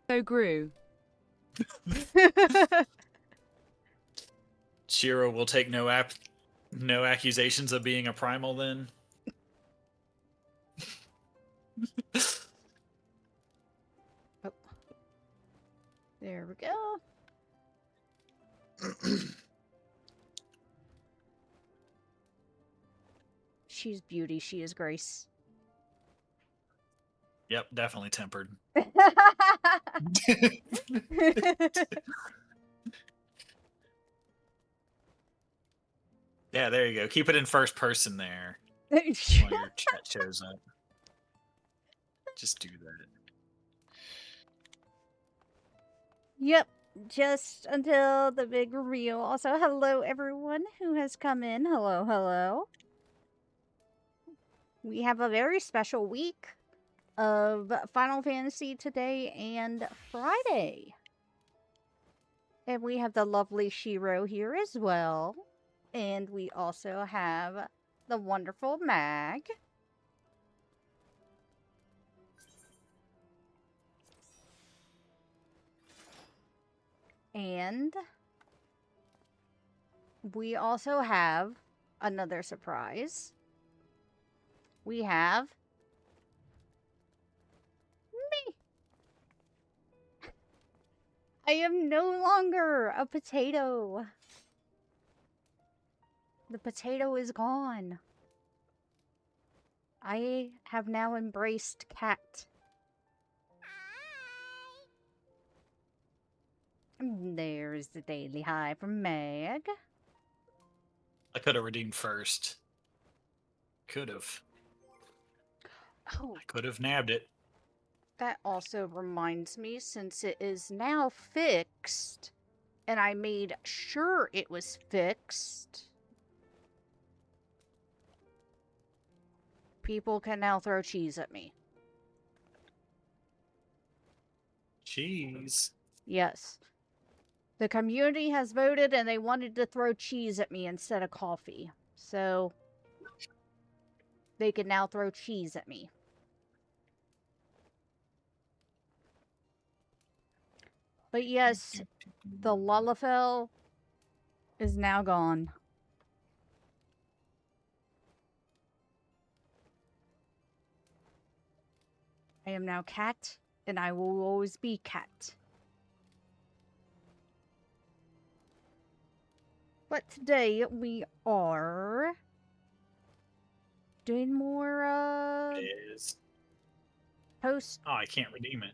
So grew. Shiro will take no accusations of being a primal then. Oh. There we go. She's beauty, she is grace. Yep, definitely tempered. Yeah, there you go. Keep it in first person there. While your chat shows up. Just do that. Yep, just until the big reveal. Also, hello everyone who has come in. Hello, hello. We have a very special week of Final Fantasy today and Friday. And we have the lovely Shiro here as well. And we also have the wonderful Mag. And we also have another surprise. We have me. I am no longer a potato. The potato is gone. I have now embraced cat. And there's the daily hi from Meg. I could have redeemed first. Could have. Oh, I could have nabbed it. that also reminds me, since it is now fixed, and I made sure it was fixed, people can now throw cheese at me. Cheese. Yes. The community has voted and they wanted to throw cheese at me instead of coffee. So they can now throw cheese at me. But yes, the Lullafell is now gone. I am now cat, and I will always be cat. But today we are doing more It is. post. Oh, I can't redeem it.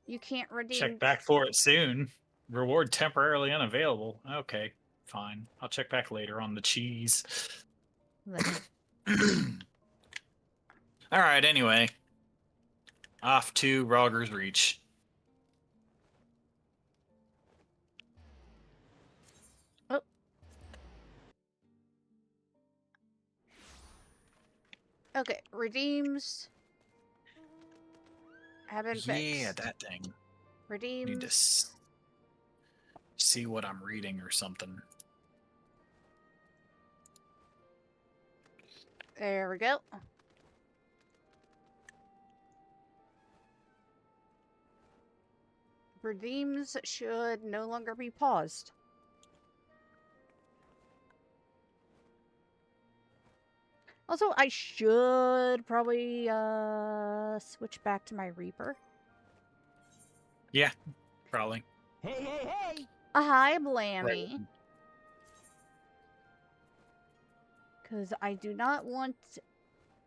You can't redeem. Check back for it soon. Reward temporarily unavailable. Okay, fine. I'll check back later on the cheese. Alright, anyway. Off to Rogger's Reach. Oh. Okay, redeems have been fixed. Yeah, that thing. Redeems. Need to see what I'm reading or something. There we go. Redeems should no longer be paused. Also, I should probably switch back to my Reaper. Yeah, probably. Hey, hey, hey! Hi, Blammy. Because I do not want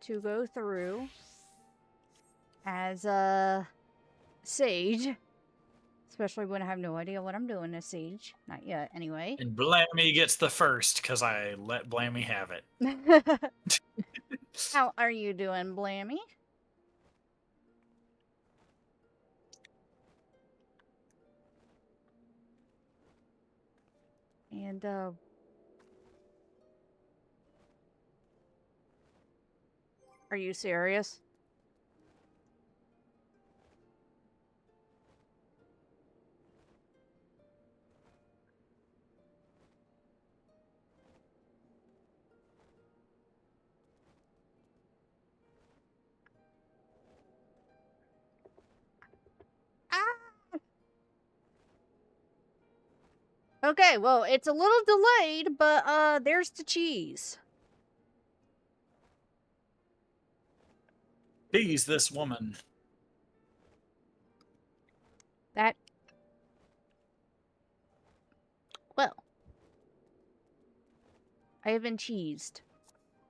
to go through as a Sage. Especially when I have no idea what I'm doing as Sage. Not yet, anyway. And Blammy gets the first, because I let Blammy have it. How are you doing, Blammy? And, are you serious? Okay, well, it's a little delayed, but there's the cheese. Tease this woman. That... Well. I have been cheesed.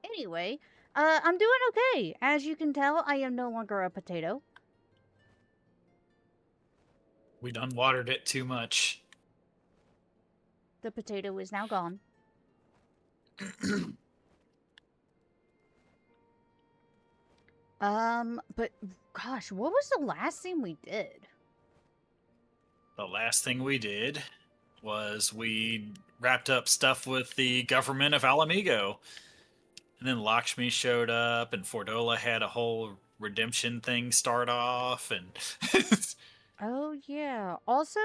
Anyway, I'm doing okay. As you can tell, I am no longer a potato. We done watered it too much. The potato is now gone. But gosh, what was the last thing we did? The last thing we did was we wrapped up stuff with the government of Alamigo. And then Lakshmi showed up, and Fordola had a whole redemption thing start off, and... Oh, yeah. Also,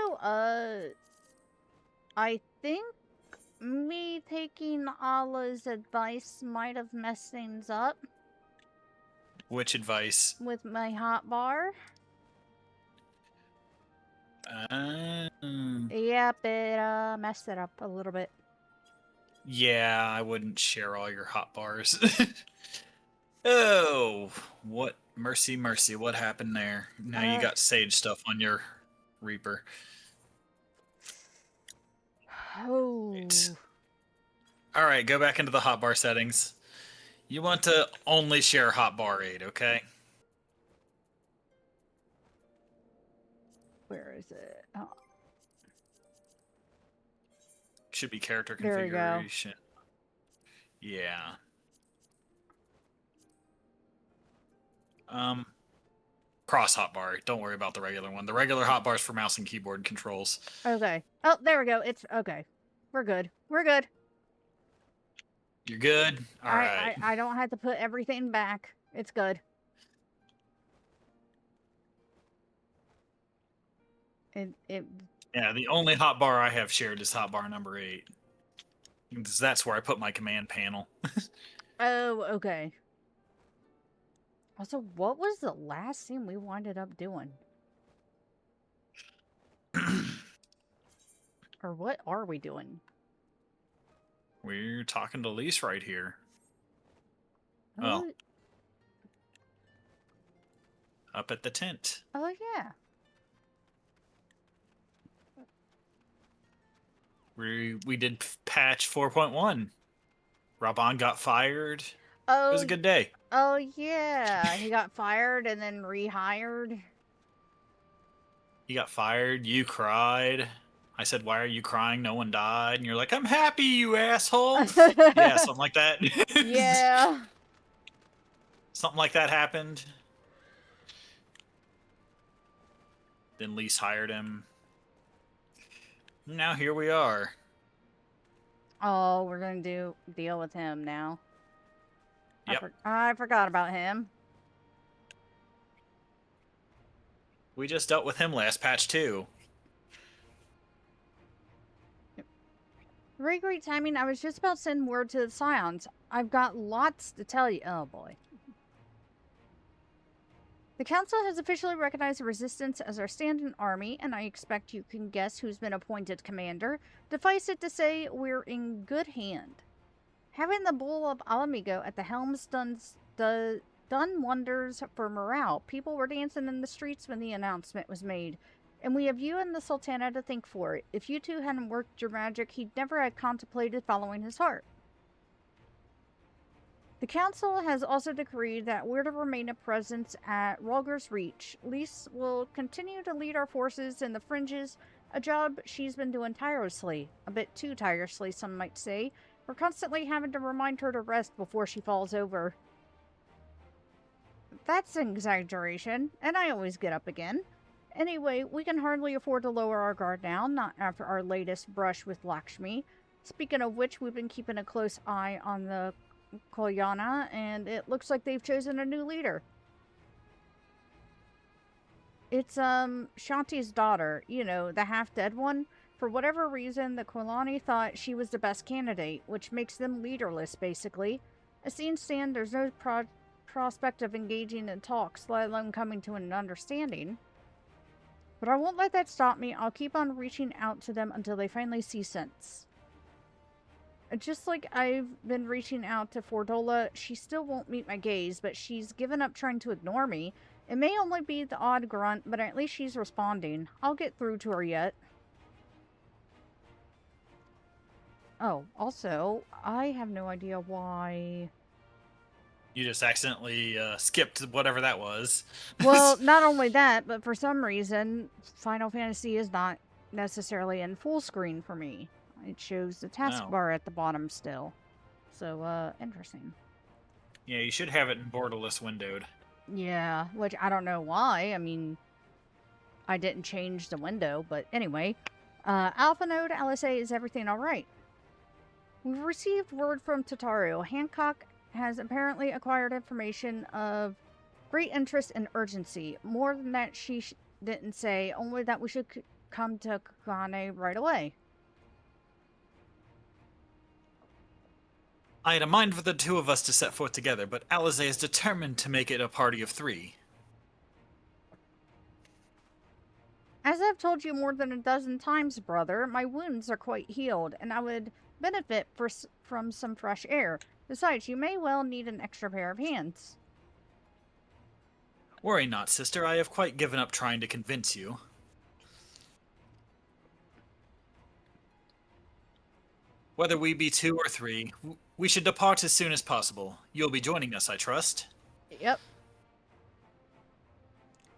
I think me taking Allah's advice might have messed things up. Which advice? With my hot bar. Yep, it messed it up a little bit. Yeah, I wouldn't share all your hot bars. Oh, what mercy, mercy! What happened there? Now you got sage stuff on your Reaper. Oh. All right, go back into the hotbar settings. You want to only share hotbar 8, okay? Where is it? Oh. Should be character There configuration. Yeah. Cross hotbar. Don't worry about the regular one. The regular hotbar is for mouse and keyboard controls. Okay. Oh, there we go. It's okay. We're good. We're good. You're good? All right. I don't have to put everything back. It's good. Yeah, the only hotbar I have shared is hotbar number 8. That's where I put my command panel. Oh, okay. Also, what was the last thing we winded up doing? Or what are we doing? We're talking to Lise right here. Oh. Oh. Up at the tent. Oh, yeah. We did patch 4.1. Raban got fired. Oh, it was a good day. Oh, yeah. He got fired and then rehired. He got fired. You cried. I said, why are you crying? No one died. And you're like, I'm happy, you asshole. Yeah, something like that. Yeah. Something like that happened. Then Lise hired him. Now here we are. Oh, we're going to deal with him now. Yep. I forgot about him. We just dealt with him last patch, too. Very great timing. I was just about to send word to the Scions. I've got lots to tell you. Oh, boy. The Council has officially recognized the Resistance as our stand-in army, and I expect you can guess who's been appointed commander. Suffice it to say, we're in good hand. Having the Bull of Alamigo at the helm done wonders for morale. People were dancing in the streets when the announcement was made. And we have you and the Sultana to thank for it. If you two hadn't worked your magic, he'd never have contemplated following his heart. The Council has also decreed that we're to remain a presence at Rolger's Reach. Lise will continue to lead our forces in the fringes, a job she's been doing tirelessly. A bit too tirelessly, some might say. We're constantly having to remind her to rest before she falls over. That's an exaggeration, and I always get up again. Anyway, we can hardly afford to lower our guard now, not after our latest brush with Lakshmi. Speaking of which, we've been keeping a close eye on the Koyana, and it looks like they've chosen a new leader. It's, Shanti's daughter, you know, the half-dead one. For whatever reason, the Kolani thought she was the best candidate, which makes them leaderless, basically. As things stand, there's no prospect of engaging in talks, let alone coming to an understanding. But I won't let that stop me. I'll keep on reaching out to them until they finally see sense. Just like I've been reaching out to Fordola, she still won't meet my gaze, but she's given up trying to ignore me. It may only be the odd grunt, but at least she's responding. I'll get through to her yet. Oh, also, I have no idea why... You just accidentally skipped whatever that was. Well, not only that, but for some reason, Final Fantasy is not necessarily in full screen for me. It shows the taskbar at the bottom still. So, interesting. Yeah, you should have it in borderless windowed. Yeah, which I don't know why. I mean, I didn't change the window, but anyway. Alpha Node LSA, is everything alright? We've received word from Tataru. Hancock has apparently acquired information of great interest and urgency. More than that, she didn't say, only that we should come to Kagane right away. I had a mind for the two of us to set forth together, but Alize is determined to make it a party of 3. As I've told you more than a dozen times, brother, my wounds are quite healed, and I would benefit from some fresh air. Besides, you may well need an extra pair of hands. Worry not, sister. I have quite given up trying to convince you. Whether we be 2 or 3, we should depart as soon as possible. You'll be joining us, I trust. Yep.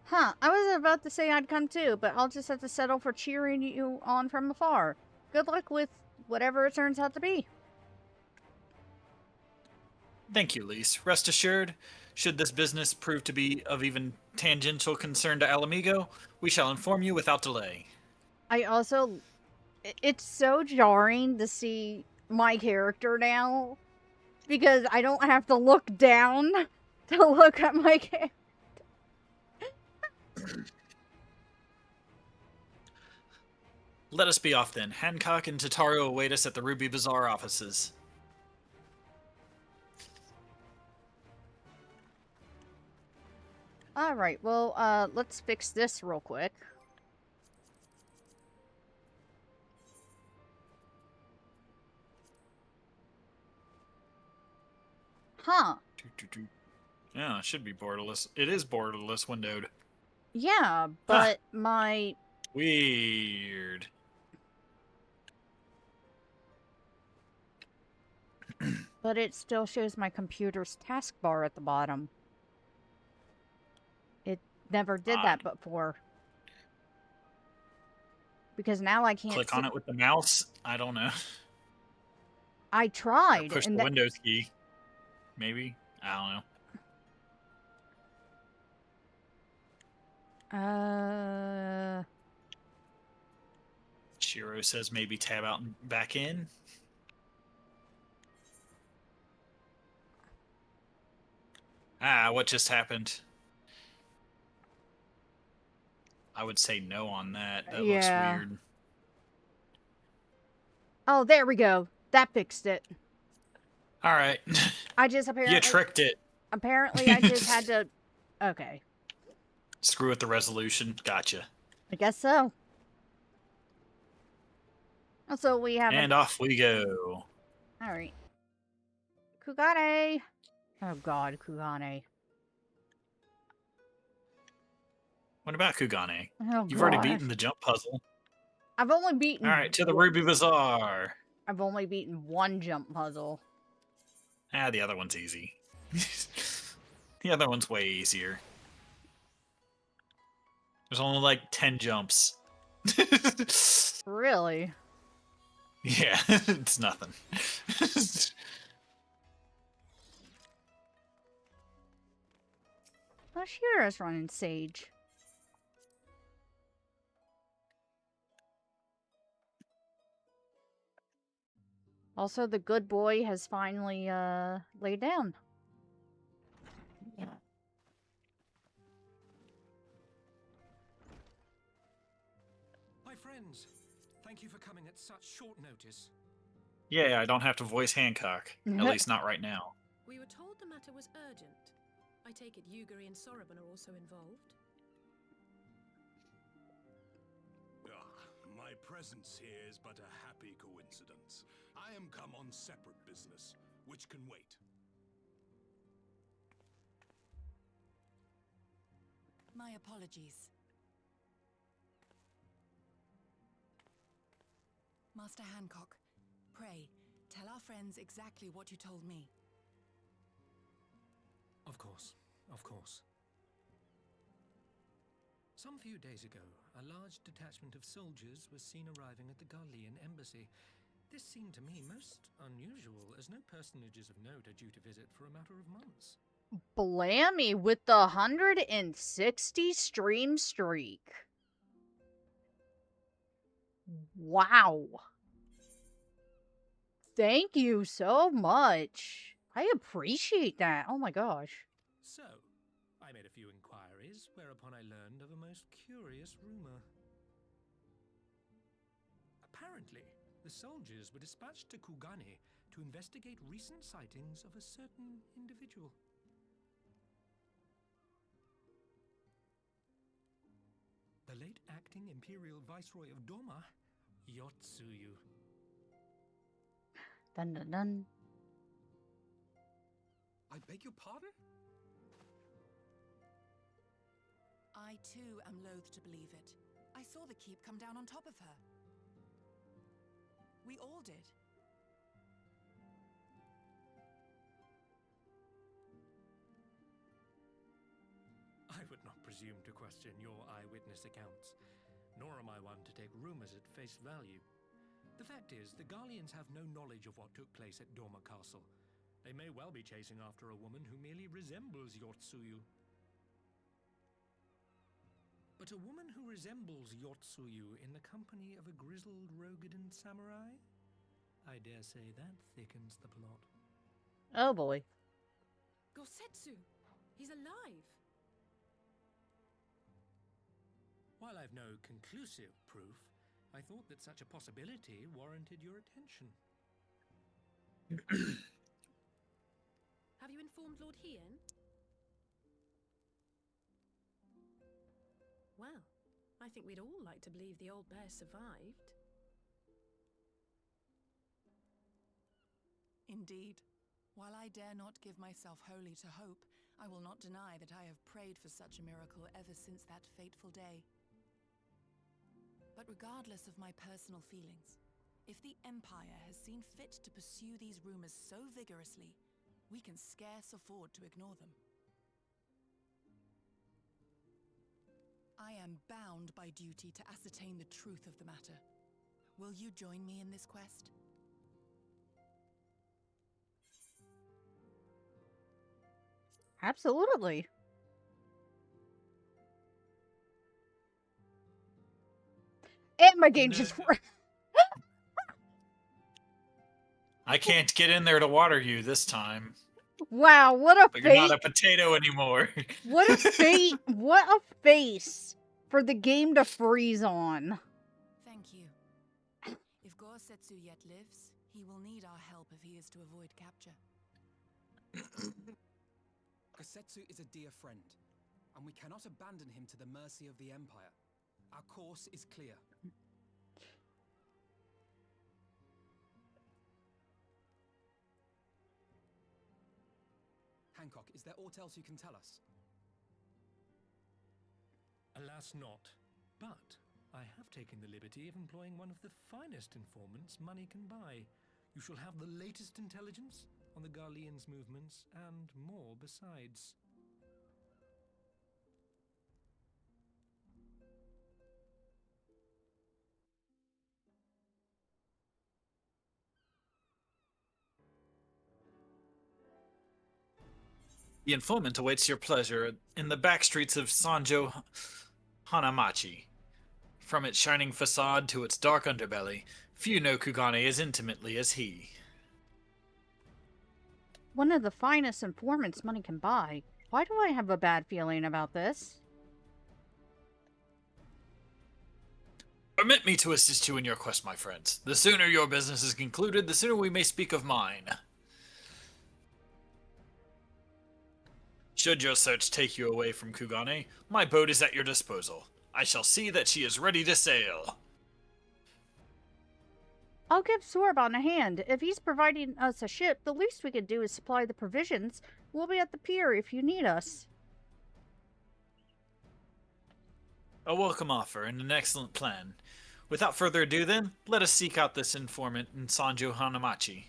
Huh, I was about to say I'd come too, but I'll just have to settle for cheering you on from afar. Good luck with whatever it turns out to be. Thank you, Lise. Rest assured, should this business prove to be of even tangential concern to Alamigo, we shall inform you without delay. I also... It's so jarring to see my character now, because I don't have to look down to look at my character. Let us be off then. Hancock and Tataru await us at the Ruby Bazaar offices. Alright, well, let's fix this real quick. Huh. Yeah, it should be borderless. It is borderless windowed. Yeah, but my... Weird. But it still shows my computer's taskbar at the bottom. It never did that before. Because now I can't click on it with the mouse. I don't know. I tried. Or push the Windows key. Maybe. I don't know. Shiro says maybe tab out and back in. What just happened? I would say no on that. That looks weird. Oh, there we go. That fixed it. All right. I just apparently... You tricked it. Apparently, I just had to... Okay. Screw with the resolution. Gotcha. I guess so. So we have... And off we go. Alright. Kugane! Oh god, Kugane. What about Kugane? Oh, You've already beaten the jump puzzle. I've only beaten... Alright, to the Ruby Bazaar. I've only beaten one jump puzzle. The other one's easy. The other one's way easier. There's only like 10 jumps. Really? Yeah, it's nothing. Oh, Shiro's running Sage. Also, the good boy has finally, laid down. My friends, thank you for coming at such short notice. Yeah, I don't have to voice Hancock. At least not right now. We were told the matter was urgent. I take it Yugiri and Soroban are also involved? My presence here is but a happy coincidence. I am come on separate business, which can wait. My apologies. Master Hancock, pray, tell our friends exactly what you told me. Of course, of course. Some few days ago, a large detachment of soldiers was seen arriving at the Garlean embassy. This seemed to me most unusual, as no personages of note are due to visit for a matter of months. Blammy with the 160 stream streak. Wow. Thank you so much. I appreciate that. Oh my gosh. So, I made a few inquiries, whereupon I learned of a most curious rumor. Apparently, the soldiers were dispatched to Kugane to investigate recent sightings of a certain individual. The late acting Imperial Viceroy of Doma, Yotsuyu. Dun dun dun. I beg your pardon? I too am loath to believe it. I saw the keep come down on top of her. We all did. I would not presume to question your eyewitness accounts, nor am I one to take rumors at face value. The fact is, the Garleans have no knowledge of what took place at Doma Castle. They may well be chasing after a woman who merely resembles Yotsuyu. But a woman who resembles Yotsuyu in the company of a grizzled Rogadan samurai? I dare say that thickens the plot. Oh boy. Gosetsu! He's alive! While I've no conclusive proof, I thought that such a possibility warranted your attention. Have you informed Lord Hien? Well, I think we'd all like to believe the old bear survived. Indeed. While I dare not give myself wholly to hope, I will not deny that I have prayed for such a miracle ever since that fateful day. But regardless of my personal feelings, if the Empire has seen fit to pursue these rumors so vigorously, we can scarce afford to ignore them. I am bound by duty to ascertain the truth of the matter. Will you join me in this quest? Absolutely. And my game just... I can't get in there to water you this time. Wow, what a But fate. you're not a potato anymore. What a fate. What a face for the game to freeze on. Thank you. If Gosetsu yet lives, he will need our help if he is to avoid capture. Gosetsu is a dear friend, and we cannot abandon him to the mercy of the Empire. Our course is clear. Hancock, is there aught else you can tell us? Alas not. But I have taken the liberty of employing one of the finest informants money can buy. You shall have the latest intelligence on the Garleans' movements and more besides. The informant awaits your pleasure in the back streets of Sanjo Hanamachi. From its shining facade to its dark underbelly, few know Kugane as intimately as he. One of the finest informants money can buy. Why do I have a bad feeling about this? Permit me to assist you in your quest, my friends. The sooner your business is concluded, the sooner we may speak of mine. Should your search take you away from Kugane, my boat is at your disposal. I shall see that she is ready to sail. I'll give Sorbon a hand. If he's providing us a ship, the least we can do is supply the provisions. We'll be at the pier if you need us. A welcome offer and an excellent plan. Without further ado, then, let us seek out this informant in Sanjo Hanamachi.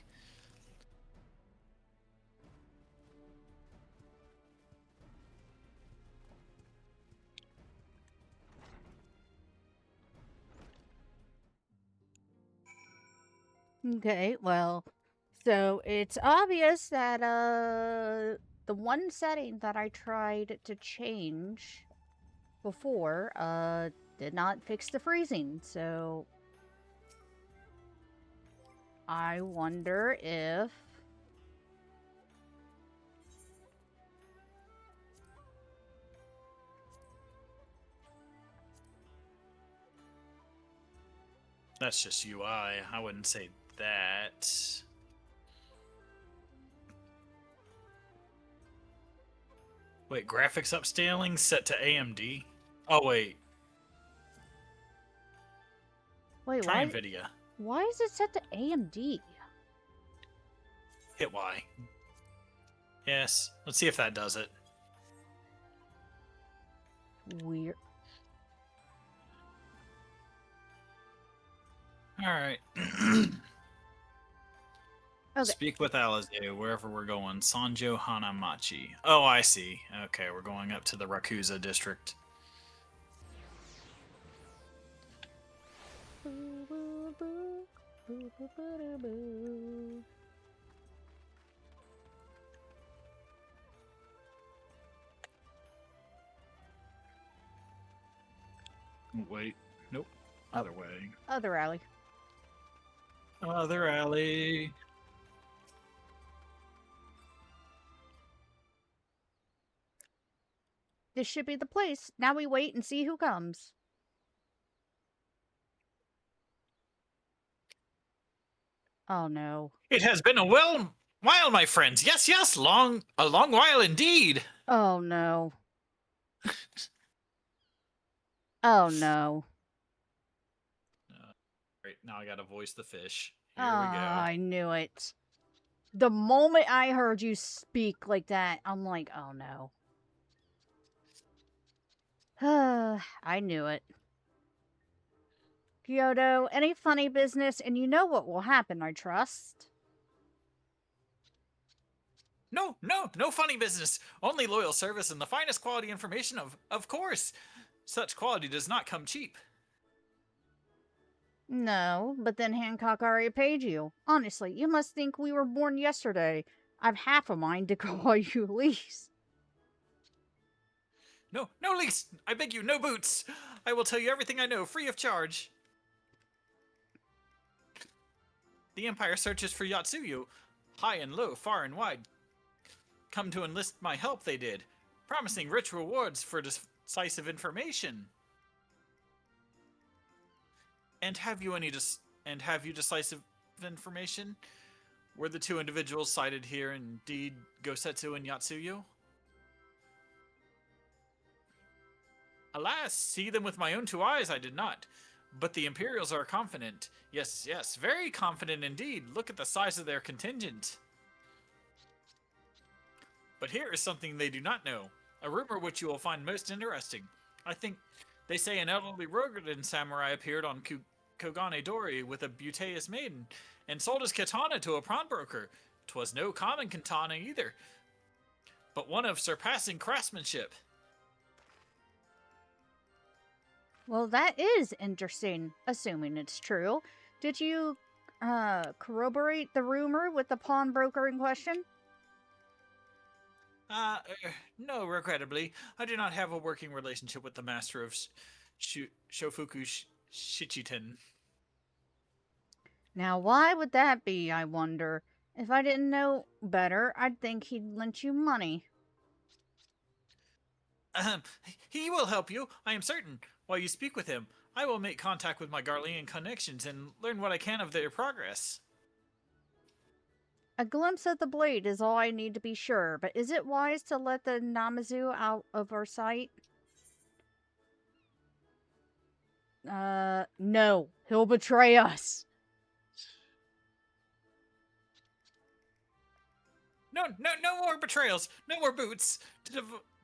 Okay, well, so it's obvious that the one setting that I tried to change before did not fix the freezing. So I wonder if That's just UI. I wouldn't say that. Wait, graphics upscaling set to AMD? Oh, wait. wait, Try why NVIDIA. why is it set to AMD? Hit Y. Yes. Let's see if that does it. Weird. Alright. Okay. Speak with Alize wherever we're going. Sanjo Hanamachi. Oh, I see. Okay, we're going up to the Rakuza district. Wait. Nope. Other way. Other alley. Other alley. This should be the place. Now we wait and see who comes. Oh no. It has been a while, my friends. Yes, yes, a long while indeed. Oh no. Oh no. Right, now I gotta voice the fish. Oh, Here we go. I knew it. The moment I heard you speak like that, I'm like, oh no. I knew it. Kyoto, any funny business, and you know what will happen, I trust. No funny business. Only loyal service and the finest quality information, of course. Such quality does not come cheap. No, but then Hancock already paid you. Honestly, you must think we were born yesterday. I've half a mind to call you Lise. No, Lise. I beg you, no boots. I will tell you everything I know, free of charge. The Empire searches for Yatsuyu, high and low, far and wide. Come to enlist my help, they did, promising rich rewards for decisive information. And have you decisive information? Were the two individuals cited here indeed Gosetsu and Yatsuyu? Alas, see them with my own two eyes I did not. But the Imperials are confident. Yes, very confident indeed. Look at the size of their contingent. But here is something they do not know. A rumor which you will find most interesting. I think they say an elderly Rogerden samurai appeared on Kogane Dori with a Buteus maiden, and sold his katana to a pawnbroker. 'Twas no common katana either, but one of surpassing craftsmanship. Well, that is interesting, assuming it's true. Did you, corroborate the rumor with the pawnbroker in question? No, regrettably. I do not have a working relationship with the master of Shofuku Shichiten. Now, why would that be, I wonder? If I didn't know better, I'd think he'd lent you money. He will help you, I am certain. While you speak with him, I will make contact with my Garlean connections and learn what I can of their progress. A glimpse of the blade is all I need to be sure, but is it wise to let the Namazu out of our sight? No. He'll betray us. No more betrayals. No more boots.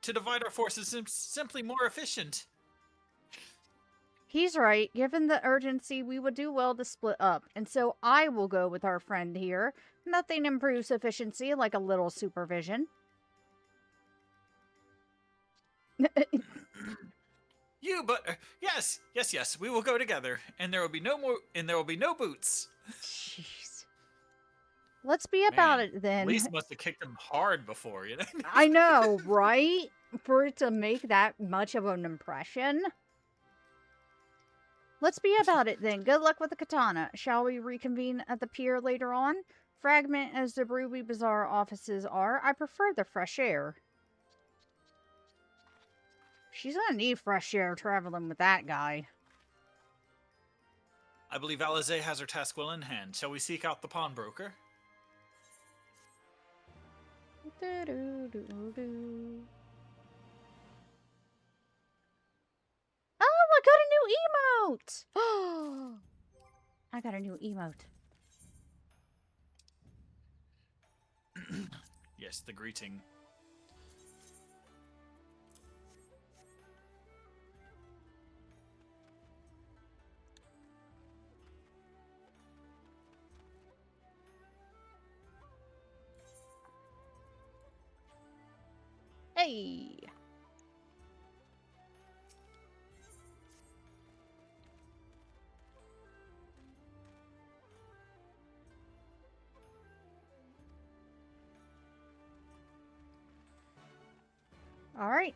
To divide our forces is simply more efficient. He's right. Given the urgency, we would do well to split up. And so I will go with our friend here. Nothing improves efficiency like a little supervision. Yes. We will go together, and there will be no more. And there will be no boots. Jeez. Let's be about Man, it then. Lise must have kicked him hard before, you know. I know, right? For it to make that much of an impression. Let's be about it then. Good luck with the katana. Shall we reconvene at the pier later on? Fragment as the Ruby Bazaar offices are, I prefer the fresh air. She's gonna need fresh air traveling with that guy. I believe Alize has her task well in hand. Shall we seek out the pawnbroker? Oh, I got a new emote! Oh, I got a new emote. Yes, the greeting. Hey! All right.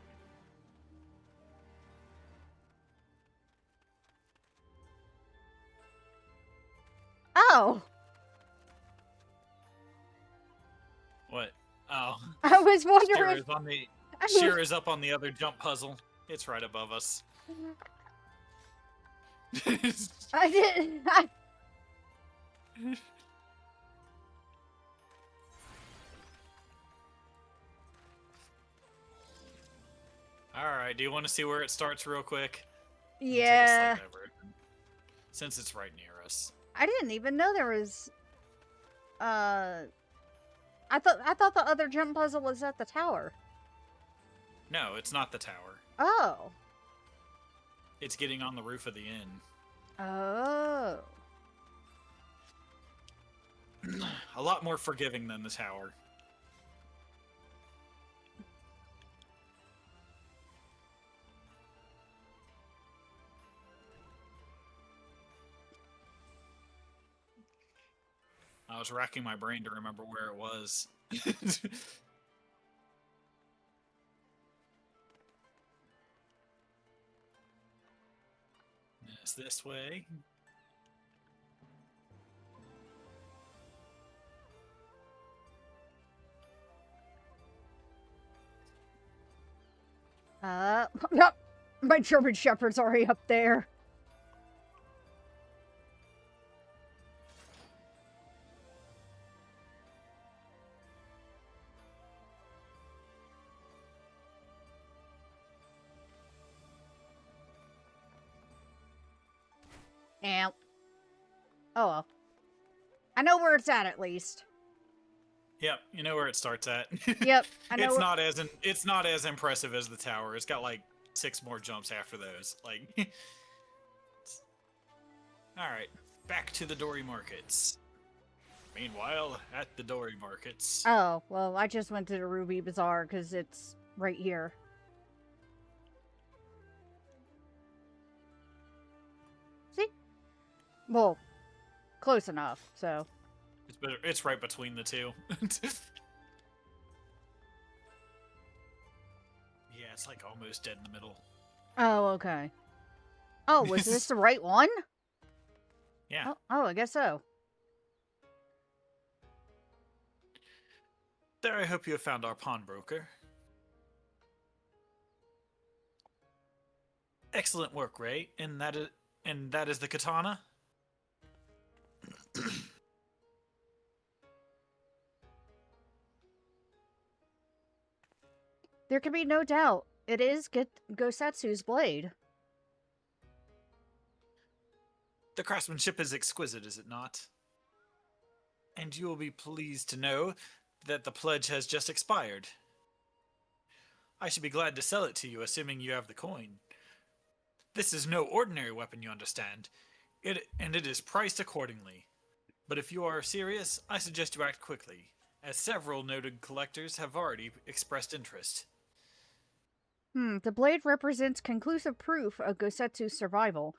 Oh, What? Oh. I was wondering. Shira's on the I was- Shira's up on the other jump puzzle. It's right above us. I didn't. Alright, do you want to see where it starts real quick? Take a Yeah. slight diversion, since it's right near us. I didn't even know there was. I thought the other jump puzzle was at the tower. No, it's not the tower. Oh. It's getting on the roof of the inn. Oh. A lot more forgiving than the tower. I was racking my brain to remember where it was. It's this way. Yep. My German Shepherd's already up there. And oh well. I know where it's at least. Yep, you know where it starts at. Yep, I know. It's not as impressive as the tower. It's got like 6 more jumps after those. Like, all right, back to the Dory markets. Meanwhile, at the Dory markets. Oh well, I just went to the Ruby Bazaar because it's right here. See? Well, close enough. So. It's right between the two. Yeah, it's like almost dead in the middle. Oh, okay. Oh, was this the right one? Yeah. Oh, I guess so. There, I hope you have found our pawnbroker. Excellent work, Ray. And that is the katana. There can be no doubt. It is Gosetsu's blade. The craftsmanship is exquisite, is it not? And you will be pleased to know that the pledge has just expired. I should be glad to sell it to you, assuming you have the coin. This is no ordinary weapon, you understand. It is priced accordingly. But if you are serious, I suggest you act quickly, as several noted collectors have already expressed interest. The blade represents conclusive proof of Gosetsu's survival.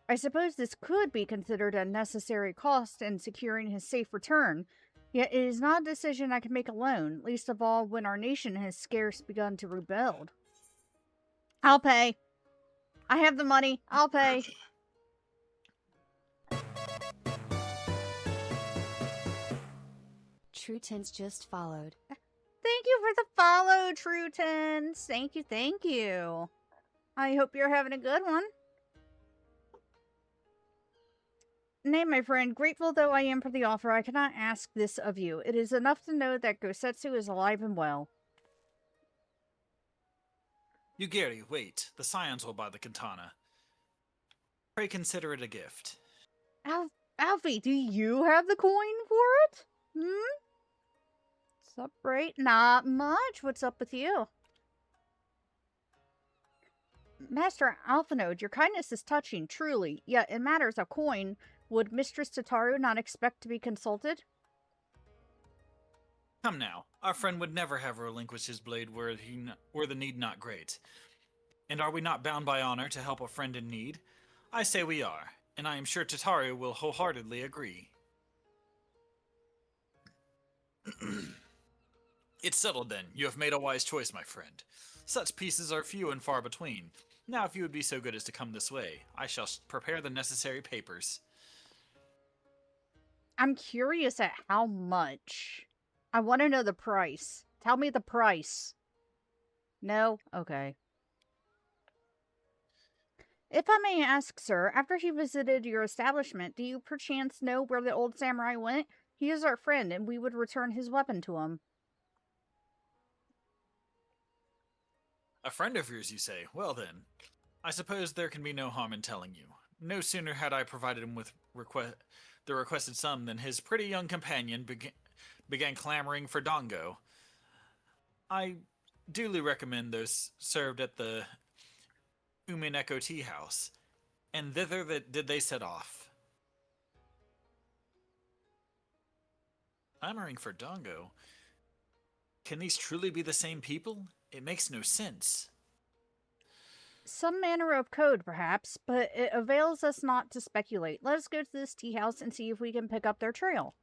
I suppose this could be considered a necessary cost in securing his safe return, yet it is not a decision I can make alone, least of all when our nation has scarce begun to rebuild. I'll pay. I have the money. I'll pay. True Tints just followed. Thank you for the follow, True Tens. Thank you, thank you. I hope you're having a good one. Nay, my friend, grateful though I am for the offer, I cannot ask this of you. It is enough to know that Gosetsu is alive and well. Yugiri, wait. The scions will buy the katana. Pray consider it a gift. Alfie, do you have the coin for it? What's up, right? Not much. What's up with you? Master Alphanode, your kindness is touching, truly. Yet in matters of coin, would Mistress Tataru not expect to be consulted? Come now, our friend would never have relinquished his blade were the need not great. And are we not bound by honor to help a friend in need? I say we are, and I am sure Tataru will wholeheartedly agree. It's settled then. You have made a wise choice, my friend. Such pieces are few and far between. Now, if you would be so good as to come this way, I shall prepare the necessary papers. I'm curious at how much. I want to know the price. Tell me the price. No? Okay. If I may ask, sir, after he visited your establishment, do you perchance know where the old samurai went? He is our friend, and we would return his weapon to him. A friend of yours, you say? Well then, I suppose there can be no harm in telling you. No sooner had I provided him with the requested sum than his pretty young companion began clamoring for dango. I duly recommend those served at the Umineko tea house, and thither did they set off. Clamoring for dango? Can these truly be the same people? It makes no sense. Some manner of code, perhaps, but it avails us not to speculate. Let us go to this tea house and see if we can pick up their trail.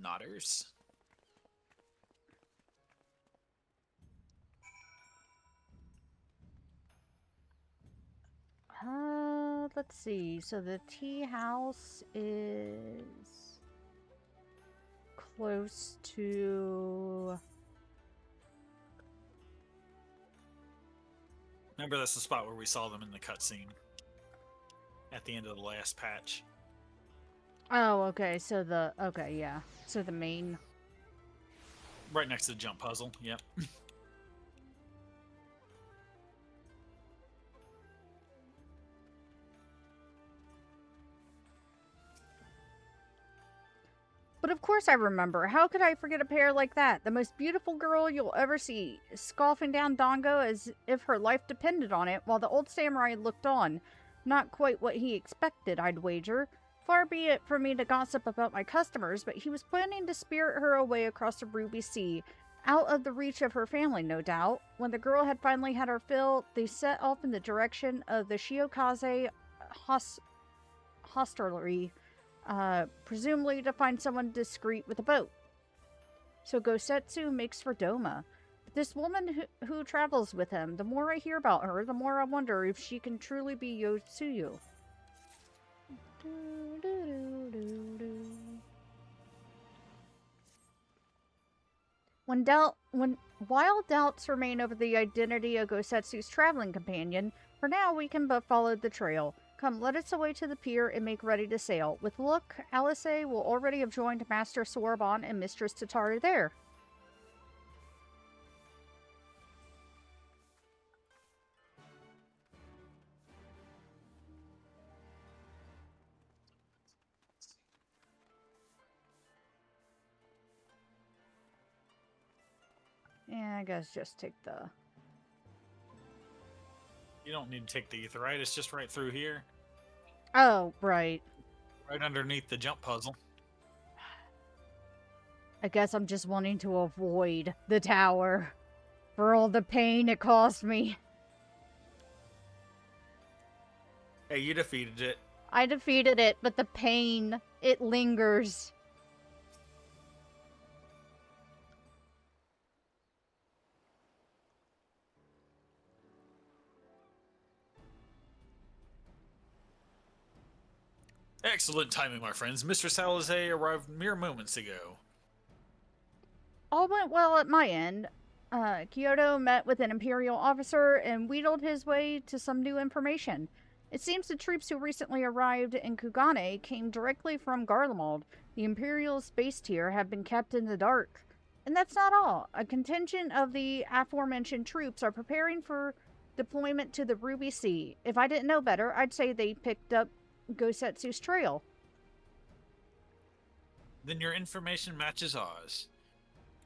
Nodders. Let's see. So the tea house is close to... Remember, that's the spot where we saw them in the cutscene at the end of the last patch. Oh, okay. So the... Okay, yeah. So the main... Right next to the jump puzzle, yep. But of course I remember. How could I forget a pair like that? The most beautiful girl you'll ever see, scoffing down Dango as if her life depended on it, while the old samurai looked on. Not quite what he expected, I'd wager. Far be it from me to gossip about my customers, but he was planning to spirit her away across the Ruby Sea, out of the reach of her family, no doubt. When the girl had finally had her fill, they set off in the direction of the Shiokaze hostelry, presumably to find someone discreet with a boat. So Gosetsu makes for Doma. But this woman who travels with him, the more I hear about her, the more I wonder if she can truly be Yotsuyu. While doubts remain over the identity of Gosetsu's traveling companion, for now we can but follow the trail. Come, let us away to the pier and make ready to sail. With luck, Alice will already have joined Master Sorban and Mistress Tataru there. Yeah, I guess just take the... You don't need to take the ether, right? It's just right through here. Oh, right. Right underneath the jump puzzle. I guess I'm just wanting to avoid the tower for all the pain it caused me. Hey, you defeated it. I defeated it, but the pain, it lingers. Excellent timing, my friends. Mr. Salazar arrived mere moments ago. All went well at my end. Kyoto met with an Imperial officer and wheedled his way to some new information. It seems the troops who recently arrived in Kugane came directly from Garlemald. The Imperials based here have been kept in the dark. And that's not all. A contingent of the aforementioned troops are preparing for deployment to the Ruby Sea. If I didn't know better, I'd say they picked up Gosetsu's trail. Then your information matches ours.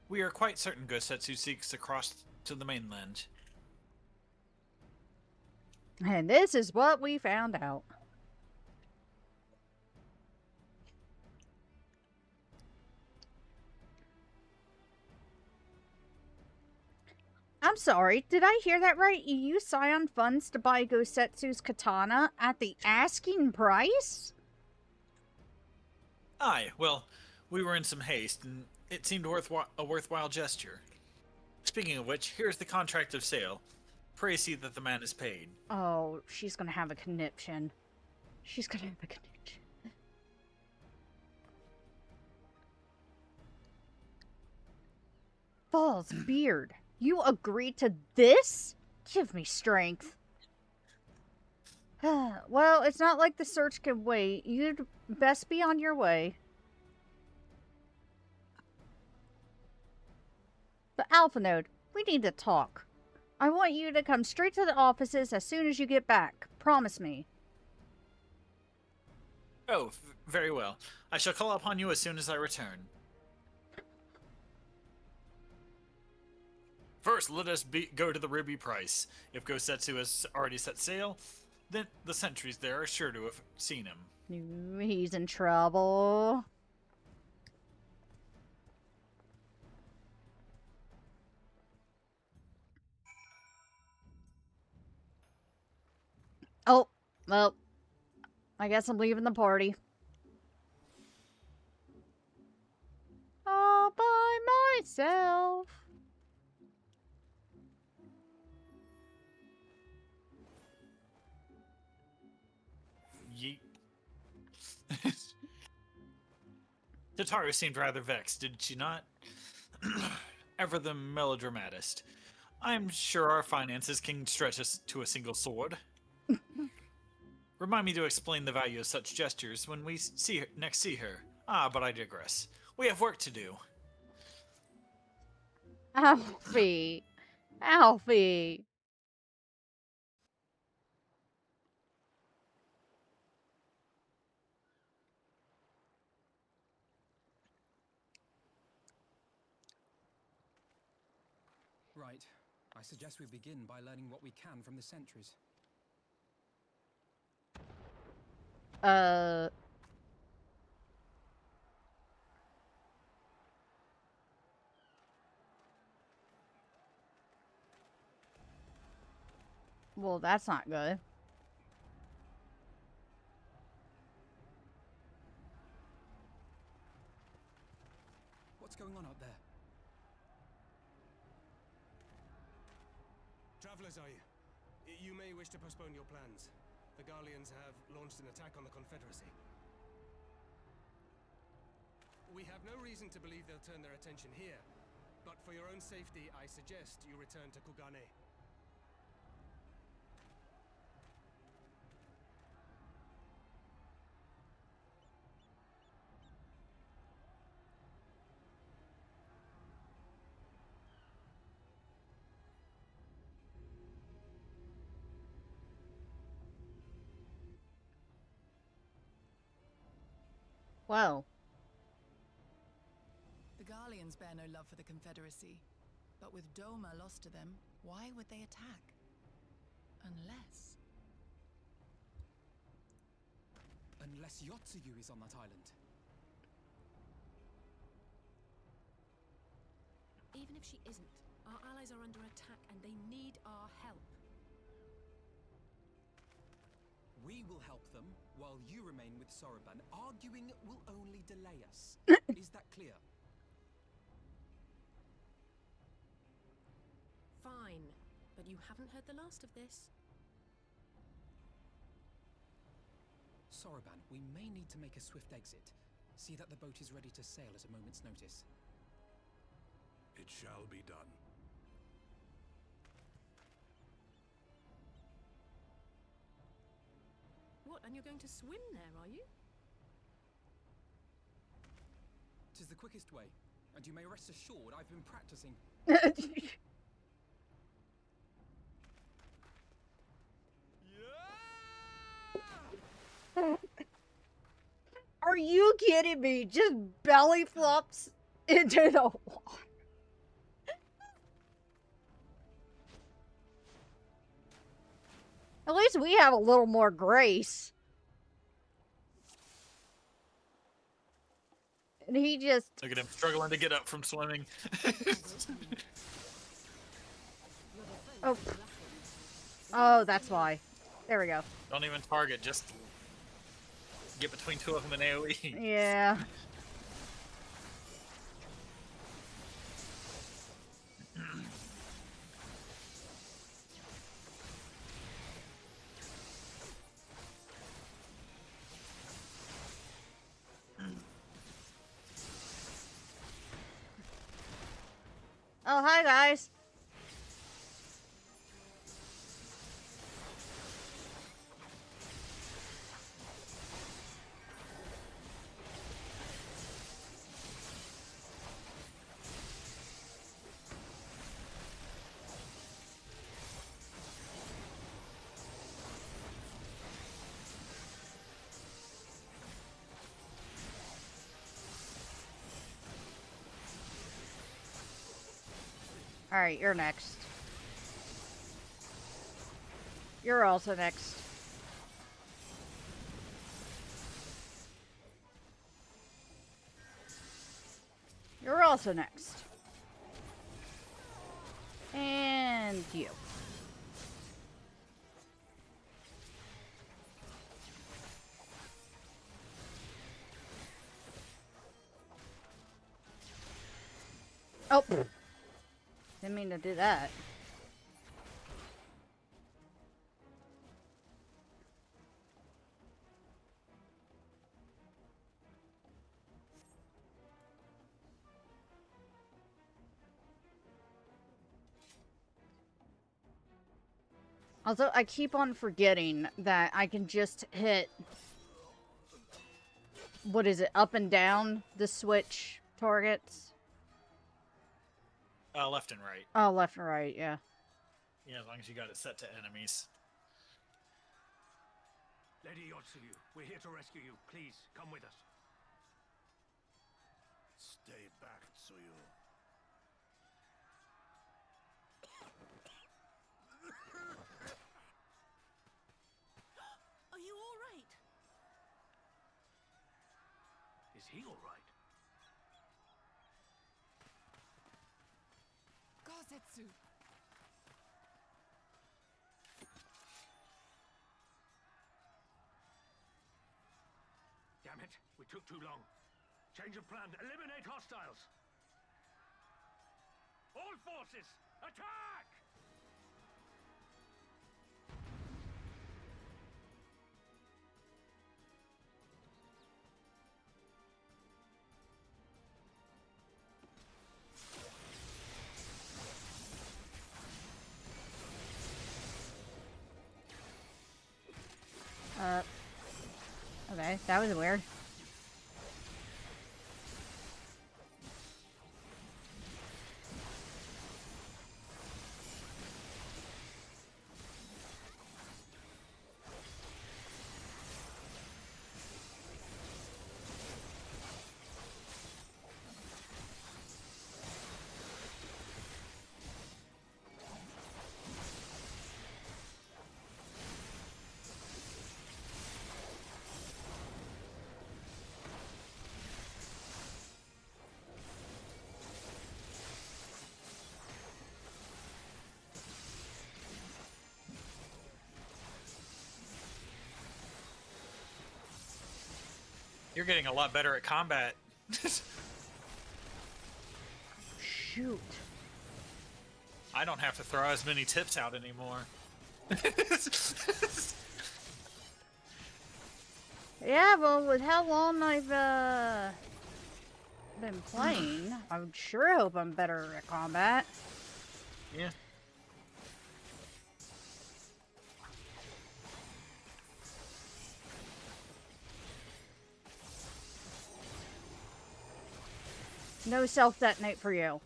We are quite certain Gosetsu seeks across to the mainland. And this is what we found out. I'm sorry, did I hear that right? You used Scion funds to buy Gosetsu's katana at the asking price? Aye, well, we were in some haste, and it seemed a worthwhile gesture. Speaking of which, here's the contract of sale. Pray see that the man is paid. Oh, she's gonna have a conniption. She's gonna have a conniption. Falls beard. You agreed to this? Give me strength. Well, it's not like the search can wait. You'd best be on your way. But Alpha Node, we need to talk. I want you to come straight to the offices as soon as you get back. Promise me. Oh, very well. I shall call upon you as soon as I return. First, let us go to the Ruby Price. If Gosetsu has already set sail, then the sentries there are sure to have seen him. He's in trouble. Oh, well, I guess I'm leaving the party. All by myself. Yeet. Tataru seemed rather vexed, did she not? Ever the melodramatist. I'm sure our finances can stretch us to a single sword. Remind me to explain the value of such gestures when we next see her. Ah, but I digress. We have work to do. Alfie. Alfie. Right. I suggest we begin by learning what we can from the sentries. Well, that's not good. What's going on out there? Travelers, are you? You may wish to postpone your plans. The Garleans have launched an attack on the Confederacy. We have no reason to believe they'll turn their attention here, but for your own safety, I suggest you return to Kugane. Whoa. The Garleans bear no love for the Confederacy. But with Doma lost to them, why would they attack? Unless... Unless Yotsuyu is on that island. Even if she isn't, our allies are under attack and they need our help. We will help them while you remain with Soroban. Arguing will only delay us. Is that clear? Fine, but you haven't heard the last of this. Soroban, we may need to make a swift exit. See that the boat is ready to sail at a moment's notice. It shall be done. What, and you're going to swim there, are you? 'Tis the quickest way, and you may rest assured I've been practicing. Are you kidding me? Just belly flops into the water. At least we have a little more grace. And he just... Look at him struggling to get up from swimming. Oh. Oh, that's why. There we go. Don't even target, just get between two of them in AoE. Yeah. Oh, hi guys. Alright, you're next. You're also next. You're also next. And you. Oh. Didn't mean to do that. Also, I keep on forgetting that I can just hit... What is it? Up and down the switch targets? Left and right. Oh, left and right, yeah. Yeah, as long as you got it set to enemies. Lady Yotsuyu, we're here to rescue you. Please, come with us. Stay back, Tsuyu. Are you all right? Is he all right? Gozetsu! Damn it, we took too long. Change of plan, eliminate hostiles. All forces, attack! Okay, that was weird. You're getting a lot better at combat. Shoot. I don't have to throw as many tips out anymore. Yeah, well, with how long I've been playing, I would sure hope I'm better at combat. Yeah. No self-detonate for you.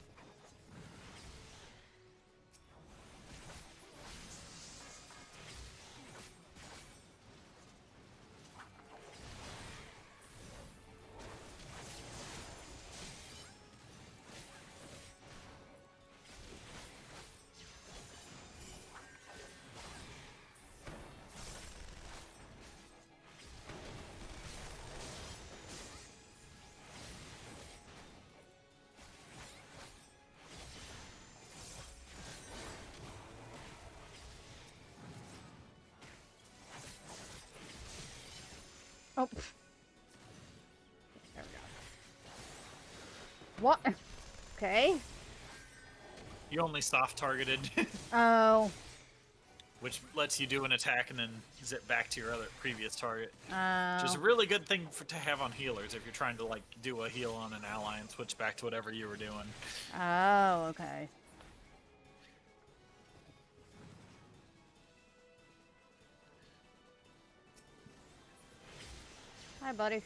Oh. There we go. What? Okay. You only soft targeted, Oh. which lets you do an attack and then zip back to your other previous target. Oh. Which is a really good thing to have on healers if you're trying to like do a heal on an ally and switch back to whatever you were doing. Oh, okay. Hi, buddy.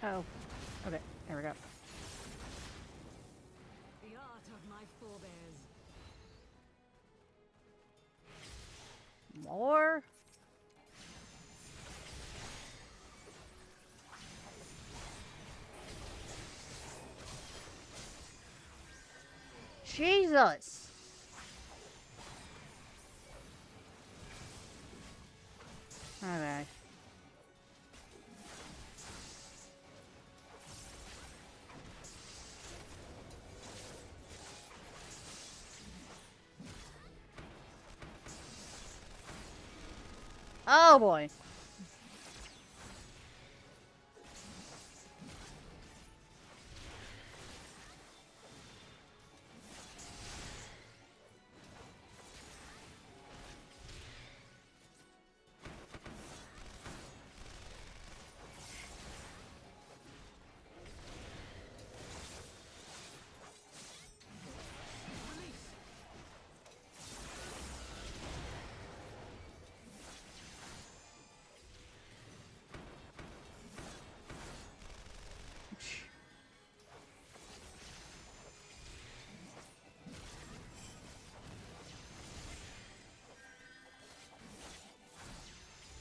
Oh. Okay, there we go. The art of my forebears. More? Jesus! Okay. Oh boy.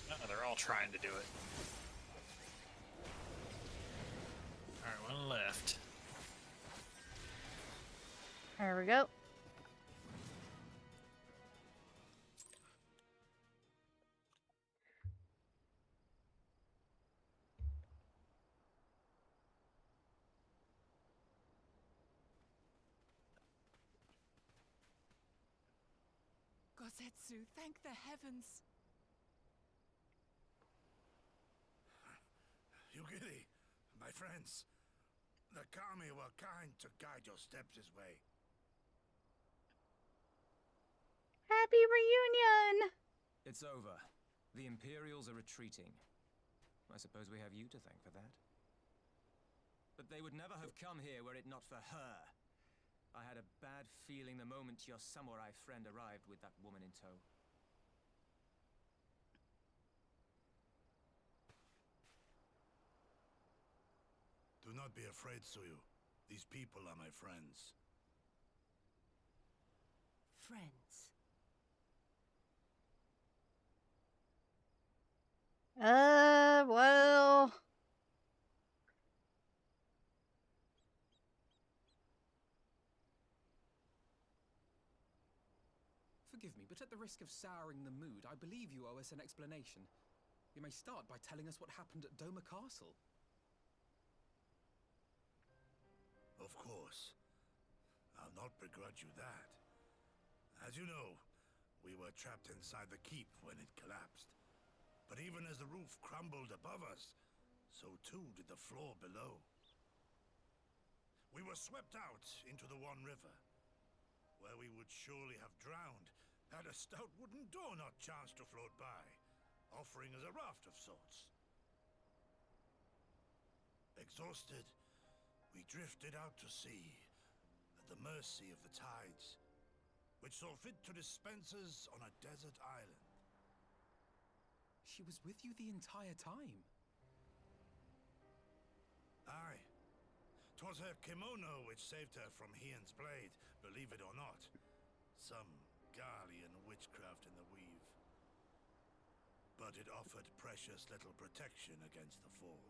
Oh, they're all trying to do it. Alright, one left. There we go. Gosetsu, thank the heavens. Yugiri, my friends, the kami were kind to guide your steps this way. Happy reunion! It's over. The Imperials are retreating. I suppose we have you to thank for that. But they would never have come here were it not for her. I had a bad feeling the moment your samurai friend arrived with that woman in tow. not be afraid, Suyu. These people are my friends. Friends. Well... Forgive me, but at the risk of souring the mood, I believe you owe us an explanation. You may start by telling us what happened at Doma Castle. Of course. I'll not begrudge you that. As you know, we were trapped inside the keep when it collapsed. But even as the roof crumbled above us, so too did the floor below. We were swept out into the One River, where we would surely have drowned had a stout wooden door not chanced to float by, offering us a raft of sorts. Exhausted, we drifted out to sea, at the mercy of the tides, which saw fit to dispense us on a desert island. She was with you the entire time. Aye. 'Twas her kimono which saved her from Hien's blade, believe it or not. Some Garlean witchcraft in the weave. But it offered precious little protection against the fall.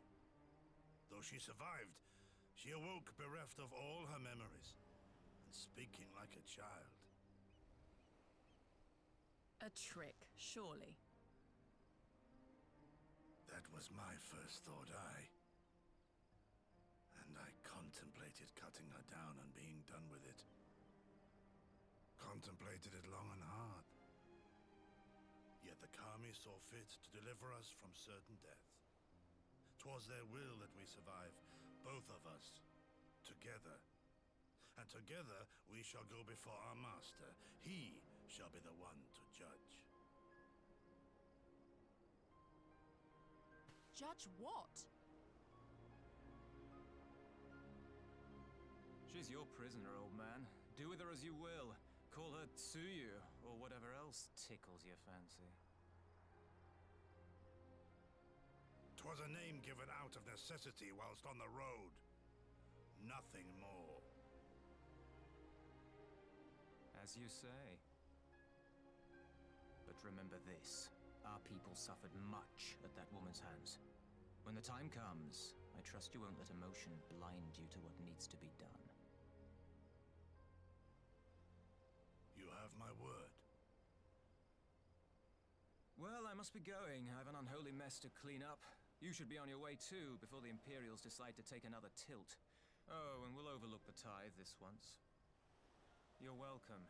Though she survived, she awoke bereft of all her memories, and speaking like a child. A trick, surely. That was my first thought, and I contemplated cutting her down and being done with it. Contemplated it long and hard. Yet the Kami saw fit to deliver us from certain death. 'Twas their will that we survive, both of us, together. And together we shall go before our master. He shall be the one to judge. Judge what? She's your prisoner, old man. Do with her as you will. Call her Tsuyu, or whatever else tickles your fancy. 'Twas a name given out of necessity whilst on the road. Nothing more. As you say. But remember this. Our people suffered much at that woman's hands. When the time comes, I trust you won't let emotion blind you to what needs to be done. You have my word. Well, I must be going. I have an unholy mess to clean up. You should be on your way too, before the Imperials decide to take another tilt. Oh, and we'll overlook the tithe this once. You're welcome.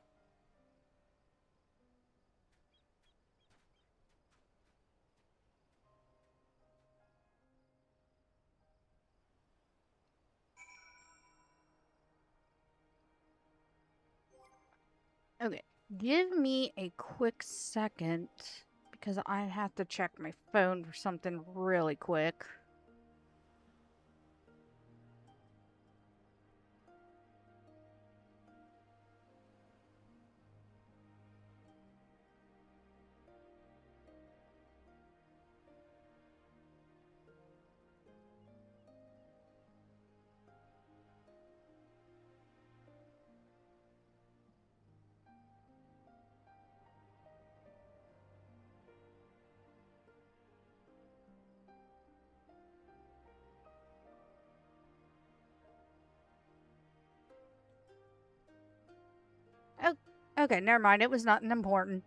Okay, give me a quick second because I have to check my phone for something really quick. Oh, okay, never mind. It was nothing important.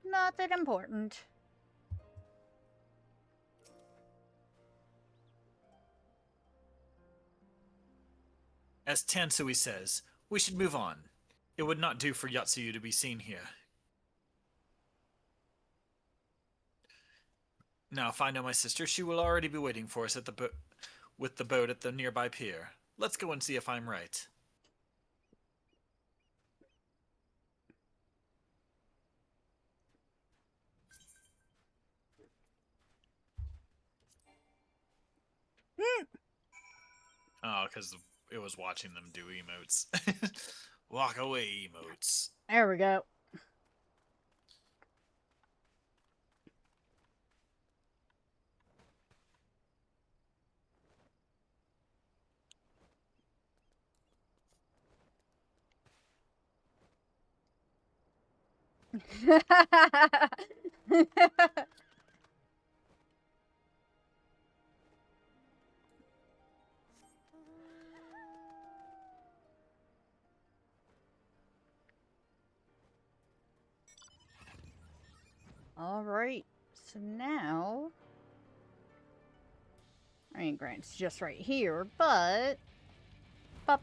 Nothing important. As Tansui says, we should move on. It would not do for Yatsuyu to be seen here. Now, if I know my sister, she will already be waiting for us at the with the boat at the nearby pier. Let's go and see if I'm right. Oh, because it was watching them do emotes. Walk away emotes. There we go. All right. So now, I mean, granted, it's just right here, but up.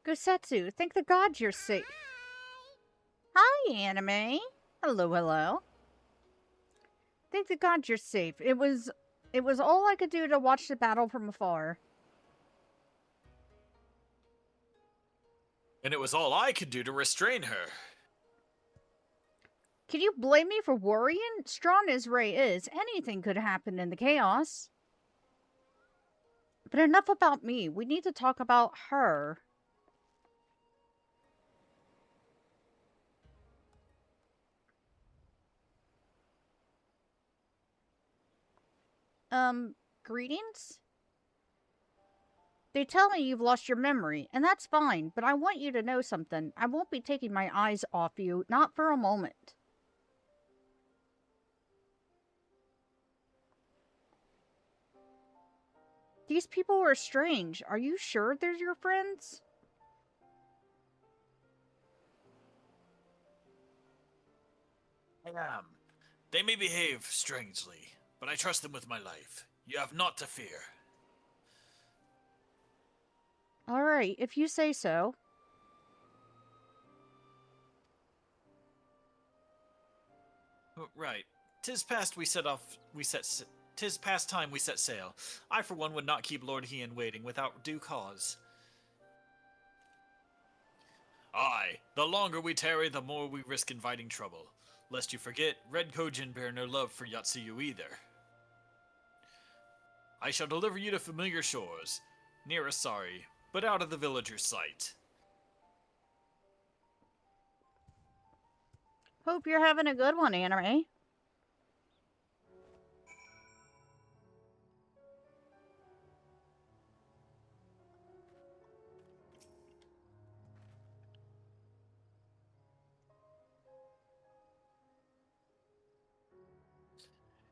Gosetsu, thank the gods you're safe. Hi, Anime. Hello, hello. Thank the gods you're safe. It was all I could do to watch the battle from afar. And it was all I could do to restrain her. Can you blame me for worrying? Strong as Ray is, anything could happen in the chaos. But enough about me. We need to talk about her. Greetings? They tell me you've lost your memory, and that's fine, but I want you to know something. I won't be taking my eyes off you, not for a moment. These people are strange. Are you sure they're your friends? I am. They may behave strangely, but I trust them with my life. You have naught to fear. Alright, if you say so. Right. Tis past time we set sail. I, for one, would not keep Lord Hien waiting without due cause. Aye, the longer we tarry, the more we risk inviting trouble. Lest you forget, Red Kojin bear no love for Yatsuyu either. I shall deliver you to familiar shores, near Asari, but out of the villager's sight. Hope you're having a good one, Anime.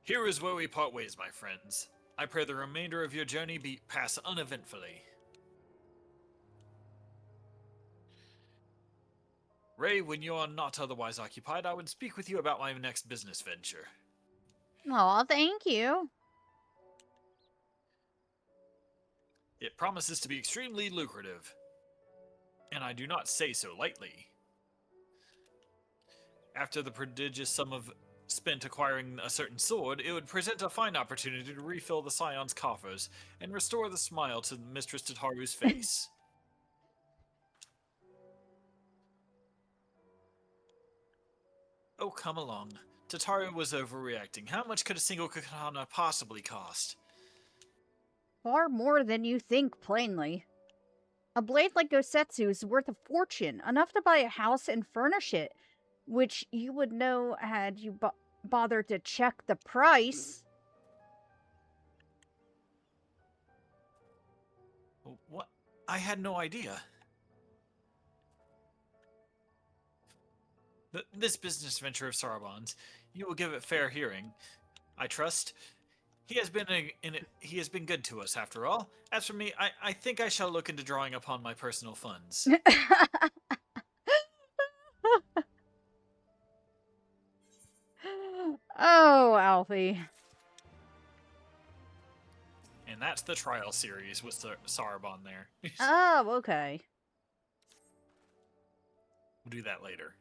Here is where we part ways, my friends. I pray the remainder of your journey pass uneventfully. Ray, when you are not otherwise occupied, I would speak with you about my next business venture. Aw, thank you. It promises to be extremely lucrative, and I do not say so lightly. After the prodigious sum spent acquiring a certain sword, it would present a fine opportunity to refill the Scion's coffers and restore the smile to Mistress Tataru's face. Oh, come along. Tataru was overreacting. How much could a single katana possibly cost? Far more than you think, plainly. A blade like Gosetsu is worth a fortune, enough to buy a house and furnish it, which you would know had you bothered to check the price. What? I had no idea. This business venture of Sarabon's, you will give it fair hearing, I trust. He has been good to us, after all. As for me, I think I shall look into drawing upon my personal funds. Oh, Alfie. And that's the trial series with Sarabon there. Oh, okay. We'll do that later.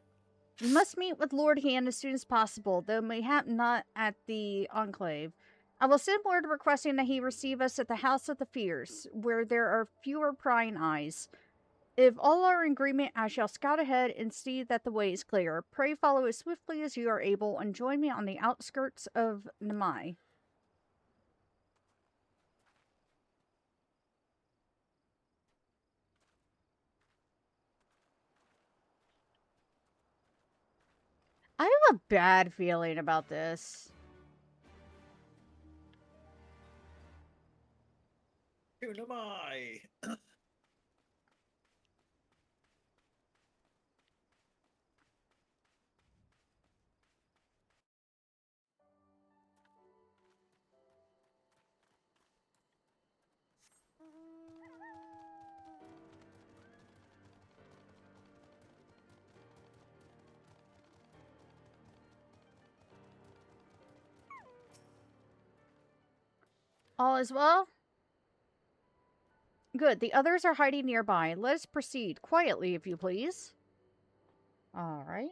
We must meet with Lord Hand as soon as possible, though mayhap not at the Enclave. I will send word requesting that he receive us at the House of the Fears, where there are fewer prying eyes. If all are in agreement, I shall scout ahead and see that the way is clear. Pray follow as swiftly as you are able and join me on the outskirts of Namai. I have a bad feeling about this. Kunamai. All is well? Good. The others are hiding nearby. Let us proceed. Quietly, if you please. All right.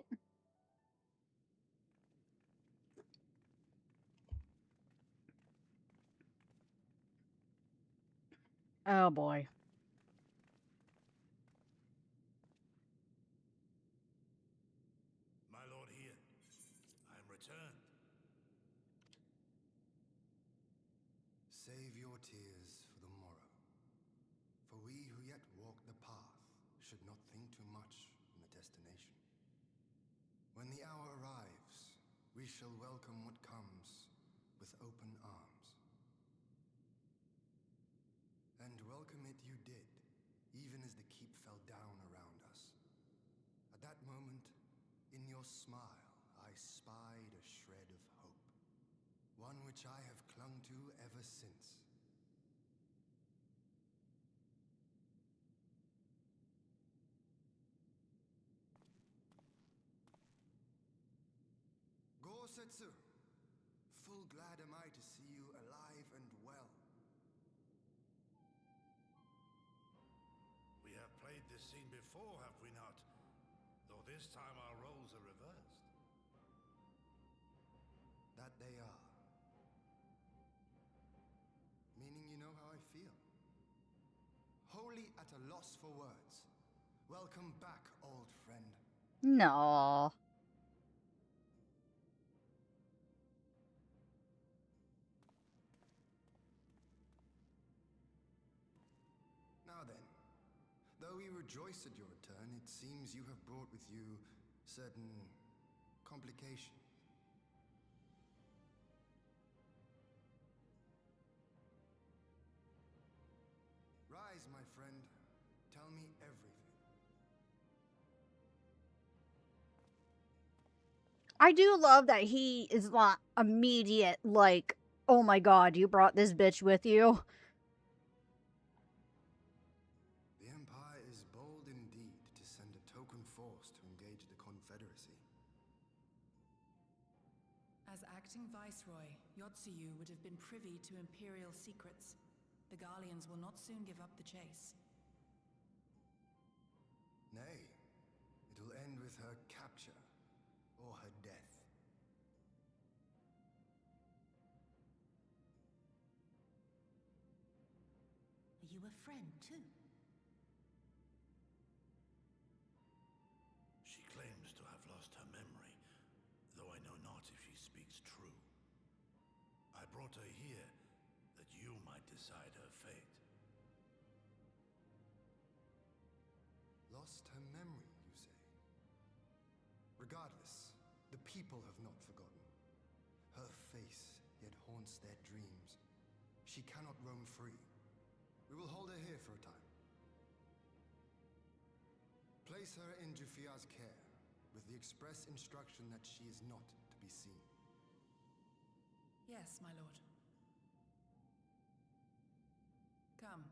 Oh, boy. My lord here, I am returned. Save your tears for the morrow. For we who yet walk the path should not think too much on the destination. When the hour arrives, we shall welcome what comes with open arms. And welcome it you did, even as the keep fell down around us. At that moment, in your smile, I spied a shred of hope, one which I have clung to ever since. Gosetsu, full glad am I to see you alive and well. We have played this scene before, have we not? Though this time our roles are reversed. That they are. Meaning you know how I feel. Wholly at a loss for words. Welcome back, old friend. No. Now then, though we rejoice at your return, it seems you have brought with you certain complications. Rise, my friend. Tell me everything. I do love that he is not immediate, like, oh my god, you brought this bitch with you. The Empire is bold indeed to send a token force to engage the Confederacy. As acting Viceroy, Yotsuyu would have been privy to Imperial secrets. The Garleans will not soon give up the chase. Nay, it will end with her capture or her death. Are you a friend, too? She claims to have lost her memory, though I know not if she speaks true. I brought her here that you might decide her fate. Lost her memory, you say? Regardless, the people have not forgotten. Her face yet haunts their dreams. She cannot roam free. We will hold her here for a time. Place her in Jufia's care, with the express instruction that she is not to be seen. Yes, my lord. Come.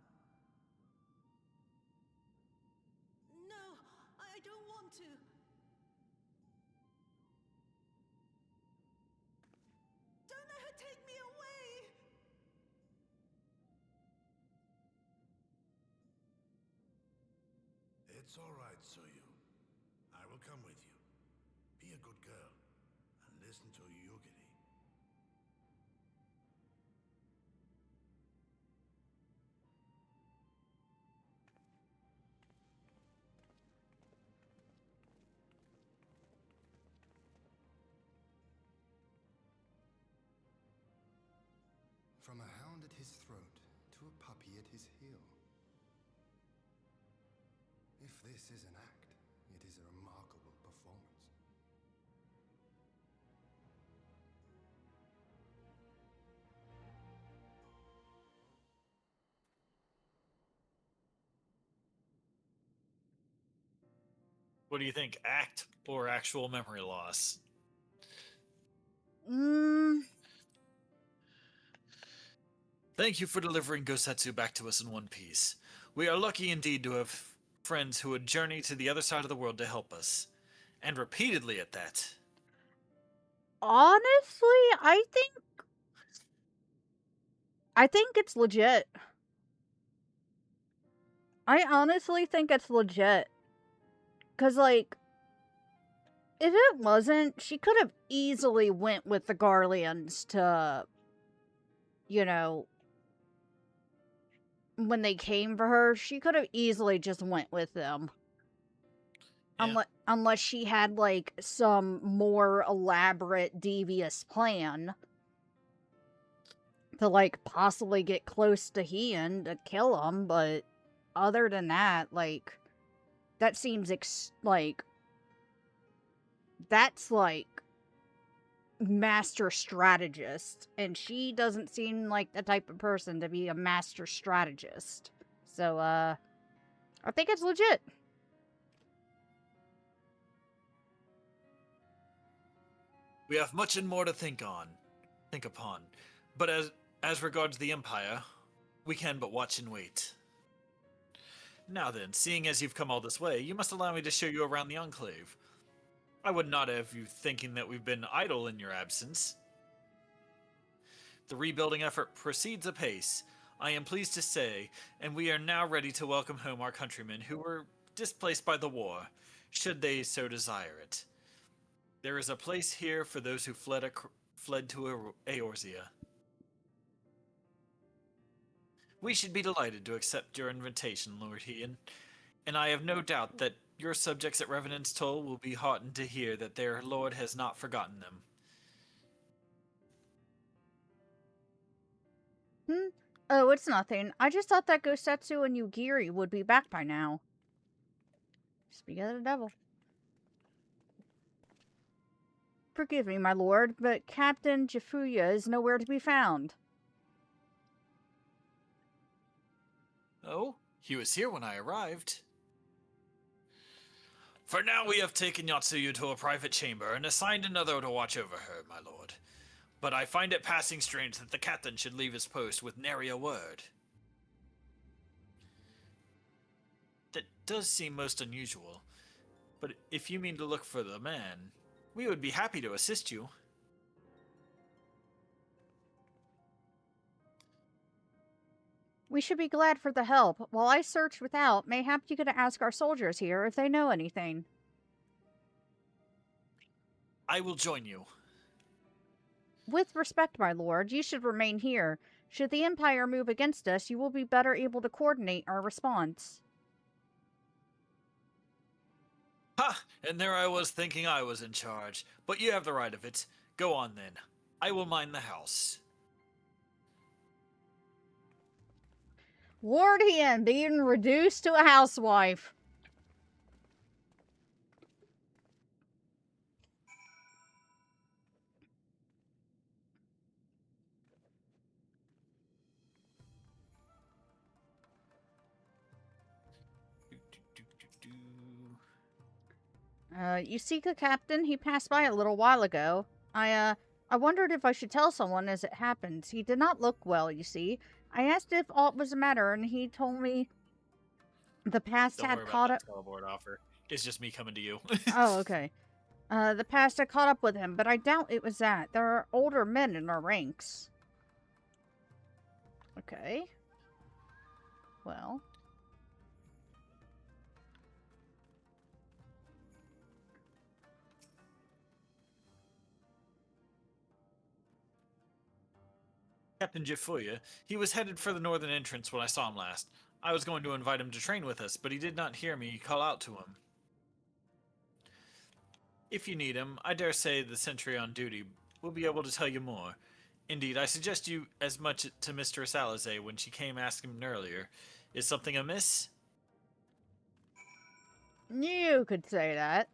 No, I don't want to. Don't let her take me away! It's all right, Soyu. I will come with you. Be a good girl, and listen to Yugiri. From a hound at his throat to a puppy at his heel. If this is an act, it is a remarkable performance. What do you think, act or actual memory loss? Thank you for delivering Gosetsu back to us in one piece. We are lucky indeed to have friends who would journey to the other side of the world to help us. And repeatedly at that. Honestly, I think it's legit. I honestly think it's legit. Cause like, if it wasn't, she could have easily went with the Garleans to, you know, when they came for her, she could have easily just went with them. Yeah. Unless she had, like, some more elaborate, devious plan to, like, possibly get close to Heian to kill him, but other than that, like, that seems, that's, like, master strategist, and she doesn't seem like the type of person to be a master strategist. So, I think it's legit. We have much and more to think upon. But as regards the Empire, we can but watch and wait. Now then, seeing as you've come all this way, you must allow me to show you around the Enclave. I would not have you thinking that we've been idle in your absence. The rebuilding effort proceeds apace, I am pleased to say, and we are now ready to welcome home our countrymen who were displaced by the war, should they so desire it. There is a place here for those who fled to Eorzea. We should be delighted to accept your invitation, Lord Heian, and I have no doubt that your subjects at Revenant's Toll will be heartened to hear that their lord has not forgotten them. Oh, it's nothing. I just thought that Gosetsu and Yugiri would be back by now. Speak of the devil. Forgive me, my lord, but Captain Jifuya is nowhere to be found. Oh, he was here when I arrived. For now we have taken Yatsuyu to a private chamber and assigned another to watch over her, my lord. But I find it passing strange that the captain should leave his post with nary a word. That does seem most unusual, but if you mean to look for the man, we would be happy to assist you. We should be glad for the help. While I search without, mayhap you could ask our soldiers here if they know anything. I will join you. With respect, my lord, you should remain here. Should the Empire move against us, you will be better able to coordinate our response. Ha! And there I was thinking I was in charge. But you have the right of it. Go on then. I will mind the house. Lord Heian being reduced to a housewife. You seek a captain? He passed by a little while ago. I wondered if I should tell someone as it happens. He did not look well, you see. I asked if aught was the matter, and he told me the past Don't had worry caught about up. that teleport offer. It's just me coming to you. Oh, okay. The past had caught up with him, but I doubt it was that. There are older men in our ranks. Okay. Well. Captain Jifuya, he was headed for the northern entrance when I saw him last. I was going to invite him to train with us, but he did not hear me call out to him. If you need him, I dare say the sentry on duty will be able to tell you more. Indeed, I suggest you as much to Mistress Alize when she came asking earlier. Is something amiss? You could say that.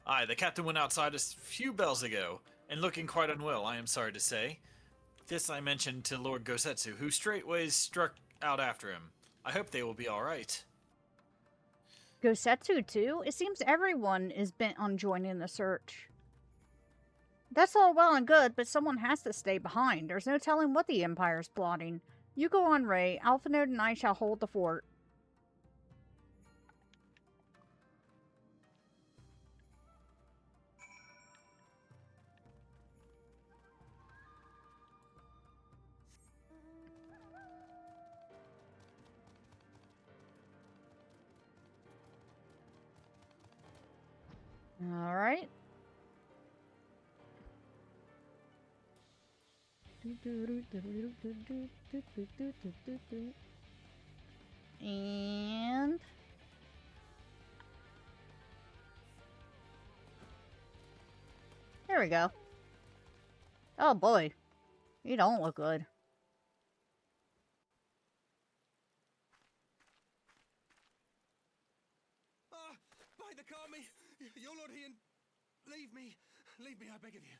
Aye, the captain went outside a few bells ago, and looking quite unwell, I am sorry to say. This I mentioned to Lord Gosetsu, who straightways struck out after him. I hope they will be all right. Gosetsu too? It seems everyone is bent on joining the search. That's all well and good, but someone has to stay behind. There's no telling what the Empire's plotting. You go on, Ray. Alphinaud and I shall hold the fort. All right. And there we go. Oh boy, you don't look good. By the Kami, your Lord Ian, leave me, I beg of you.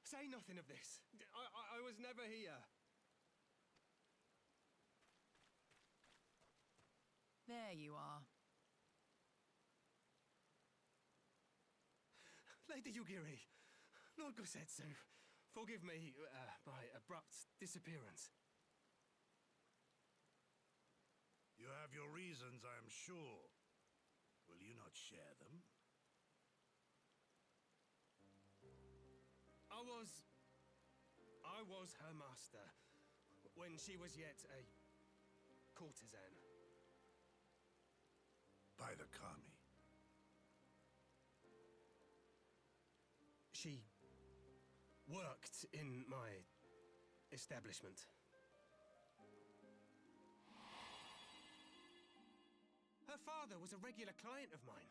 Say nothing of this. I was never here. There you are. Lady Yugiri, Lord Gosetsu, forgive me my abrupt disappearance. You have your reasons, I am sure. Will you not share them? I was her master when she was yet a courtesan. By the Kami. She worked in my establishment. Her father was a regular client of mine.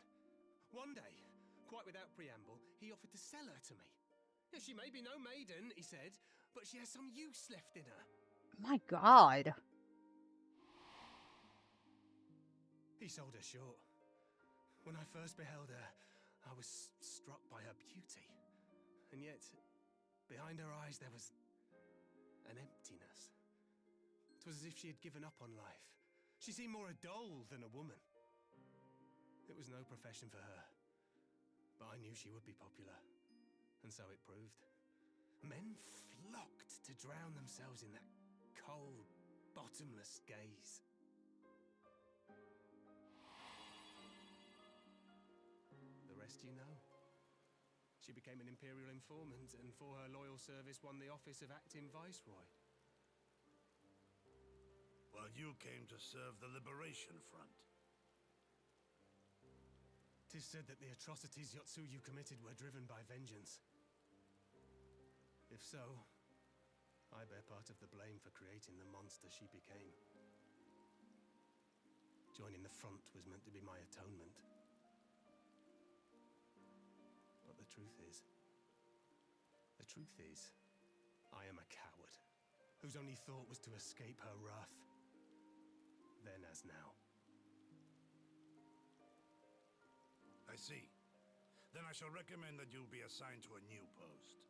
One day, quite without preamble, he offered to sell her to me. She may be no maiden, he said, but she has some use left in her. My God. He sold her short. When I first beheld her, I was struck by her beauty. And yet, behind her eyes there was an emptiness. It was as if she had given up on life. She seemed more a doll than a woman. It was no profession for her, but I knew she would be popular. And so it proved. Men flocked to drown themselves in that cold, bottomless gaze. The rest you know. She became an imperial informant, and for her loyal service won the office of acting viceroy. While you came to serve the Liberation Front. 'Tis said that the atrocities Yotsuyu committed were driven by vengeance. If so, I bear part of the blame for creating the monster she became. Joining the front was meant to be my atonement. But the truth is, I am a coward, whose only thought was to escape her wrath, then as now. I see. Then I shall recommend that you be assigned to a new post.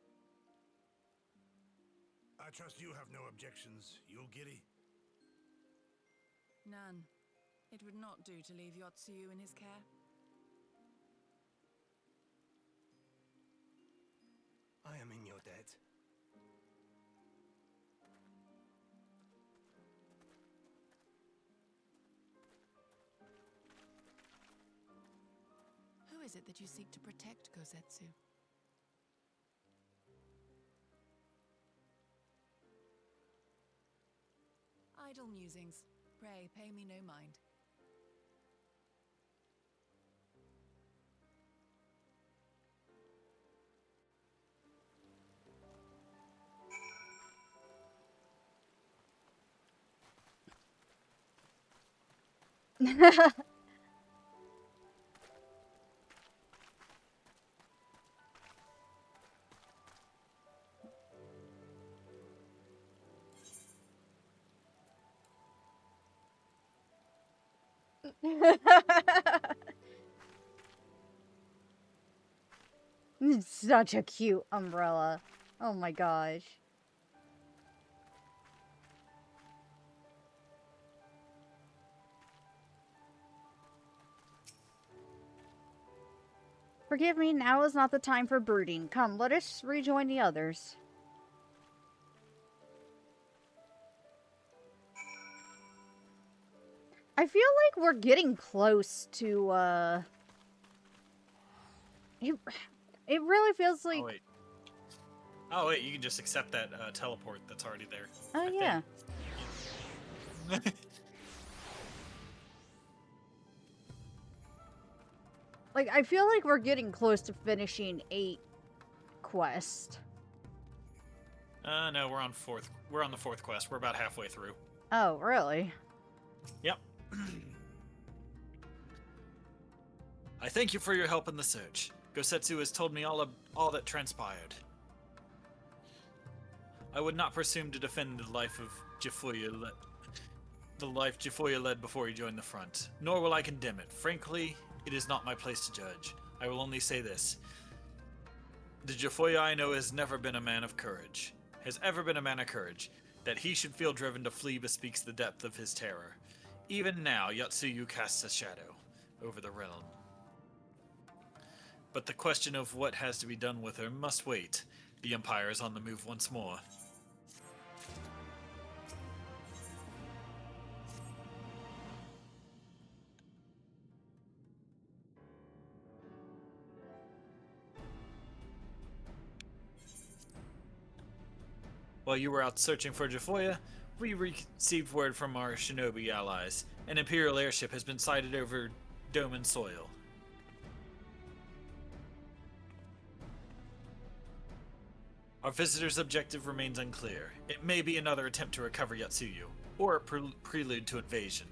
I trust you have no objections, Yugiri? None. It would not do to leave Yotsuyu in his care. I am in your debt. Who is it that you seek to protect, Gosetsu? Idle musings. Pray, pay me no mind. Such a cute umbrella. Oh my gosh. Forgive me, now is not the time for brooding. Come, let us rejoin the others. I feel like we're getting close to, It really feels like... Oh, wait, you can just accept that teleport that's already there. Oh, yeah. Like, I feel like we're getting close to finishing 8 quest. No, we're on the 4th quest. We're about halfway through. Oh, really? Yep. I thank you for your help in the search. Gosetsu has told me all that transpired. I would not presume to defend the life of Jifuya led before he joined the front, nor will I condemn it. Frankly, it is not my place to judge. I will only say this. The Jifuya I know has ever been a man of courage. That he should feel driven to flee bespeaks the depth of his terror. Even now, Yatsuyu casts a shadow over the realm. But the question of what has to be done with her must wait. The Empire is on the move once more. While you were out searching for Jifuya, we received word from our shinobi allies. An Imperial airship has been sighted over Doman soil. Our visitor's objective remains unclear. It may be another attempt to recover Yatsuyu, or a prelude to invasion.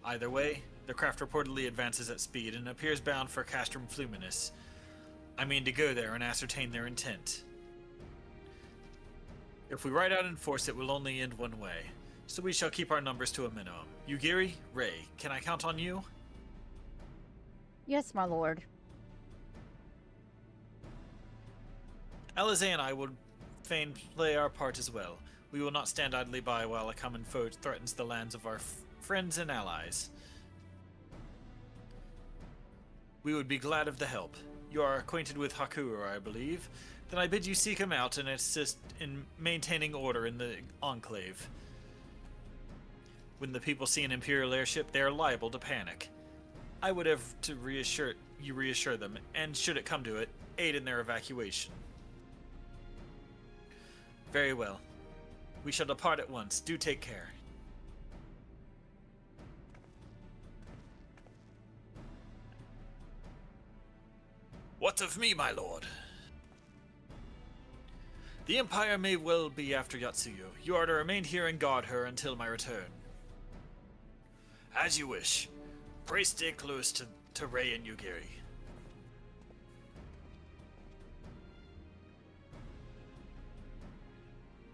Either way, the craft reportedly advances at speed and appears bound for Castrum Fluminus. I mean to go there and ascertain their intent. If we ride out in force, it will only end one way, so we shall keep our numbers to a minimum. Yugiri, Rei, can I count on you? Yes, my lord. Alize and I would fain play our part as well. We will not stand idly by while a common foe threatens the lands of our friends and allies. We would be glad of the help. You are acquainted with Hakuro, I believe. Then I bid you seek him out and assist in maintaining order in the Enclave. When the people see an Imperial airship, they are liable to panic. I would have to reassure them, and should it come to it, aid in their evacuation. Very well. We shall depart at once. Do take care. What of me, my lord? The Empire may well be after Yatsuyu. You are to remain here and guard her until my return. As you wish. Pray stay close to Rei and Yugiri.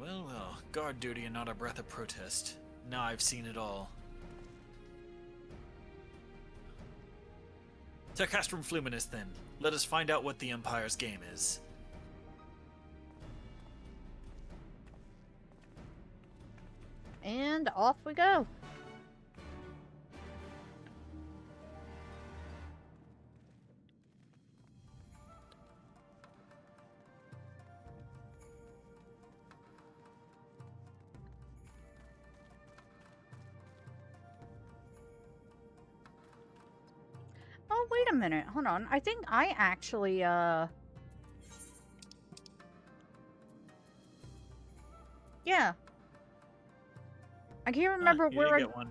Well, well. Guard duty and not a breath of protest. Now I've seen it all. To Castrum Fluminus, then. Let us find out what the Empire's game is. And off we go. Oh, wait a minute. Hold on. I think I actually, yeah. I can't remember where you get one.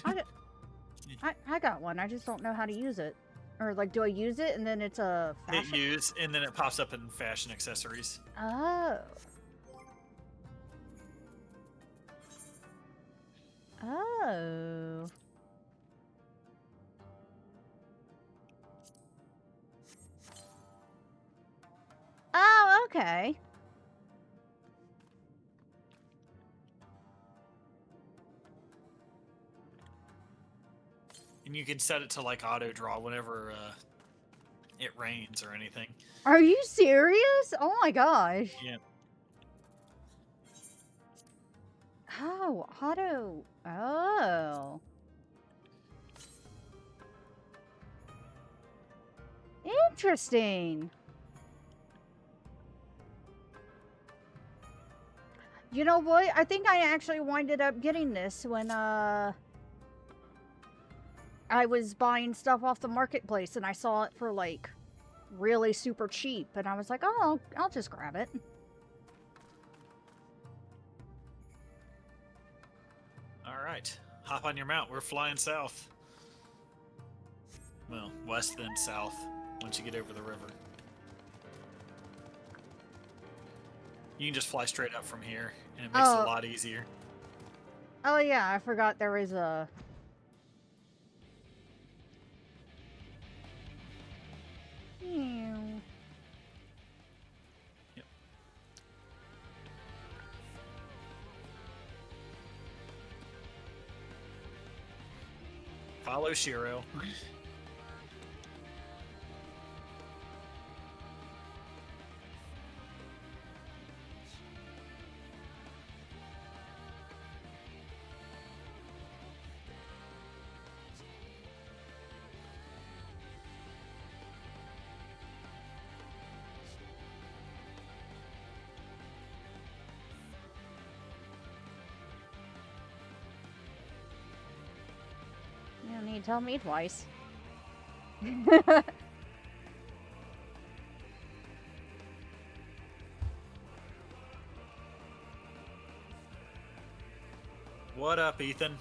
I got one. I just don't know how to use it. Or, like, do I use it and then it's a fashion? Hit use, and then it pops up in fashion accessories. Oh. Oh. Oh, okay. And you can set it to like auto draw whenever it rains or anything. Are you serious? Oh my gosh. Yeah. Oh, auto. Oh. Interesting. You know what? I think I actually winded up getting this when I was buying stuff off the marketplace and I saw it for like really super cheap and I was like, "Oh, I'll just grab it." All right. Hop on your mount. We're flying south. Well, west then south once you get over the river. You can just fly straight up from here, and it makes it a lot easier. Oh yeah, I forgot there was a... Ew. Yep. Follow Shiro. You don't need to tell me twice. What up, Ethan?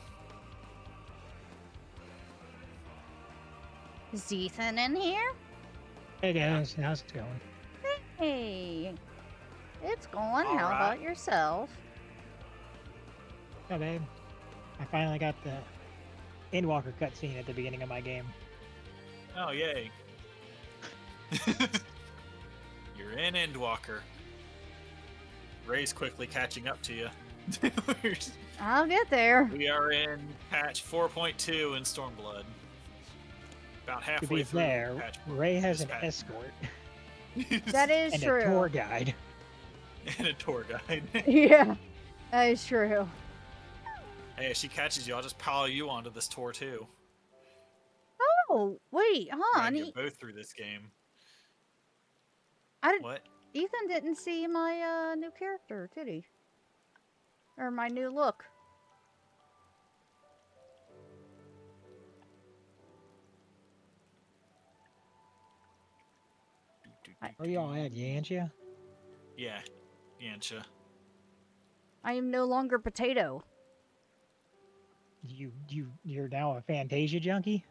Is Ethan in here? Hey guys, how's it going? Hey. It's going. All How right. about yourself? Yeah, babe. I finally got the Endwalker cutscene at the beginning of my game. Oh, yay. You're in Endwalker. Ray's quickly catching up to you. I'll get there. We are in patch 4.2 in Stormblood. About To halfway be through. fair, patch Ray has this an patch. escort That is and true. a tour guide. And a tour guide. Yeah, that is true. Hey, if she catches you, I'll just pile you onto this tour too. Oh, wait, Drag you hon. both through this game. I What? Ethan didn't see my new character, did he? Or my new look. Where y'all at, Yancha? Yeah, Yancha. I am no longer potato. You're now a Fantasia junkie?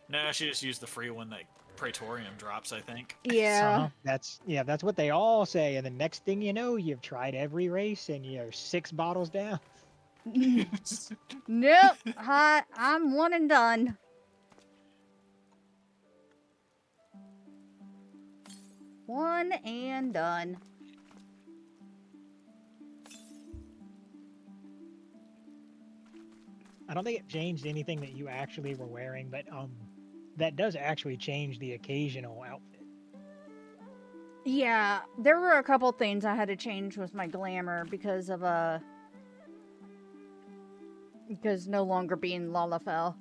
No, she just used the free one that Praetorium drops, I think. Yeah. That's what they all say. And the next thing you know, you've tried every race and you're 6 bottles down. Nope. I'm one and done. One and done. I don't think it changed anything that you actually were wearing, but that does actually change the occasional outfit. Yeah, there were a couple things I had to change with my glamour because of because no longer being Lalafell.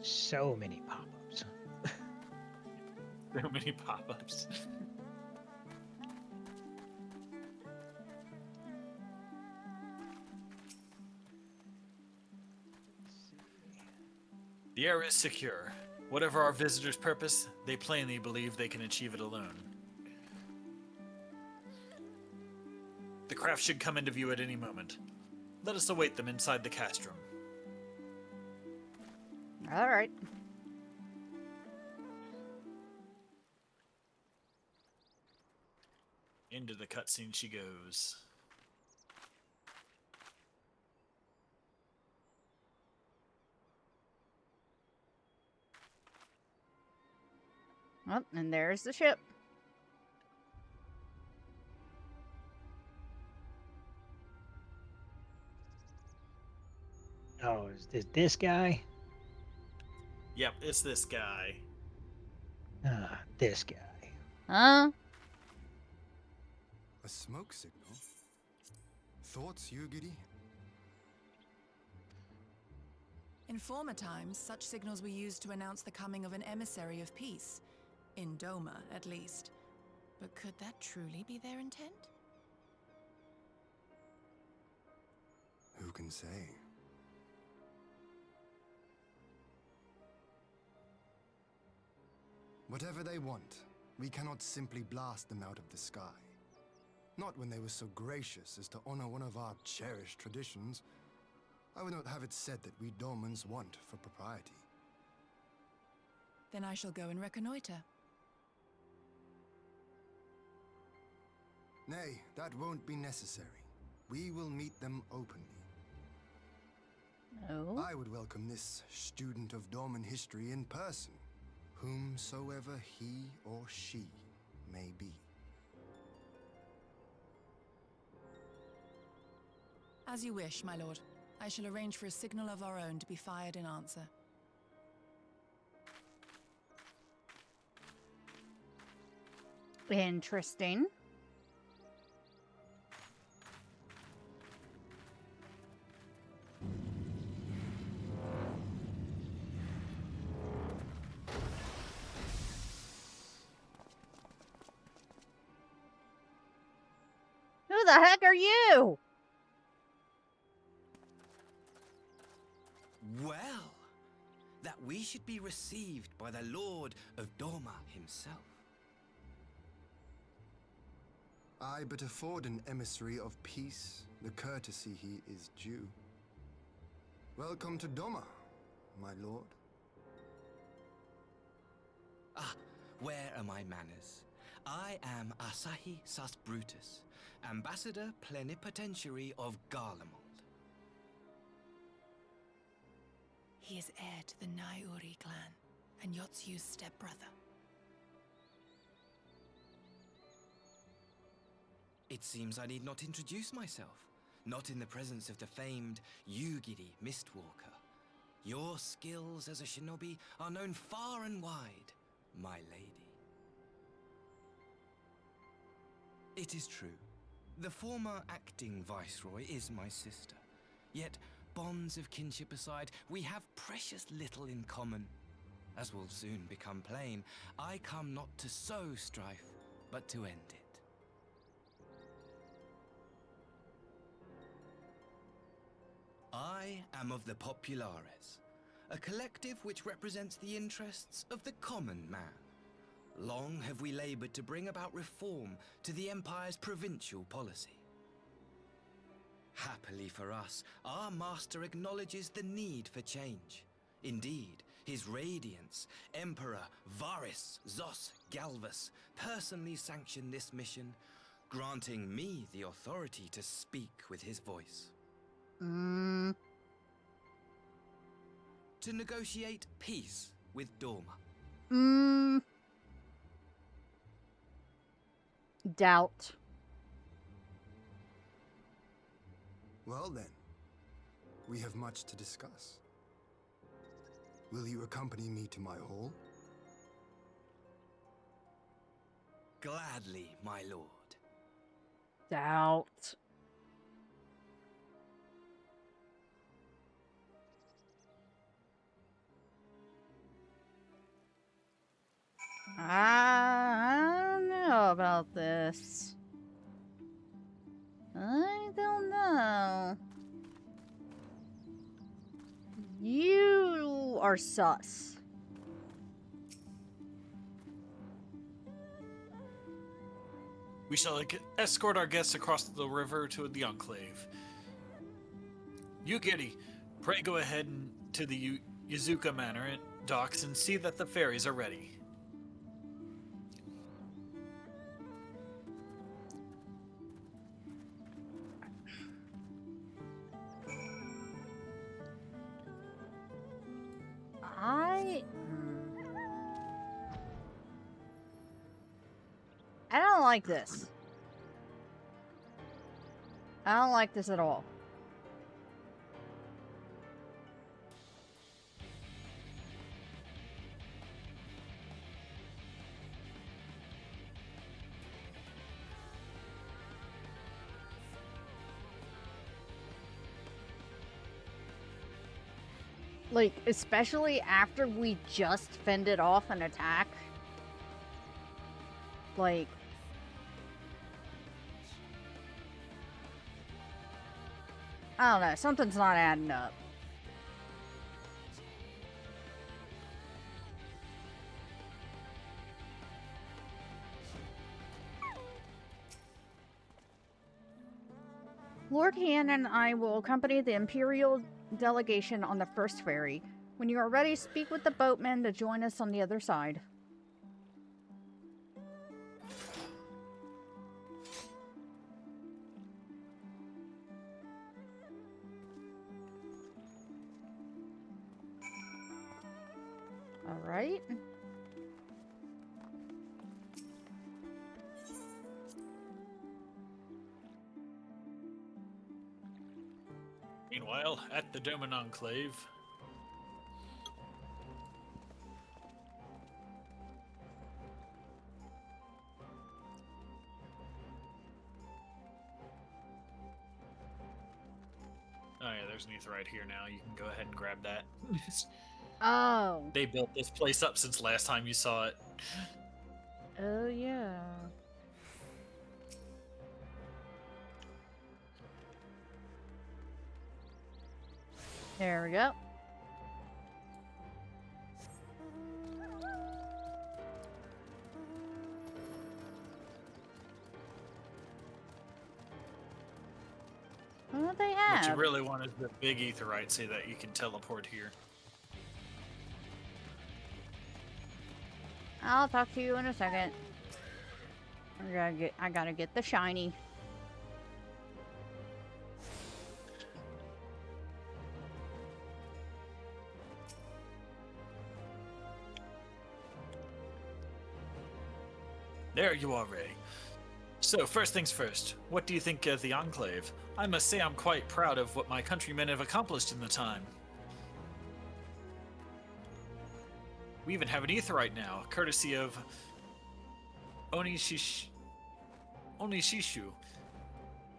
So many pop-ups. So many pop-ups. The air is secure. Whatever our visitors' purpose, they plainly believe they can achieve it alone. The craft should come into view at any moment. Let us await them inside the castrum. All right. Into the cutscene she goes. Oh, and there's the ship. Oh, is this guy? Yep, it's this guy. This guy. Huh? A smoke signal? Thoughts, Yugiri? In former times, such signals were used to announce the coming of an emissary of peace. In Doma, at least. But could that truly be their intent? Who can say? Whatever they want, we cannot simply blast them out of the sky. Not when they were so gracious as to honor one of our cherished traditions. I would not have it said that we Domans want for propriety. Then I shall go and reconnoiter. Nay, that won't be necessary. We will meet them openly. Oh. I would welcome this student of Dorman history in person, whomsoever he or she may be. As you wish, my lord. I shall arrange for a signal of our own to be fired in answer. Interesting. Who the heck are you? Well, that we should be received by the Lord of Doma himself. I but afford an emissary of peace the courtesy he is due. Welcome to Doma, my lord. Ah, where are my manners? I am Asahi Sus Brutus, ambassador plenipotentiary of Garlemald. He is heir to the Naiuri clan, and Yotsu's stepbrother. It seems I need not introduce myself, not in the presence of the famed Yugiri Mistwalker. Your skills as a shinobi are known far and wide, my lady. It is true, the former acting viceroy is my sister, yet bonds of kinship aside, we have precious little in common. As will soon become plain, I come not to sow strife, but to end it. I am of the Populares, a collective which represents the interests of the common man. Long have we labored to bring about reform to the Empire's provincial policy. Happily for us, our master acknowledges the need for change. Indeed, his Radiance, Emperor Varys Zos Galvus, personally sanctioned this mission, granting me the authority to speak with his voice. To negotiate peace with Doma. Doubt. Well then, we have much to discuss. Will you accompany me to my hall? Gladly, my lord. Doubt. I don't know about this. I don't know. You are sus. We shall escort our guests across the river to the Enclave. Yugiri, pray go ahead to the Yuzuka Manor docks and see that the ferries are ready. don't like this. I don't like this at all. Like, especially after we just fended off an attack. Like... I don't know, something's not adding up. Lord Han and I will accompany the Imperial delegation on the first ferry. When you are ready, speak with the boatmen to join us on the other side. All right. Meanwhile, at the Doman Enclave. Oh yeah, there's an Aetherite here now. You can go ahead and grab that. Oh. They built this place up since last time you saw it. Oh, yeah. There we go. What do they have? What you really want is the big Aetherite so that you can teleport here. I'll talk to you in a second. I gotta get the shiny. There you are, Ray. So, first things first, what do you think of the Enclave? I must say I'm quite proud of what my countrymen have accomplished in the time. We even have an Aetherite now, courtesy of Onishishu.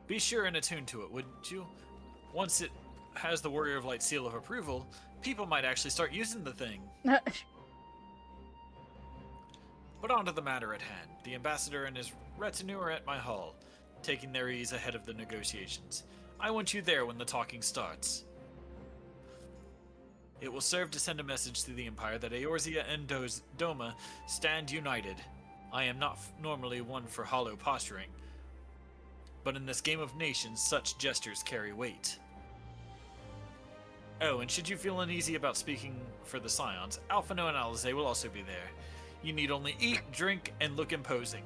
Be sure and attune to it, wouldn't you? Once it has the Warrior of Light seal of approval, people might actually start using the thing. But on to the matter at hand. The ambassador and his retinue are at my hall, taking their ease ahead of the negotiations. I want you there when the talking starts. It will serve to send a message to the Empire that Eorzea and Doma stand united. I am not normally one for hollow posturing, but in this game of nations, such gestures carry weight. Oh, and should you feel uneasy about speaking for the Scions, Alphino and Alizé will also be there. You need only eat, drink, and look imposing.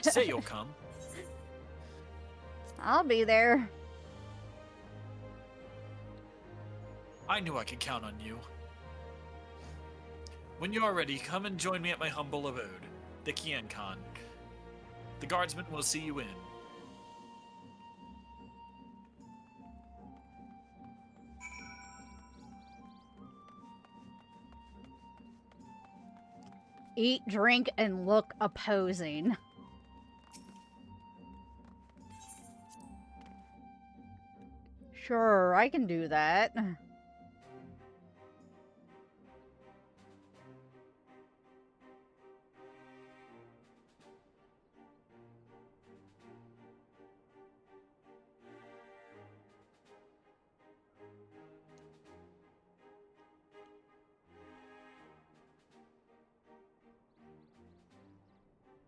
Say you'll come. I'll be there. I knew I could count on you. When you are ready, come and join me at my humble abode, the Kian Khan. The guardsmen will see you in. Eat, drink, and look opposing. Sure, I can do that.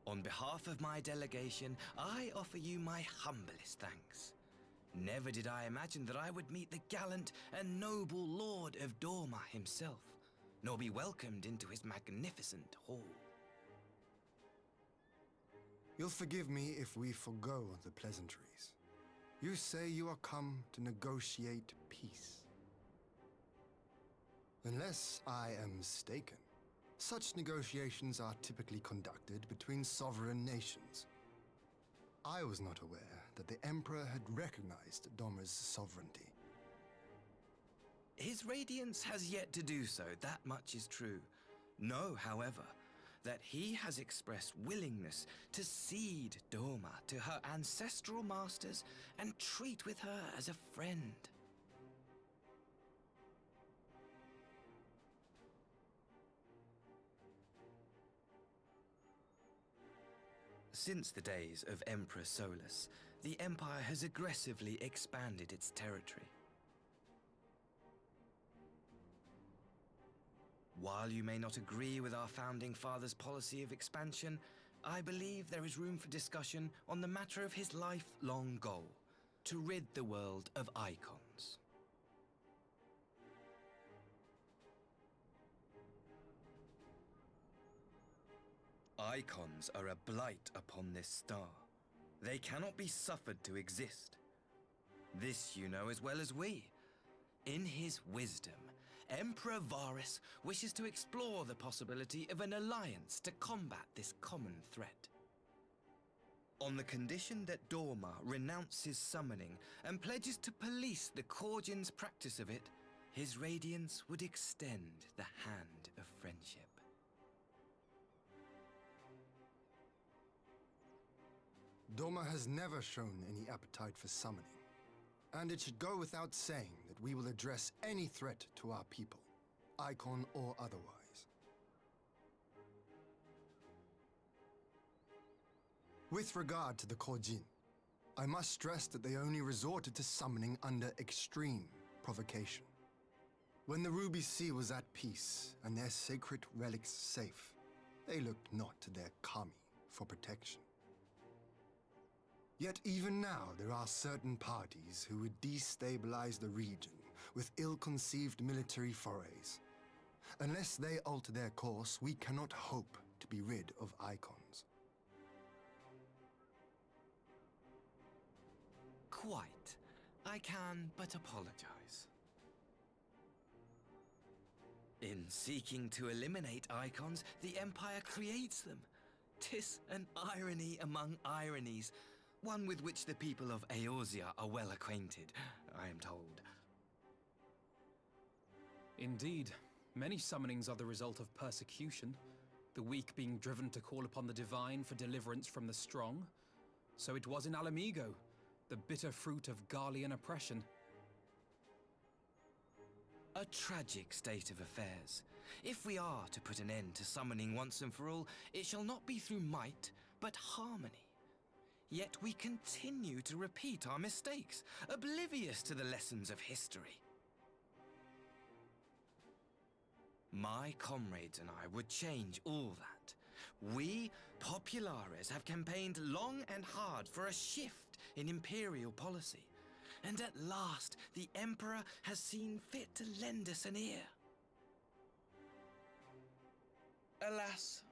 On behalf of my delegation, I offer you my humblest thanks. Never did I imagine that I would meet the gallant and noble Lord of Dorma himself, nor be welcomed into his magnificent hall. You'll forgive me if we forgo the pleasantries. You say you are come to negotiate peace. Unless I am mistaken, such negotiations are typically conducted between sovereign nations. I was not aware that the Emperor had recognized Doma's sovereignty. His Radiance has yet to do so, that much is true. Know, however, that he has expressed willingness to cede Doma to her ancestral masters and treat with her as a friend. Since the days of Emperor Solus, the Empire has aggressively expanded its territory. While you may not agree with our founding father's policy of expansion, I believe there is room for discussion on the matter of his lifelong goal, to rid the world of icons. Icons are a blight upon this star. They cannot be suffered to exist. This you know as well as we. In his wisdom, Emperor Varus wishes to explore the possibility of an alliance to combat this common threat. On the condition that Doma renounces summoning and pledges to police the Korgin's practice of it, his Radiance would extend the hand of friendship. Doma has never shown any appetite for summoning, and it should go without saying that we will address any threat to our people, icon or otherwise. With regard to the Korjin, I must stress that they only resorted to summoning under extreme provocation. When the Ruby Sea was at peace and their sacred relics safe, they looked not to their kami for protection. Yet even now there are certain parties who would destabilize the region with ill-conceived military forays. Unless they alter their course, we cannot hope to be rid of icons. Quite. I can but apologize. In seeking to eliminate icons, the Empire creates them. 'Tis an irony among ironies, one with which the people of Eorzea are well acquainted, I am told. Indeed, many summonings are the result of persecution, the weak being driven to call upon the divine for deliverance from the strong. So it was in Alamigo, the bitter fruit of Garlean oppression. A tragic state of affairs. If we are to put an end to summoning once and for all, it shall not be through might, but harmony. Yet we continue to repeat our mistakes, oblivious to the lessons of history. My comrades and I would change all that. We, Populares, have campaigned long and hard for a shift in imperial policy. And at last, the Emperor has seen fit to lend us an ear. Alas,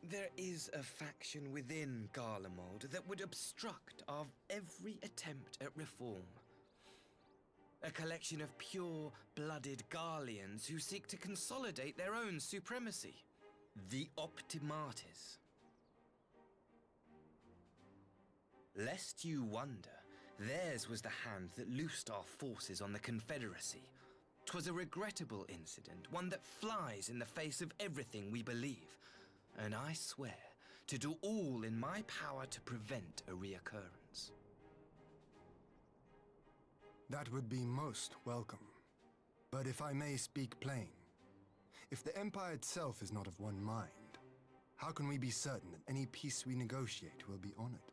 there is a faction within Garlemald that would obstruct our every attempt at reform. A collection of pure-blooded Garleans who seek to consolidate their own supremacy. The Optimates. Lest you wonder, theirs was the hand that loosed our forces on the Confederacy. 'Twas a regrettable incident, one that flies in the face of everything we believe. And I swear to do all in my power to prevent a reoccurrence. That would be most welcome. But if I may speak plain, if the Empire itself is not of one mind, how can we be certain that any peace we negotiate will be honored?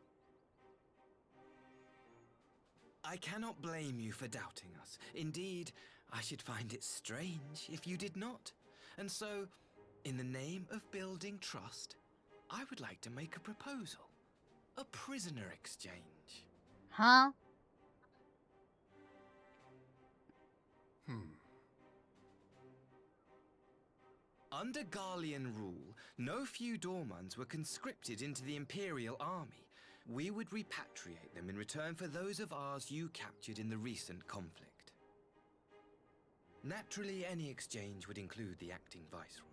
I cannot blame you for doubting us. Indeed, I should find it strange if you did not. And so, in the name of building trust, I would like to make a proposal. A prisoner exchange. Huh? Under Garlean rule, no few Dormans were conscripted into the Imperial Army. We would repatriate them in return for those of ours you captured in the recent conflict. Naturally, any exchange would include the acting Viceroy.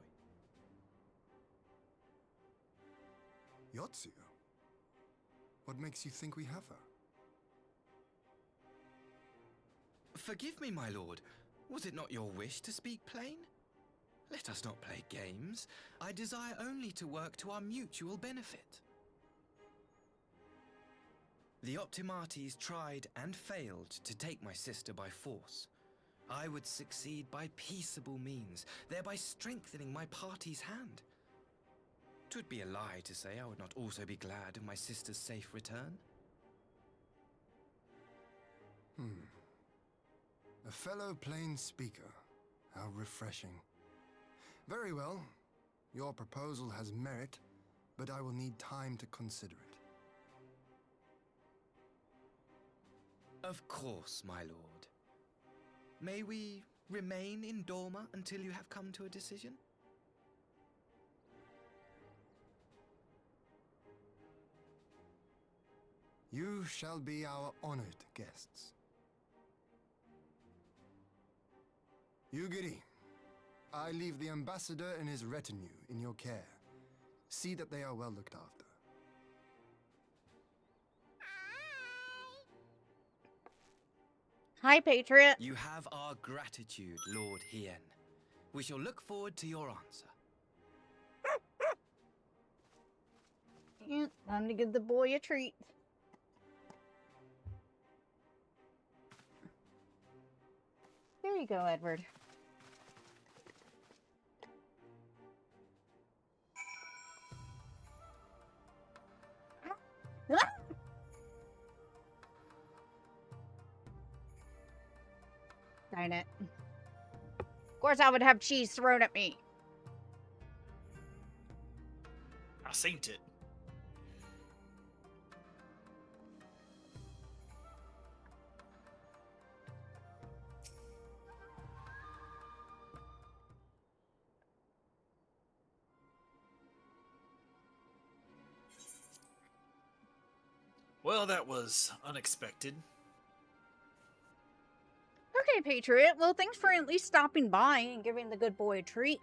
Yotsuya? What makes you think we have her? Forgive me, my lord. Was it not your wish to speak plain? Let us not play games. I desire only to work to our mutual benefit. The Optimates tried and failed to take my sister by force. I would succeed by peaceable means, thereby strengthening my party's hand. 'Twould be a lie to say I would not also be glad of my sister's safe return. A fellow plain speaker. How refreshing. Very well. Your proposal has merit, but I will need time to consider it. Of course, my lord. May we remain in Dorma until you have come to a decision? You shall be our honored guests. Yugiri, I leave the ambassador and his retinue in your care. See that they are well looked after. Hi, Patriot. You have our gratitude, Lord Hien. We shall look forward to your answer. Time to give the boy a treat. There you go, Edward. Darn it. Of course I would have cheese thrown at me. I seen it. Well, that was unexpected. Okay, Patriot. Well, thanks for at least stopping by and giving the good boy a treat.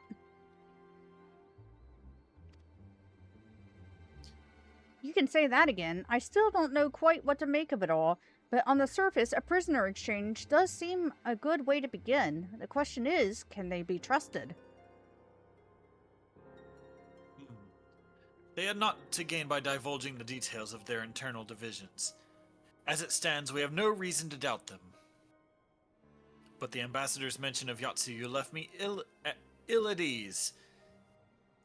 You can say that again. I still don't know quite what to make of it all, but on the surface, a prisoner exchange does seem a good way to begin. The question is, can they be trusted? They had not to gain by divulging the details of their internal divisions. As it stands, we have no reason to doubt them. But the ambassador's mention of Yatsuyu left me ill at ease.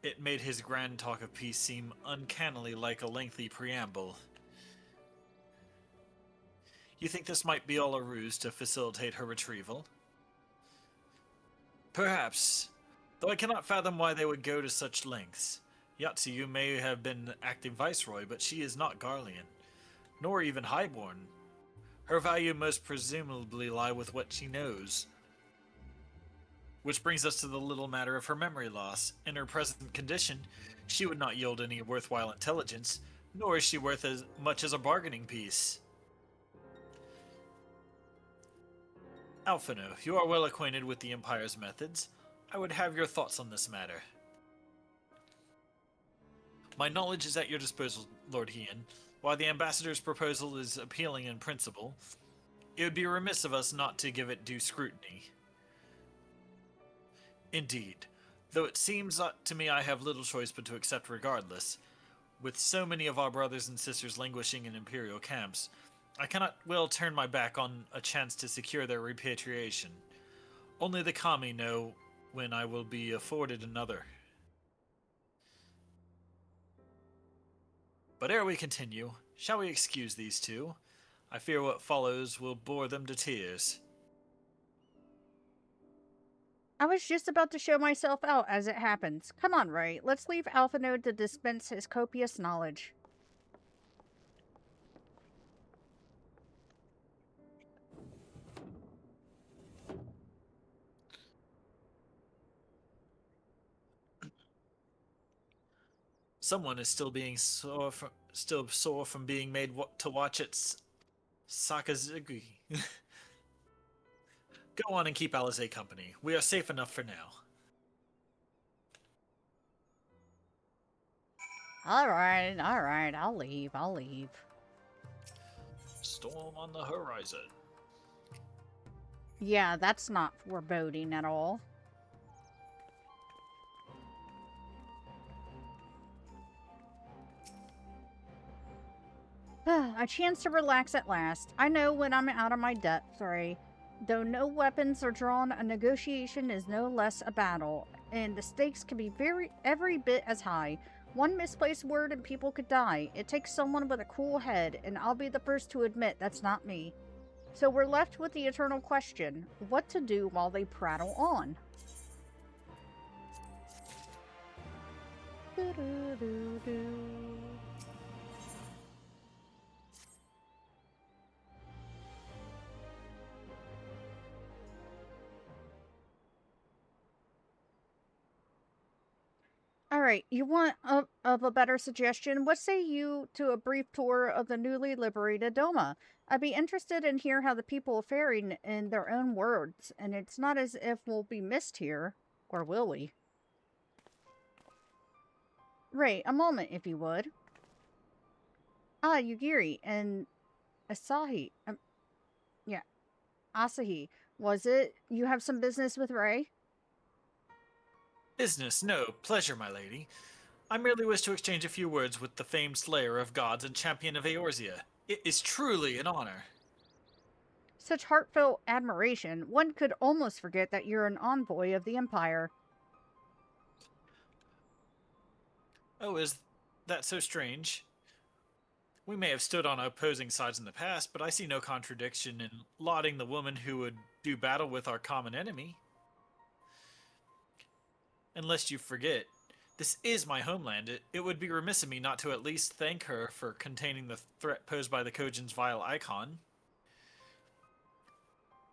It made his grand talk of peace seem uncannily like a lengthy preamble. You think this might be all a ruse to facilitate her retrieval? Perhaps, though I cannot fathom why they would go to such lengths. Yatsuyu may have been acting viceroy, but she is not Garlean, nor even highborn. Her value most presumably lie with what she knows. Which brings us to the little matter of her memory loss. In her present condition, she would not yield any worthwhile intelligence, nor is she worth as much as a bargaining piece. Alphino, you are well acquainted with the Empire's methods. I would have your thoughts on this matter. My knowledge is at your disposal, Lord Hien. While the ambassador's proposal is appealing in principle, it would be remiss of us not to give it due scrutiny. Indeed, though it seems to me I have little choice but to accept regardless. With so many of our brothers and sisters languishing in imperial camps, I cannot well turn my back on a chance to secure their repatriation. Only the Kami know when I will be afforded another. But ere we continue, shall we excuse these two? I fear what follows will bore them to tears. I was just about to show myself out as it happens. Come on, Ray. Let's leave Alphino to dispense his copious knowledge. Someone is still sore from being made to watch its Sakazuki. Go on and keep Alize company. We are safe enough for now. Alright, I'll leave. Storm on the horizon. Yeah, that's not foreboding at all. A chance to relax at last. I know when I'm out of my depth, sorry. Though no weapons are drawn, a negotiation is no less a battle, and the stakes can be every bit as high. One misplaced word and people could die. It takes someone with a cool head, and I'll be the first to admit that's not me. So we're left with the eternal question, what to do while they prattle on? Alright, you want of a better suggestion? What say you to a brief tour of the newly liberated Doma? I'd be interested in hear how the people are faring in their own words, and it's not as if we'll be missed here. Or will we? Ray, a moment, if you would. Ah, Yugiri and Asahi. Yeah, Asahi. Was it? You have some business with Ray? Business, no. Pleasure, my lady. I merely wish to exchange a few words with the famed slayer of gods and champion of Eorzea. It is truly an honor. Such heartfelt admiration, one could almost forget that you're an envoy of the Empire. Oh, is that so strange? We may have stood on opposing sides in the past, but I see no contradiction in lauding the woman who would do battle with our common enemy. Unless you forget, this is my homeland. It would be remiss of me not to at least thank her for containing the threat posed by the Kojin's vile icon.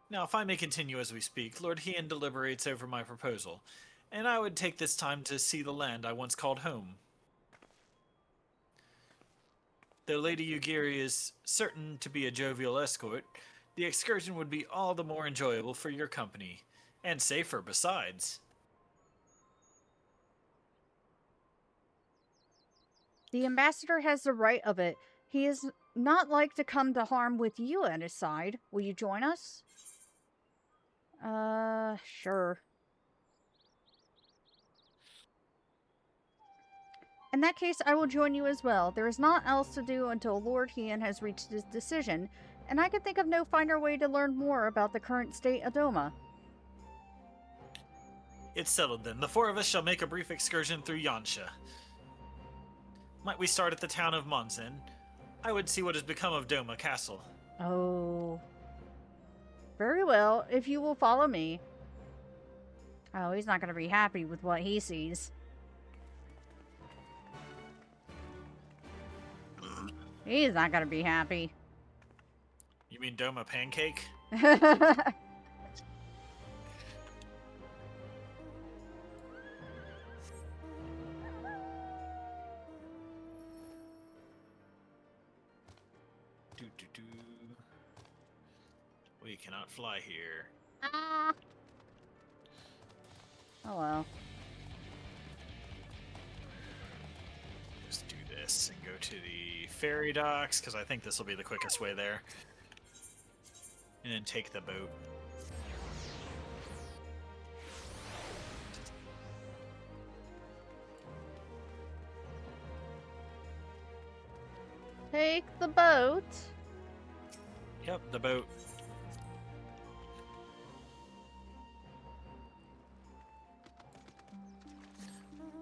Now, if I may continue as we speak, Lord Hien deliberates over my proposal, and I would take this time to see the land I once called home. Though Lady Yugiri is certain to be a jovial escort, the excursion would be all the more enjoyable for your company, and safer besides. The ambassador has the right of it. He is not like to come to harm with you at his side. Will you join us? Sure. In that case, I will join you as well. There is naught else to do until Lord Hien has reached his decision, and I can think of no finer way to learn more about the current state of Doma. It's settled then. The four of us shall make a brief excursion through Yansha. Might we start at the town of Monzen? I would see what has become of Doma Castle. Oh. Very well, if you will follow me. Oh, he's not going to be happy with what he sees. He's not going to be happy. You mean Doma Pancake? We cannot fly here. Ah. Oh well. Just do this and go to the ferry docks, because I think this will be the quickest way there. And then take the boat. Take the boat. Yep, the boat.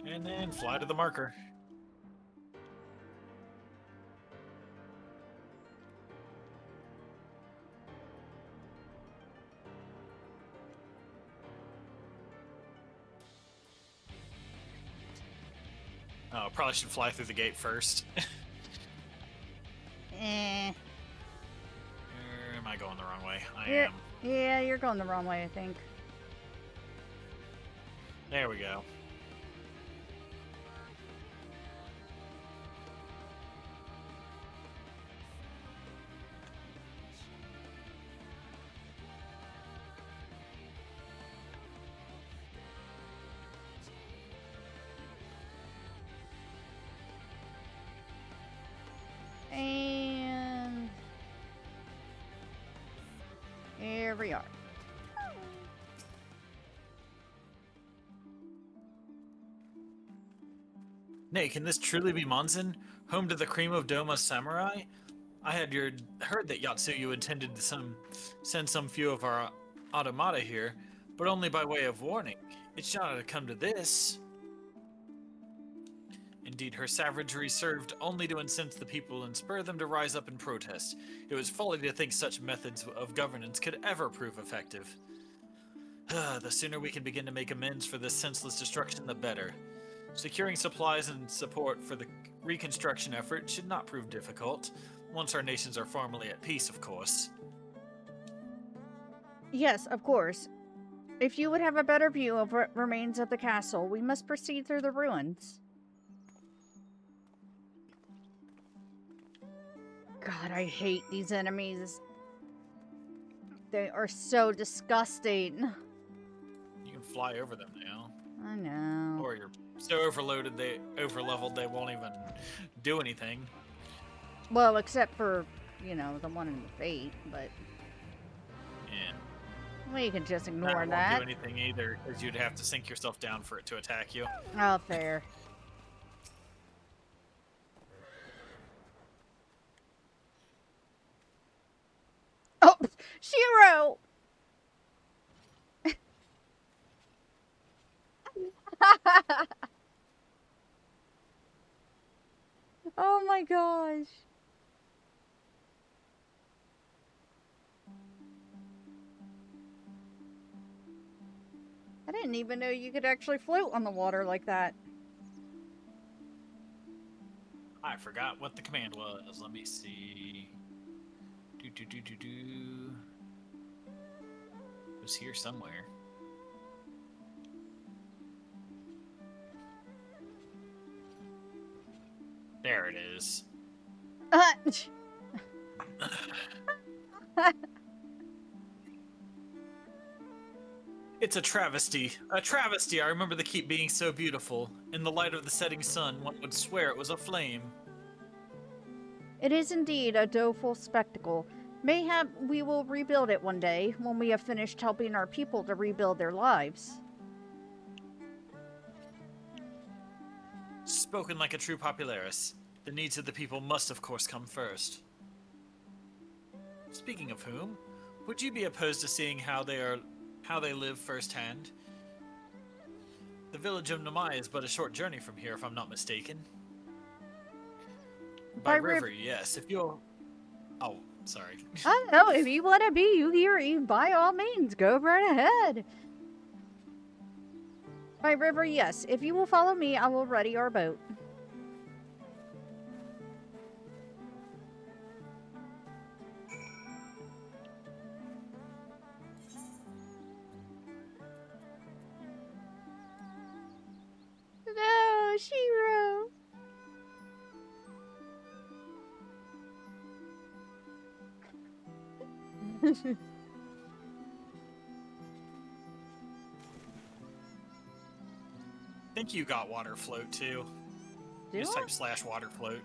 And then fly to the marker. Oh, probably should fly through the gate first. Eh. Or am I going the wrong way? I You're- am. Yeah, you're going the wrong way, I think. There we go. And we are. Nay, can this truly be Monzen, home to the cream of Doma samurai? I had heard that Yatsuyu intended to send some few of our automata here, but only by way of warning. It shall not have come to this. Indeed, her savagery served only to incense the people and spur them to rise up in protest. It was folly to think such methods of governance could ever prove effective. The sooner we can begin to make amends for this senseless destruction, the better. Securing supplies and support for the reconstruction effort should not prove difficult, once our nations are formally at peace, of course. Yes, of course. If you would have a better view of what remains of the castle, we must proceed through the ruins. God, I hate these enemies. They are so disgusting. You can fly over them now. I know. Or you're so overloaded, overleveled, they won't even do anything. Well, except for, you know, the one in the Fate, but... Yeah. We can just That ignore won't that. do anything either, because you'd have to sink yourself down for it to attack you. Oh, fair. Oh, Shiro! Oh my gosh. I didn't even know you could actually float on the water like that. I forgot what the command was. Let me see. It was here somewhere. There it is. It's a travesty. A travesty. I remember the keep being so beautiful. In the light of the setting sun, one would swear it was aflame. It is indeed a doleful spectacle. Mayhap we will rebuild it one day when we have finished helping our people to rebuild their lives. Spoken like a true popularis. The needs of the people must, of course, come first. Speaking of whom, would you be opposed to seeing how they live firsthand? The village of Namai is but a short journey from here, if I'm not mistaken. By river, yes. If you'll... Oh, sorry. I don't know. If you want to be here, by all means, go right ahead. By river, yes. If you will follow me, I will ready our boat. No, Shiro. I think you got water float too. Do Just I? type /water float.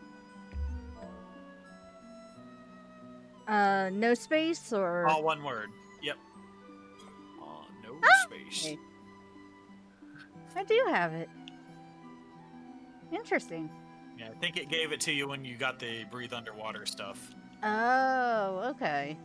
No space or... All one word. Yep. No space. Okay. I do have it. Interesting. Yeah, I think it gave it to you when you got the breathe underwater stuff. Oh, okay.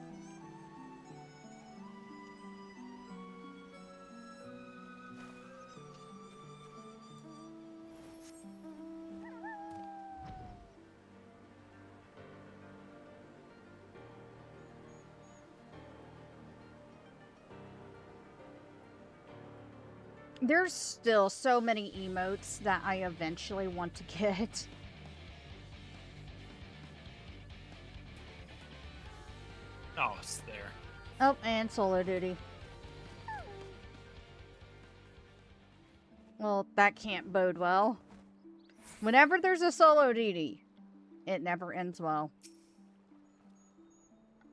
There's still so many emotes that I eventually want to get. Oh, it's there. Oh, and solo duty. Well, that can't bode well. Whenever there's a solo duty, it never ends well.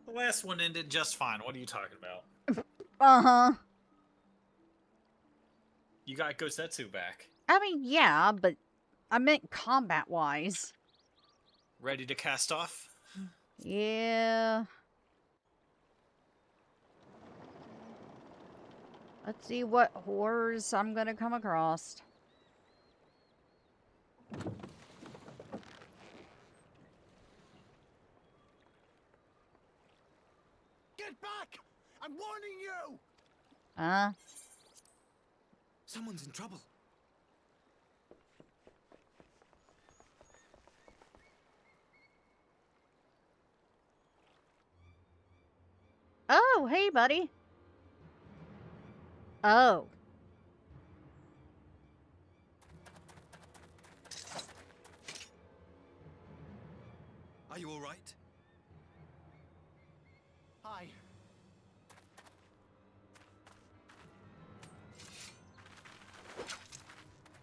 The last one ended just fine. What are you talking about? Uh-huh. You got Gosetsu back. I mean, yeah, but I meant combat-wise. Ready to cast off? Yeah. Let's see what horrors I'm gonna come across. Get back! I'm warning you! Someone's in trouble. Oh, hey, buddy. Oh. Are you all right? Hi.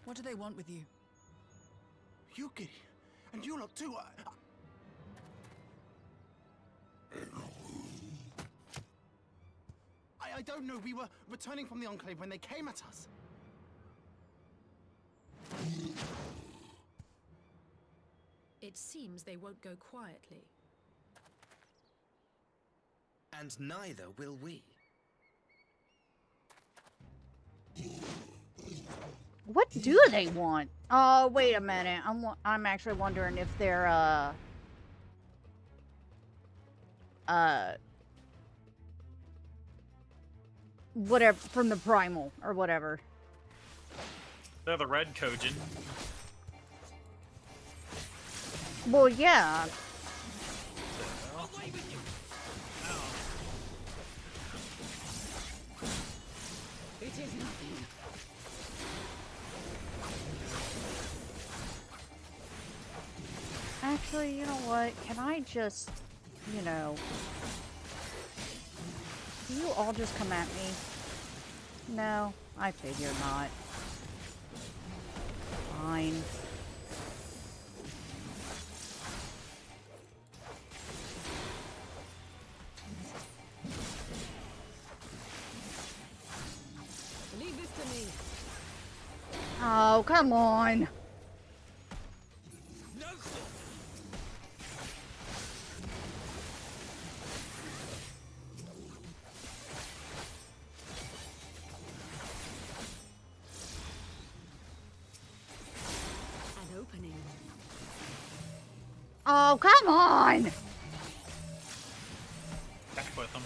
What do they want with you? Yuki, and you lot too. I don't know. We were returning from the Enclave when they came at us. It seems they won't go quietly. And neither will we. What do they want? Oh, wait a minute. I'm actually wondering if they're, whatever, from the Primal, or whatever. They're the red Kojin. Well, yeah. It is nothing. Actually, you know what? Can I just, you know... Do you all just come at me? No, I figured not. Fine. Leave this to me. Oh, come on. An opening. Oh, come on. Back with them.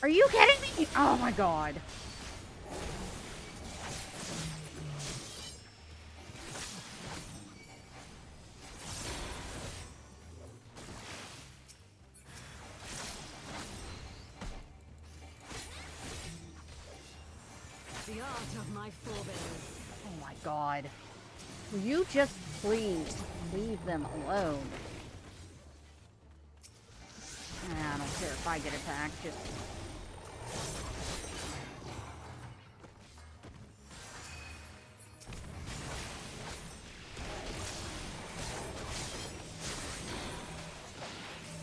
Are you kidding me? Oh my god. The art of my forebears. Oh my god. Will you just please leave them alone? I don't care if I get attacked, just...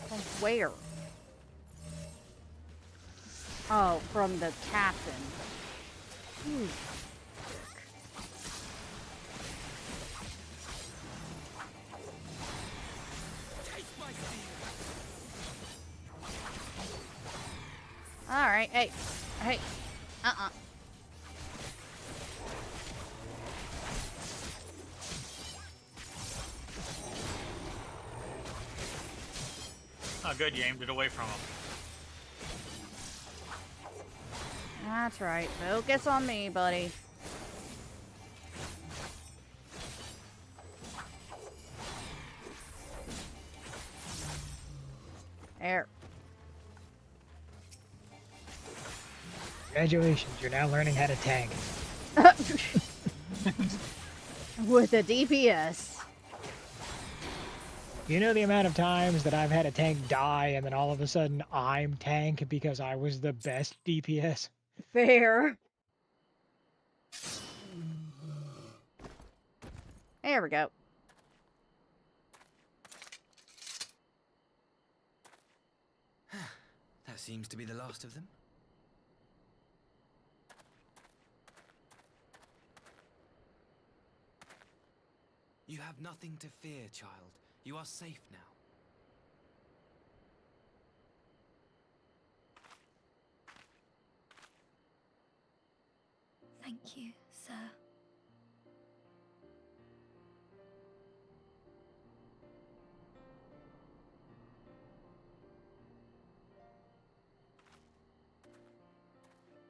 From where? Oh, from the captain. Ooh. Alright, hey. Hey. Oh, good, you aimed it away from him. That's right. Focus on me, buddy. There. Congratulations, you're now learning how to tank. With a DPS. You know the amount of times that I've had a tank die and then all of a sudden I'm tank because I was the best DPS? Fair. There we go. That seems to be the last of them. You have nothing to fear, child. You are safe now. Thank you, sir.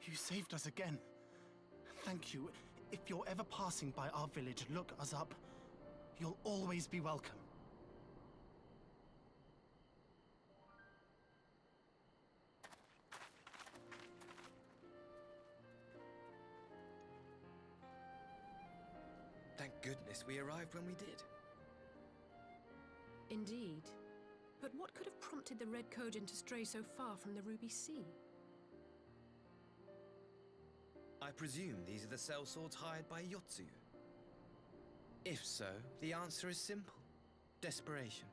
You saved us again. Thank you. If you're ever passing by our village, look us up. You'll always be welcome. Thank goodness we arrived when we did. Indeed. But what could have prompted the Red Kojin to stray so far from the Ruby Sea? I presume these are the sellswords hired by Yotsu. If so, the answer is simple. Desperation.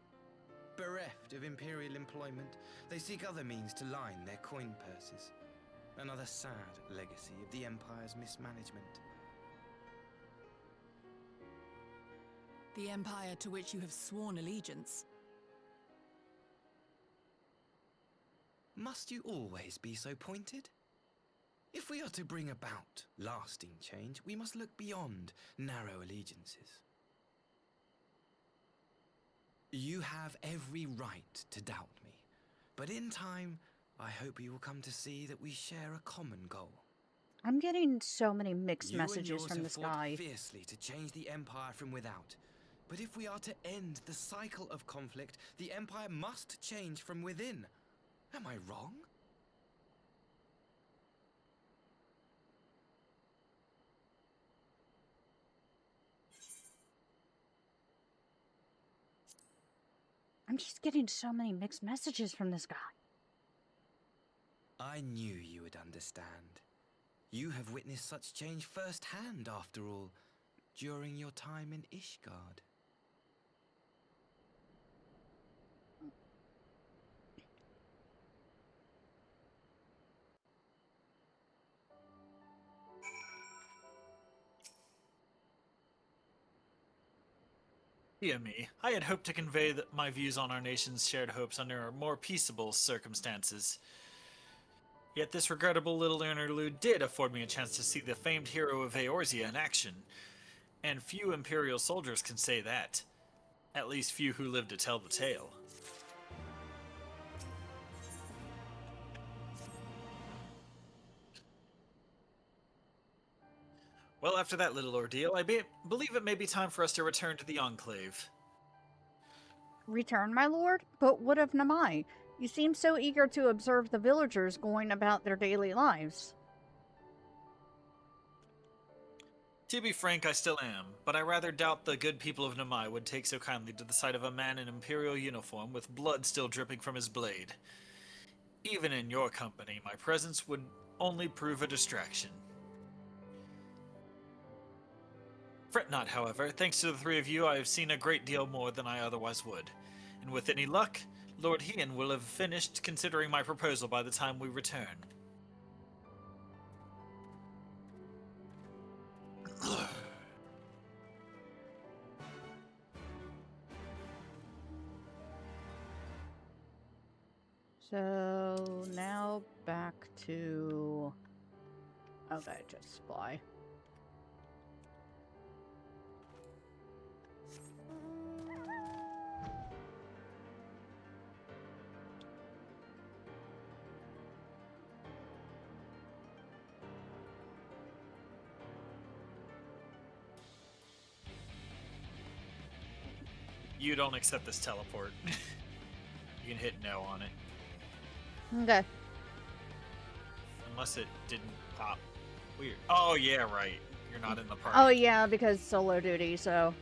Bereft of imperial employment, they seek other means to line their coin purses. Another sad legacy of the Empire's mismanagement. The Empire to which you have sworn allegiance. Must you always be so pointed? If we are to bring about lasting change, we must look beyond narrow allegiances. You have every right to doubt me, but in time, I hope you will come to see that we share a common goal. I'm getting so many mixed You and messages yours from have this fought guy. fiercely to change the Empire from without. But if we are to end the cycle of conflict, the Empire must change from within. Am I wrong? I'm just getting so many mixed messages from this guy. I knew you would understand. You have witnessed such change firsthand, after all, during your time in Ishgard. Dear me, I had hoped to convey my views on our nation's shared hopes under more peaceable circumstances. Yet this regrettable little interlude did afford me a chance to see the famed hero of Eorzea in action, and few Imperial soldiers can say that. At least few who live to tell the tale. Well, after that little ordeal, I believe it may be time for us to return to the Enclave. Return, my lord? But what of Namai? You seem so eager to observe the villagers going about their daily lives. To be frank, I still am, but I rather doubt the good people of Namai would take so kindly to the sight of a man in Imperial uniform with blood still dripping from his blade. Even in your company, my presence would only prove a distraction. Fret not, however. Thanks to the three of you, I have seen a great deal more than I otherwise would. And with any luck, Lord Hien will have finished considering my proposal by the time we return. So, now back to... Okay, just fly. You don't accept this teleport. You can hit no on it. Okay. Unless it didn't pop. Weird. Oh, yeah, right. You're not in the party. Oh, yeah, because solo duty, so...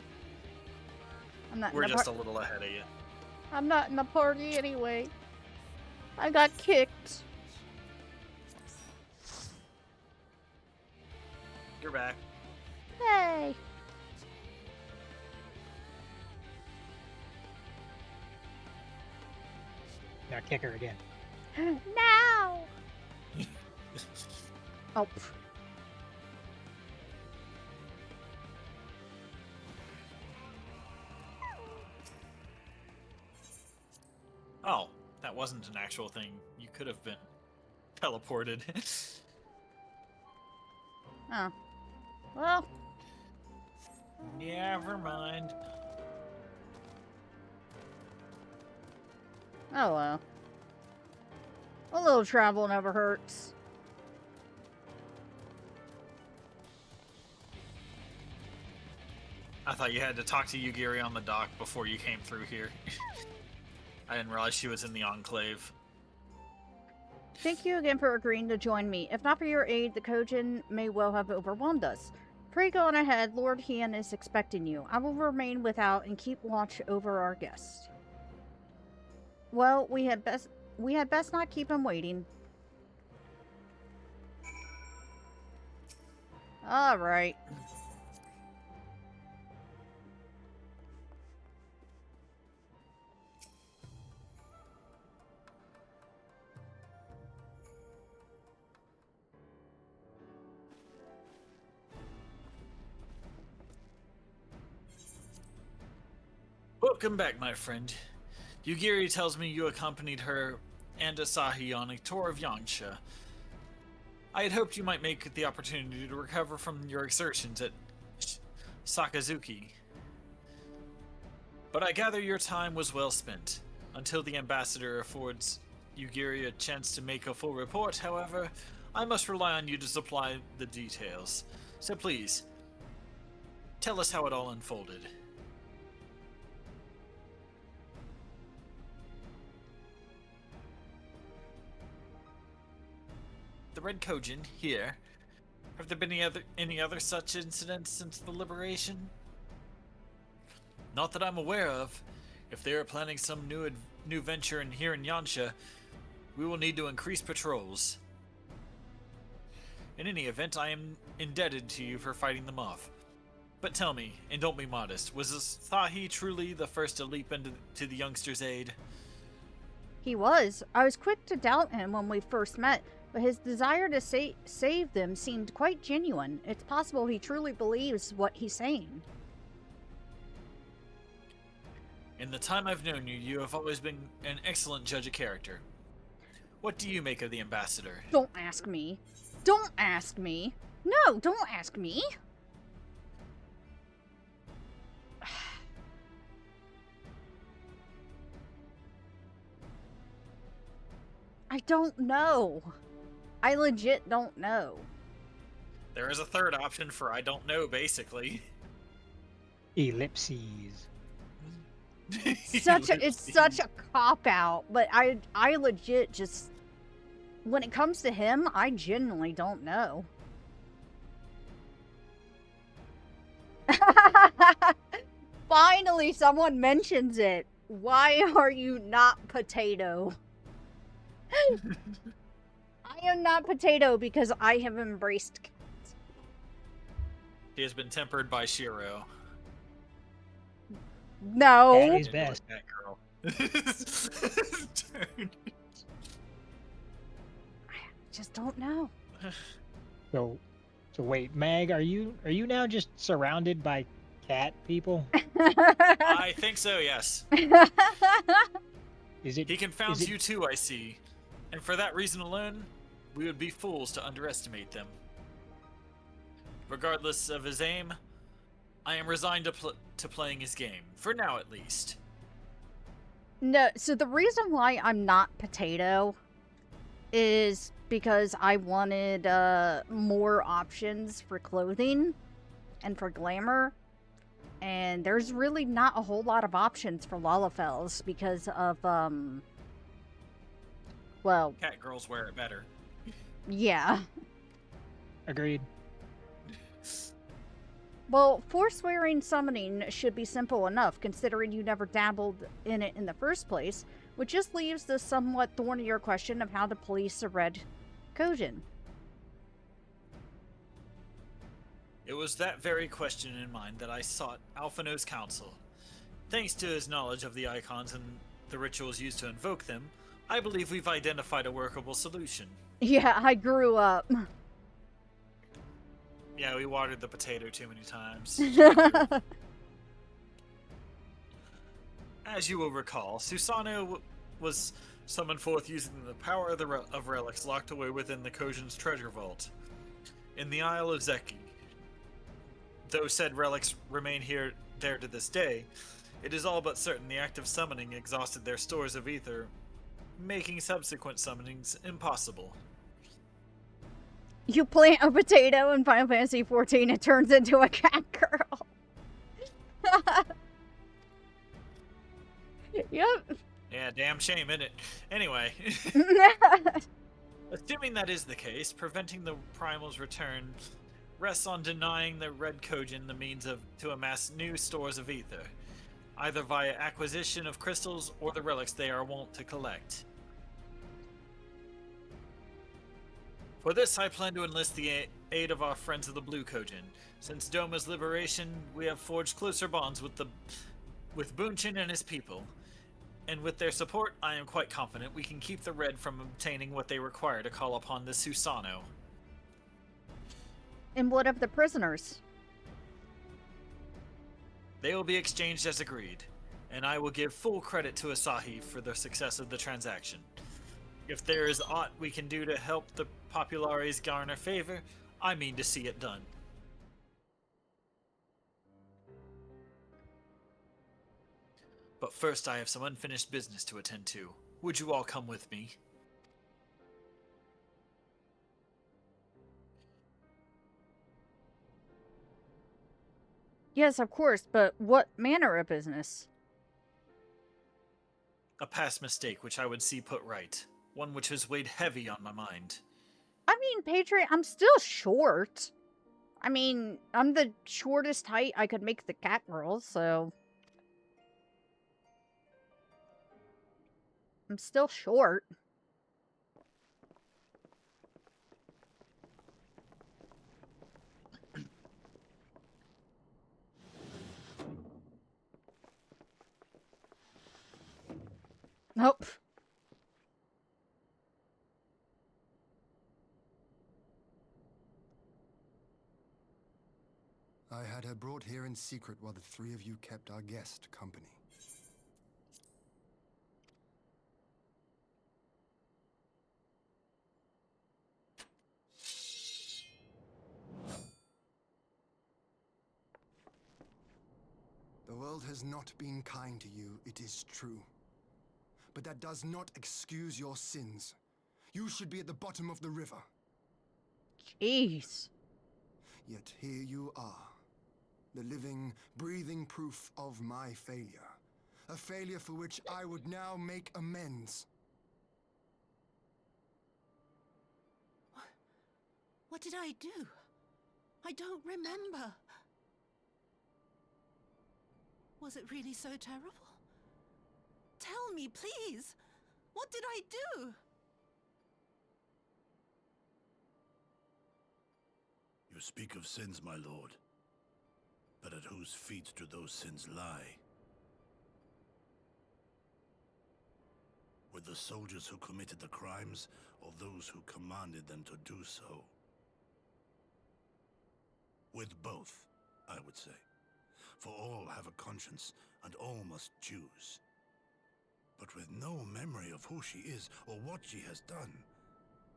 I'm not We're in the just a little ahead of you. I'm not in the party anyway. I got kicked. You're back. Hey! Now kick her again. Now! Oh. that wasn't an actual thing. You could have been teleported. Oh. Well. Never mind. Oh well. A little travel never hurts. I thought you had to talk to Yugiri on the dock before you came through here. I didn't realize she was in the Enclave. Thank you again for agreeing to join me. If not for your aid, the Kojin may well have overwhelmed us. Pray go on ahead. Lord Hian is expecting you. I will remain without and keep watch over our guest. Well, we had best not keep him waiting. All right. Welcome back, my friend. Yugiri tells me you accompanied her and Asahi on a tour of Yangsha. I had hoped you might make the opportunity to recover from your exertions at Sakazuki. But I gather your time was well spent. Until the ambassador affords Yugiri a chance to make a full report, however, I must rely on you to supply the details. So please, tell us how it all unfolded. The Red Kojin, here. Have there been any other such incidents since the liberation? Not that I'm aware of. If they are planning some new venture here in Yangsha, we will need to increase patrols. In any event, I am indebted to you for fighting them off. But tell me, and don't be modest, was Asahi truly the first to leap into the youngster's aid? He was. I was quick to doubt him when we first met, but his desire to save them seemed quite genuine. It's possible he truly believes what he's saying. In the time I've known you, you have always been an excellent judge of character. What do you make of the ambassador? Don't ask me. Don't ask me. No, don't ask me. I don't know. I legit don't know. There is a third option for I don't know, basically. Ellipses. It's such a cop-out, but I legit just... When it comes to him, I genuinely don't know. Finally, someone mentions it. Why are you not potato? I am not potato because I have embraced cats. He has been tempered by Shiro. No. That is best. That girl. I just don't know. So wait, Mag, are you now just surrounded by cat people? I think so, yes. Is it? He confounds you too, I see. And for that reason alone, we would be fools to underestimate them. Regardless of his aim, I am resigned to playing his game. For now, at least. No, so the reason why I'm not potato is because I wanted more options for clothing and for glamour. And there's really not a whole lot of options for Lalafels because of, well... Cat girls wear it better. Yeah. Agreed. Well, forswearing summoning should be simple enough, considering you never dabbled in it in the first place, which just leaves the somewhat thornier question of how to police a Red Kojin. It was that very question in mind that I sought Alphino's counsel. Thanks to his knowledge of the icons and the rituals used to invoke them, I believe we've identified a workable solution. Yeah, I grew up. Yeah, we watered the potato too many times. As you will recall, Susanoo was summoned forth using the power of of relics locked away within the Kojin's treasure vault in the Isle of Zeki. Though said relics remain there to this day, it is all but certain the act of summoning exhausted their stores of ether, making subsequent summonings impossible. You plant a potato in Final Fantasy XIV, it turns into a cat girl. Yep. Yeah, damn shame, isn't it? Anyway. Assuming that is the case, preventing the Primal's return rests on denying the Red Kojin the means to amass new stores of ether, either via acquisition of crystals or the relics they are wont to collect. For this, I plan to enlist the aid of our friends of the Blue Kojin. Since Doma's liberation, we have forged closer bonds with Bunchin and his people, and with their support, I am quite confident we can keep the Red from obtaining what they require to call upon the Susano. And what of the prisoners? They will be exchanged as agreed, and I will give full credit to Asahi for the success of the transaction. If there is aught we can do to help the Populares garner favor, I mean to see it done. But first I have some unfinished business to attend to. Would you all come with me? Yes, of course, but what manner of business? A past mistake which I would see put right. One which has weighed heavy on my mind. I mean, Patriot, I'm still short. I mean, I'm the shortest height I could make the cat girl, so... I'm still short. Nope. I had her brought here in secret while the three of you kept our guest company. The world has not been kind to you, it is true. But that does not excuse your sins. You should be at the bottom of the river. Jeez. Yet here you are, the living, breathing proof of my failure. A failure for which I would now make amends. What did I do? I don't remember. Was it really so terrible? Tell me, please. What did I do? You speak of sins, my lord. But at whose feet do those sins lie? With the soldiers who committed the crimes, or those who commanded them to do so? With both, I would say. For all have a conscience, and all must choose. But with no memory of who she is, or what she has done,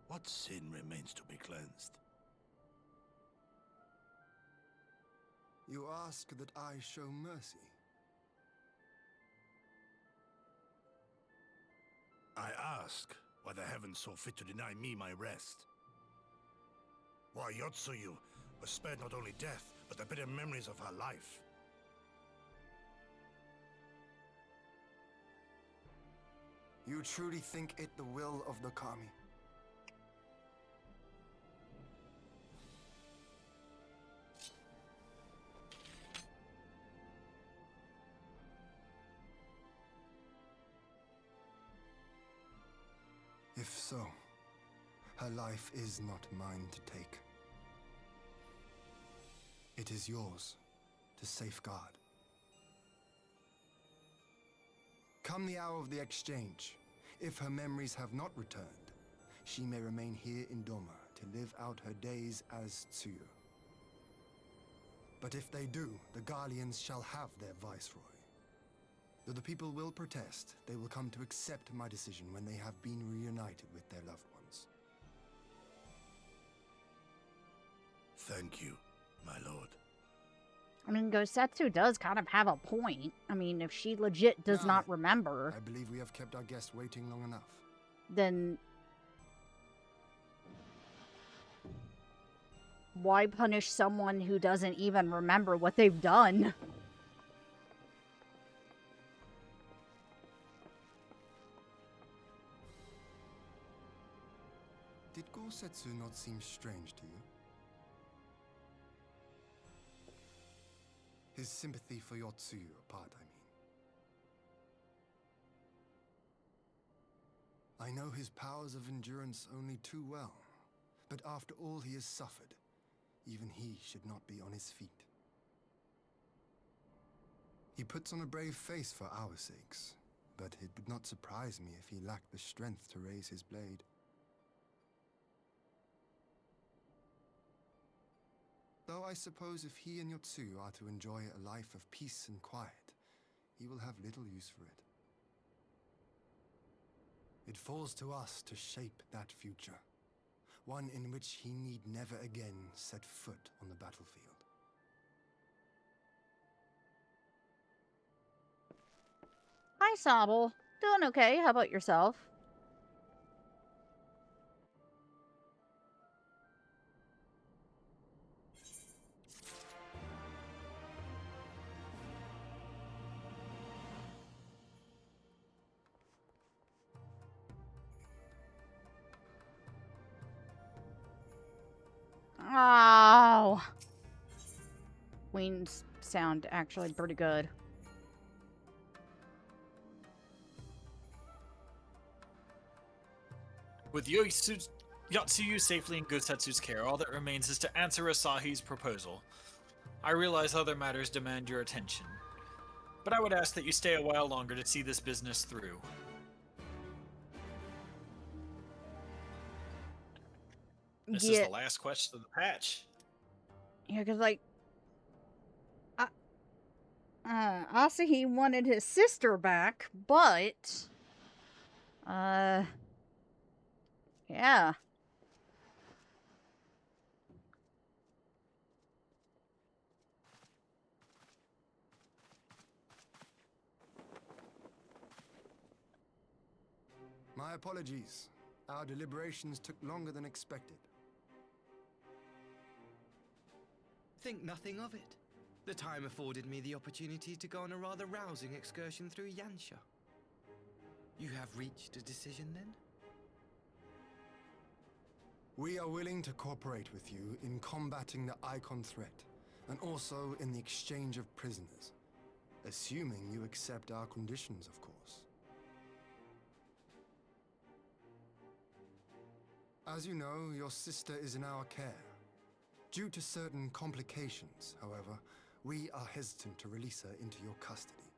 what sin remains to be cleansed? You ask that I show mercy. I ask why the heavens saw fit to deny me my rest. Why Yotsuyu was spared not only death, but the bitter memories of her life. You truly think it the will of the Kami? If so, her life is not mine to take. It is yours to safeguard. Come the hour of the exchange, if her memories have not returned, she may remain here in Doma to live out her days as Tsuyu. But if they do, the Guardians shall have their viceroy. Though the people will protest, they will come to accept my decision when they have been reunited with their loved ones. Thank you, my lord. I mean, Gosetsu does kind of have a point. I mean, if she legit does Now not then, remember, I believe we have kept our guest waiting long enough. then why punish someone who doesn't even remember what they've done? Did Gosetsu not seem strange to you? His sympathy for Yotsuyu apart, I know his powers of endurance only too well, but after all he has suffered, even he should not be on his feet. He puts on a brave face for our sakes, but it would not surprise me if he lacked the strength to raise his blade. Though I suppose if he and Yotsuyu are to enjoy a life of peace and quiet, he will have little use for it. It falls to us to shape that future, one in which he need never again set foot on the battlefield. Hi, Sobble. Doing okay. How about yourself? Oh. Queens sound actually pretty good. With Yotsuyu safely in Gosetsu's care, all that remains is to answer Asahi's proposal. I realize other matters demand your attention, but I would ask that you stay a while longer to see this business through. This is the last question of the patch. Yeah, because, like, Asahi wanted his sister back, but, yeah. My apologies. Our deliberations took longer than expected. Think nothing of it. The time afforded me the opportunity to go on a rather rousing excursion through Yansha. You have reached a decision then? We are willing to cooperate with you in combating the Icon threat, and also in the exchange of prisoners. Assuming you accept our conditions, of course. As you know, your sister is in our care. Due to certain complications, however, we are hesitant to release her into your custody.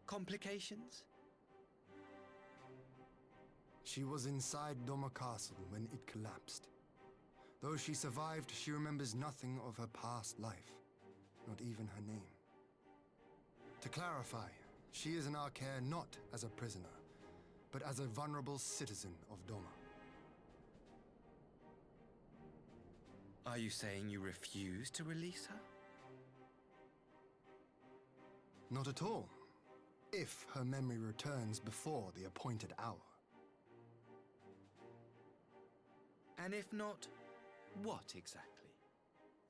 Complications? She was inside Doma Castle when it collapsed. Though she survived, she remembers nothing of her past life, not even her name. To clarify, she is in our care not as a prisoner, but as a vulnerable citizen of Doma. Are you saying you refuse to release her? Not at all. If her memory returns before the appointed hour. And if not, what exactly?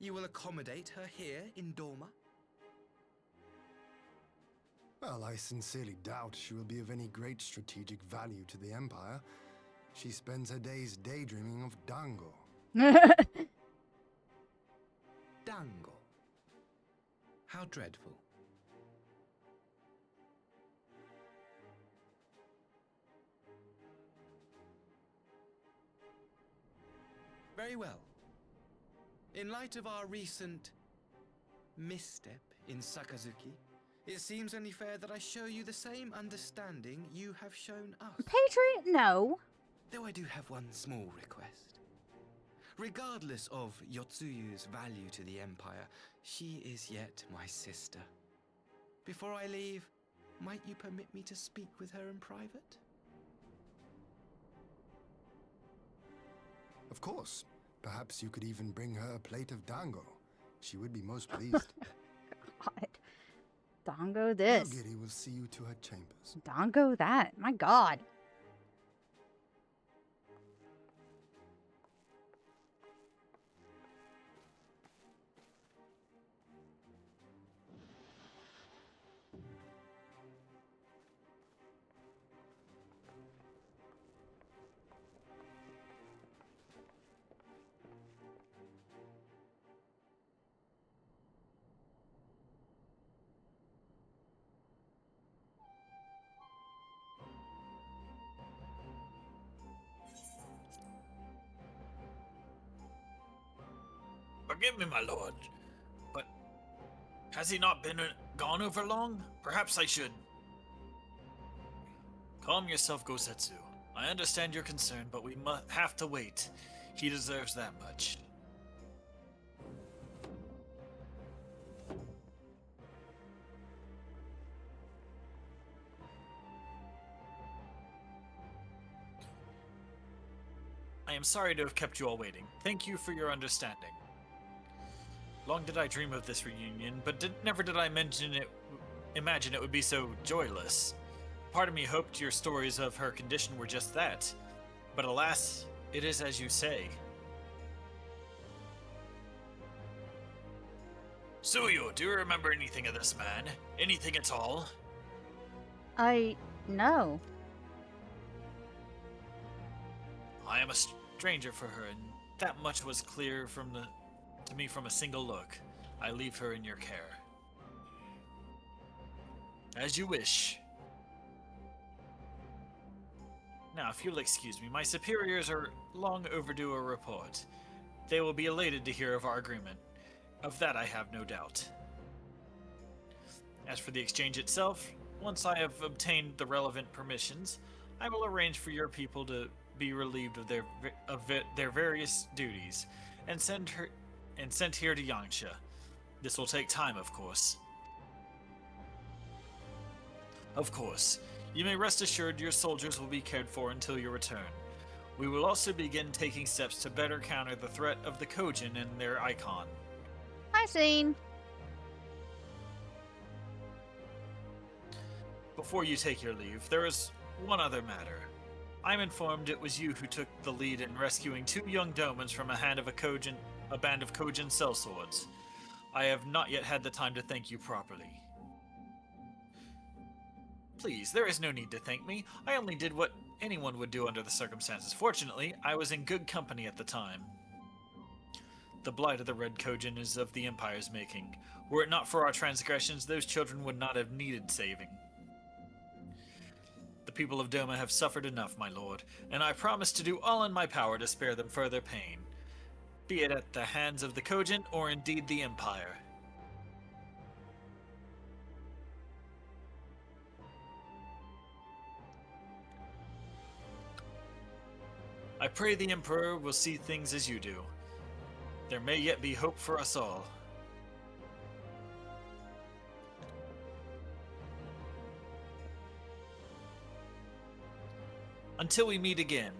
You will accommodate her here in Doma? Well, I sincerely doubt she will be of any great strategic value to the Empire. She spends her days daydreaming of Dango. Dango? How dreadful. Very well. In light of our recent misstep in Sakazuki, it seems only fair that I show you the same understanding you have shown us. Patriot, no. Though I do have one small request. Regardless of Yotsuyu's value to the Empire, she is yet my sister. Before I leave, might you permit me to speak with her in private? Of course. Perhaps you could even bring her a plate of dango. She would be most pleased. God. Dongo this. Yogiri will see you to her chambers. Dongo that. My God. Forgive me, my lord, but has he not been gone over long? Perhaps I should. Calm yourself, Gosetsu. I understand your concern, but we must have to wait. He deserves that much. I am sorry to have kept you all waiting. Thank you for your understanding. Long did I dream of this reunion, but never did I imagine it would be so joyless. Part of me hoped your stories of her condition were just that. But alas, it is as you say. Suyu, do you remember anything of this man? Anything at all? No. I am a stranger for her, and that much was clear to me from a single look. I leave her in your care. As you wish. Now, if you'll excuse me, my superiors are long overdue a report. They will be elated to hear of our agreement. Of that I have no doubt. As for the exchange itself, once I have obtained the relevant permissions, I will arrange for your people to be relieved of their various duties, and sent here to Yangsha. This will take time, of course. Of course. You may rest assured your soldiers will be cared for until your return. We will also begin taking steps to better counter the threat of the Kojin and their icon. Hi, Scene. Before you take your leave, there is one other matter. I'm informed it was you who took the lead in rescuing 2 young domans from a band of Kojin sellswords. I have not yet had the time to thank you properly. Please, there is no need to thank me. I only did what anyone would do under the circumstances. Fortunately, I was in good company at the time. The blight of the Red Kojin is of the Empire's making. Were it not for our transgressions, those children would not have needed saving. The people of Doma have suffered enough, my lord, and I promise to do all in my power to spare them further pain, be it at the hands of the Kojin or indeed the Empire. I pray the Emperor will see things as you do. There may yet be hope for us all. Until we meet again.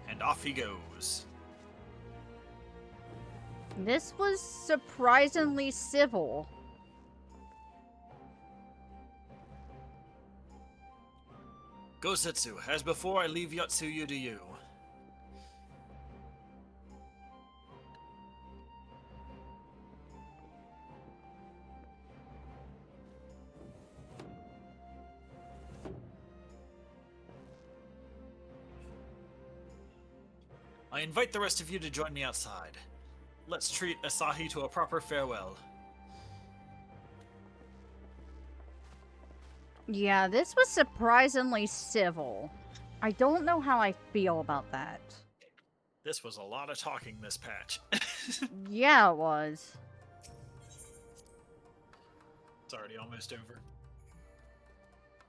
And off he goes. This was surprisingly civil. Gosetsu, as before, I leave Yotsuyu to you. I invite the rest of you to join me outside. Let's treat Asahi to a proper farewell. Yeah, this was surprisingly civil. I don't know how I feel about that. This was a lot of talking this patch. Yeah, it was. It's already almost over.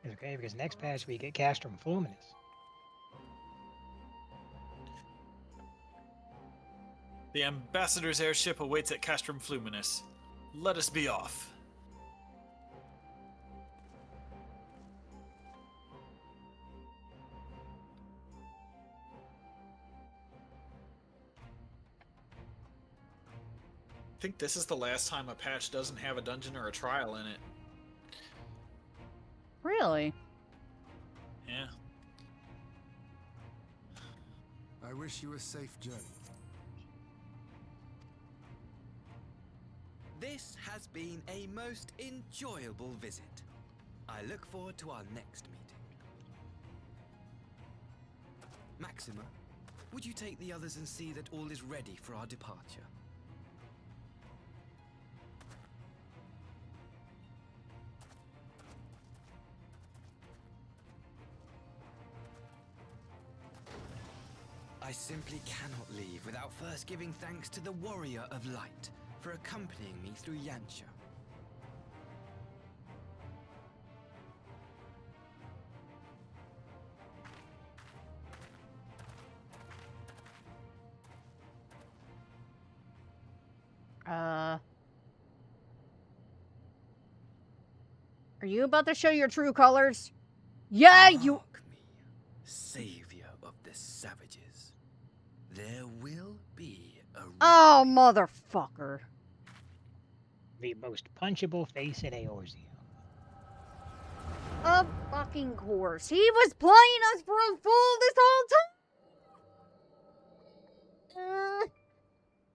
It's okay, because next patch we get Castrum Fluminous. The ambassador's airship awaits at Castrum Fluminus. Let us be off. I think this is the last time a patch doesn't have a dungeon or a trial in it. Really? Yeah. I wish you a safe journey. This has been a most enjoyable visit. I look forward to our next meeting. Maxima, would you take the others and see that all is ready for our departure? I simply cannot leave without first giving thanks to the Warrior of Light for accompanying me through Yantia. Are you about to show your true colors? Yeah, you. Mark me, savior of the savages. There will be a Oh, motherfucker. The most punchable face in Eorzea. Of fucking course. He was playing us for a fool this whole time.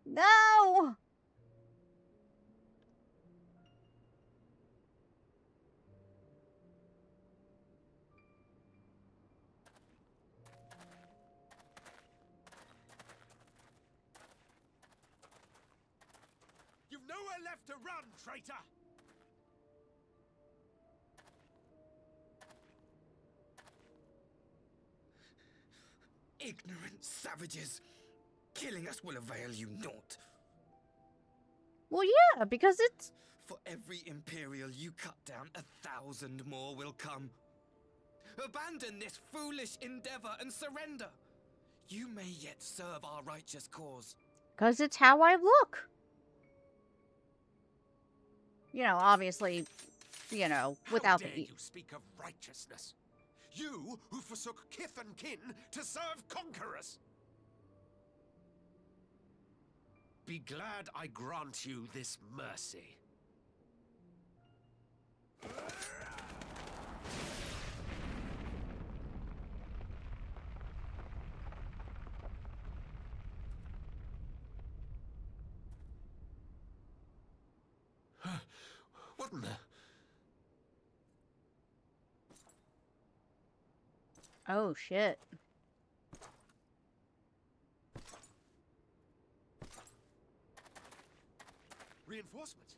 No. You've nowhere left to run, traitor! Ignorant savages! Killing us will avail you naught. Well, yeah, because it's... For every Imperial you cut down, 1,000 more will come. Abandon this foolish endeavor and surrender. You may yet serve our righteous cause. Because it's how I look. You know, obviously, you know, without How dare the... you speak of righteousness? You who forsook kith and kin to serve conquerors! Be glad I grant you this mercy. What in the... Oh, shit. Reinforcements?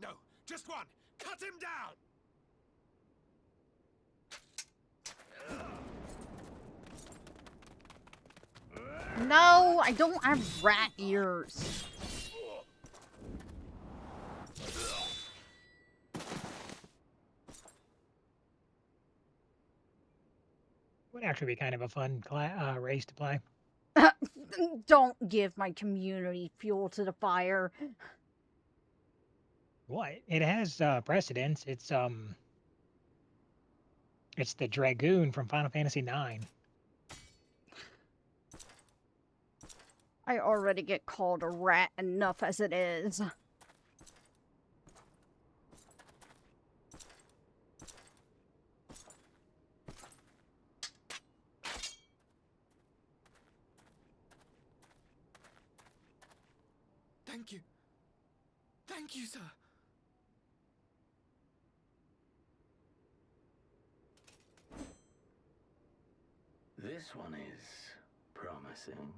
No, just one! Cut him down! No, I don't have rat ears. Would actually be kind of a fun race to play. Don't give my community fuel to the fire. What? It has precedence. It's the Dragoon from Final Fantasy IX. I already get called a rat enough as it is. Thank you. Thank you, sir. This one is promising.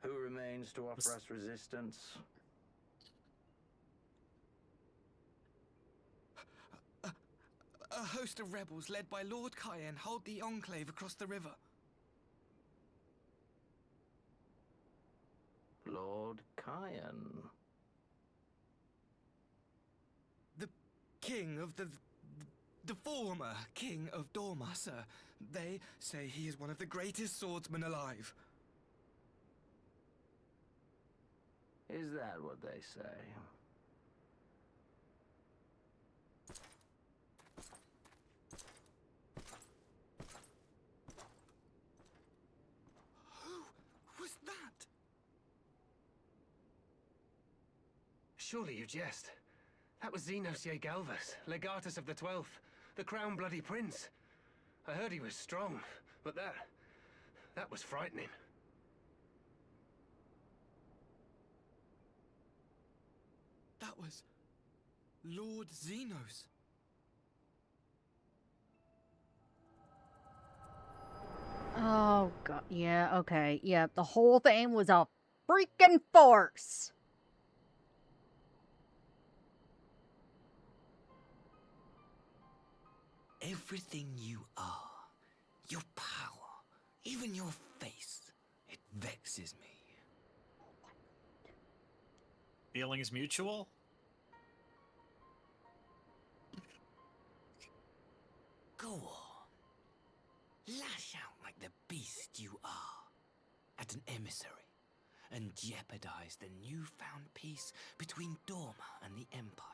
Who remains to offer us resistance? A host of rebels led by Lord Cayenne hold the Enclave across the river. Lord Cayenne. The king of The former king of Dorma, sir. They say he is one of the greatest swordsmen alive. Is that what they say? Who was that? Surely you jest. That was Xenos Galvus, legatus of the 12th, the Crown Bloody Prince. I heard he was strong, but that was frightening. That was Lord Xenos. Oh, God. Yeah, okay. Yeah, the whole thing was a freaking farce. Everything you are, your power, even your face, it vexes me. Feelings mutual? Go on. Lash out like the beast you are at an emissary and jeopardize the newfound peace between Dorma and the Empire.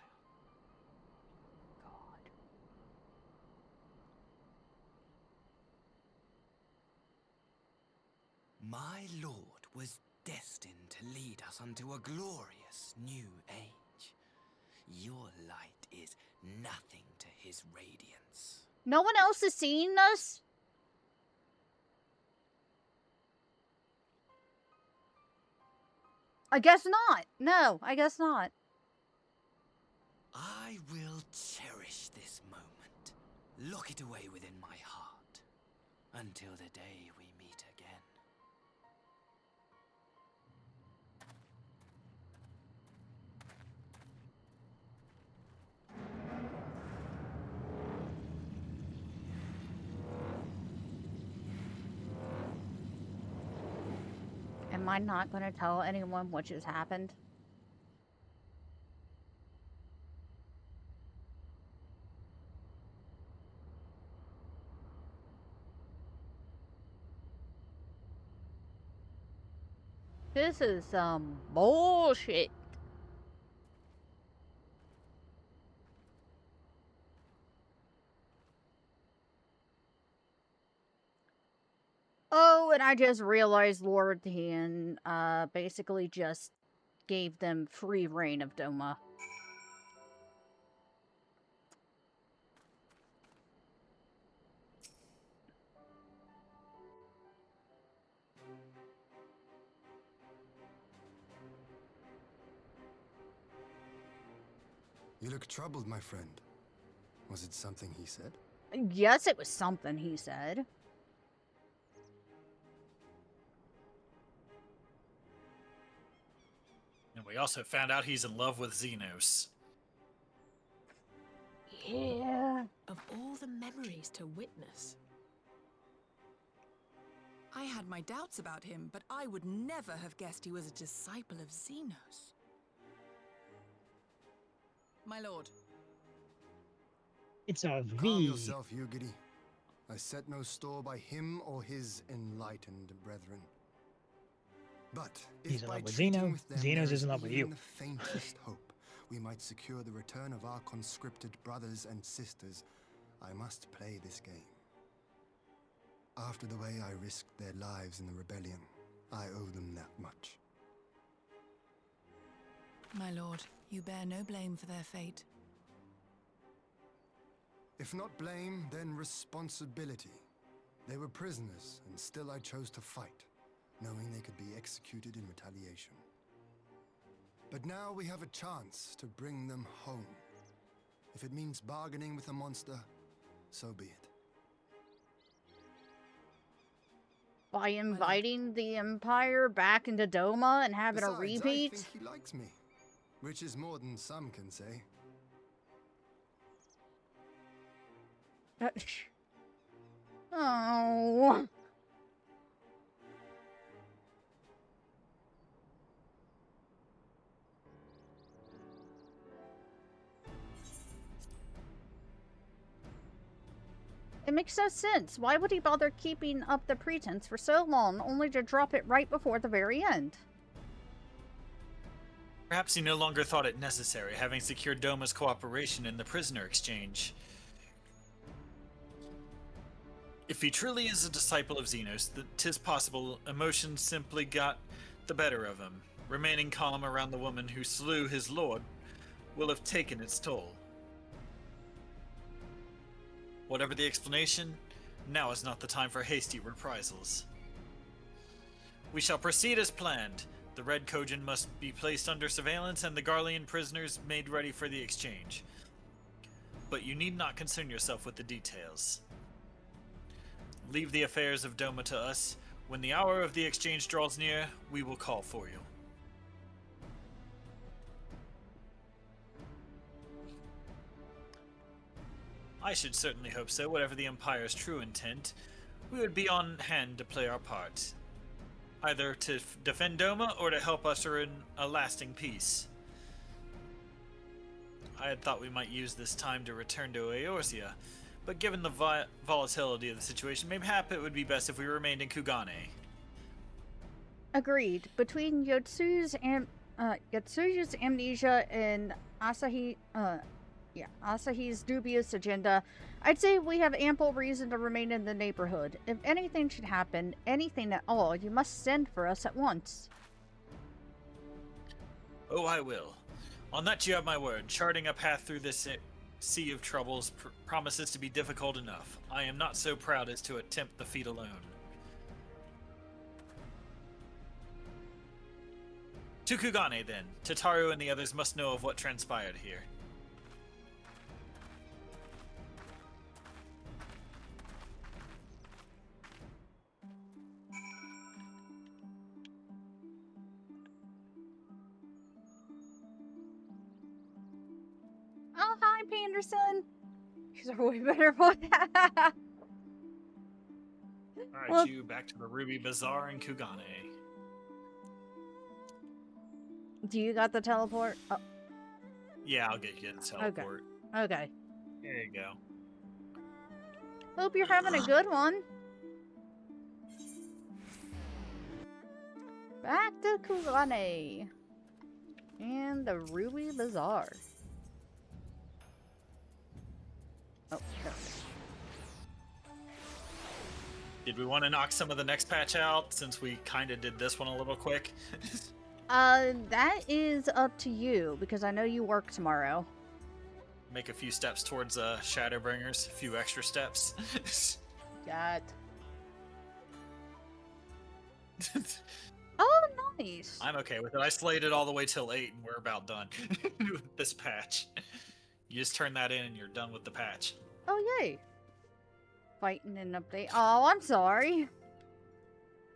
My lord was destined to lead us unto a glorious new age. Your light is nothing to his radiance. No one else has seen this? I guess not. No, I guess not. I will cherish this moment. Lock it away within my heart. Until the day we meet again. Am I not going to tell anyone what just happened? This is some bullshit. Oh, and I just realized Lord Tan basically just gave them free reign of Doma. You look troubled, my friend. Was it something he said? Yes, it was something he said. And we also found out he's in love with Xenos. Yeah. Of all the memories to witness. I had my doubts about him, but I would never have guessed he was a disciple of Xenos. My lord. It's a V. Calm yourself, Yugiri. I set no store by him or his enlightened brethren. But He's if in by love with treating Xeno. with them Xenos there is in love with even you. the faintest hope, we might secure the return of our conscripted brothers and sisters, I must play this game. After the way I risked their lives in the rebellion, I owe them that much. My lord, you bear no blame for their fate. If not blame, then responsibility. They were prisoners, and still I chose to fight, knowing they could be executed in retaliation. But now we have a chance to bring them home. If it means bargaining with a monster, so be it. By inviting the Empire back into Doma and having Besides, a repeat? I think he likes me, which is more than some can say. Oh. It makes no sense. Why would he bother keeping up the pretense for so long, only to drop it right before the very end? Perhaps he no longer thought it necessary, having secured Doma's cooperation in the prisoner exchange. If he truly is a disciple of Xenos, 'tis possible emotions simply got the better of him. Remaining calm around the woman who slew his lord will have taken its toll. Whatever the explanation, now is not the time for hasty reprisals. We shall proceed as planned. The Red Kojin must be placed under surveillance and the Garlean prisoners made ready for the exchange. But you need not concern yourself with the details. Leave the affairs of Doma to us. When the hour of the exchange draws near, we will call for you. I should certainly hope so. Whatever the Empire's true intent, we would be on hand to play our part. Either to defend Doma or to help usher in a lasting peace. I had thought we might use this time to return to Eorzea, but given the volatility of the situation, mayhap it would be best if we remained in Kugane. Agreed. Between Yotsu's amnesia and Asahi's dubious agenda, I'd say we have ample reason to remain in the neighborhood. If anything should happen, anything at all, you must send for us at once. Oh, I will. On that you have my word. Charting a path through this sea of troubles promises to be difficult enough. I am not so proud as to attempt the feat alone. To Kugane, then. Tataru and the others must know of what transpired here. Oh, hi, Panderson. These are way better for that. Alright, Well- you back to the Ruby Bazaar in Kugane. Do you got the teleport? Oh, Yeah, I'll get you the teleport. okay. There you go. Hope you're having a good one. Back to Kugane. And the Ruby Bazaar. Oh, no. Did we want to knock some of the next patch out since we kind of did this one a little quick? That is up to you, because I know you work tomorrow. Make a few steps towards Shadowbringers, a few extra steps. Got. Oh, nice. I'm okay with it. I slayed it all the way till 8 and we're about done with this patch. You just turn that in and you're done with the patch. Oh, yay. Fighting an update. Oh, I'm sorry.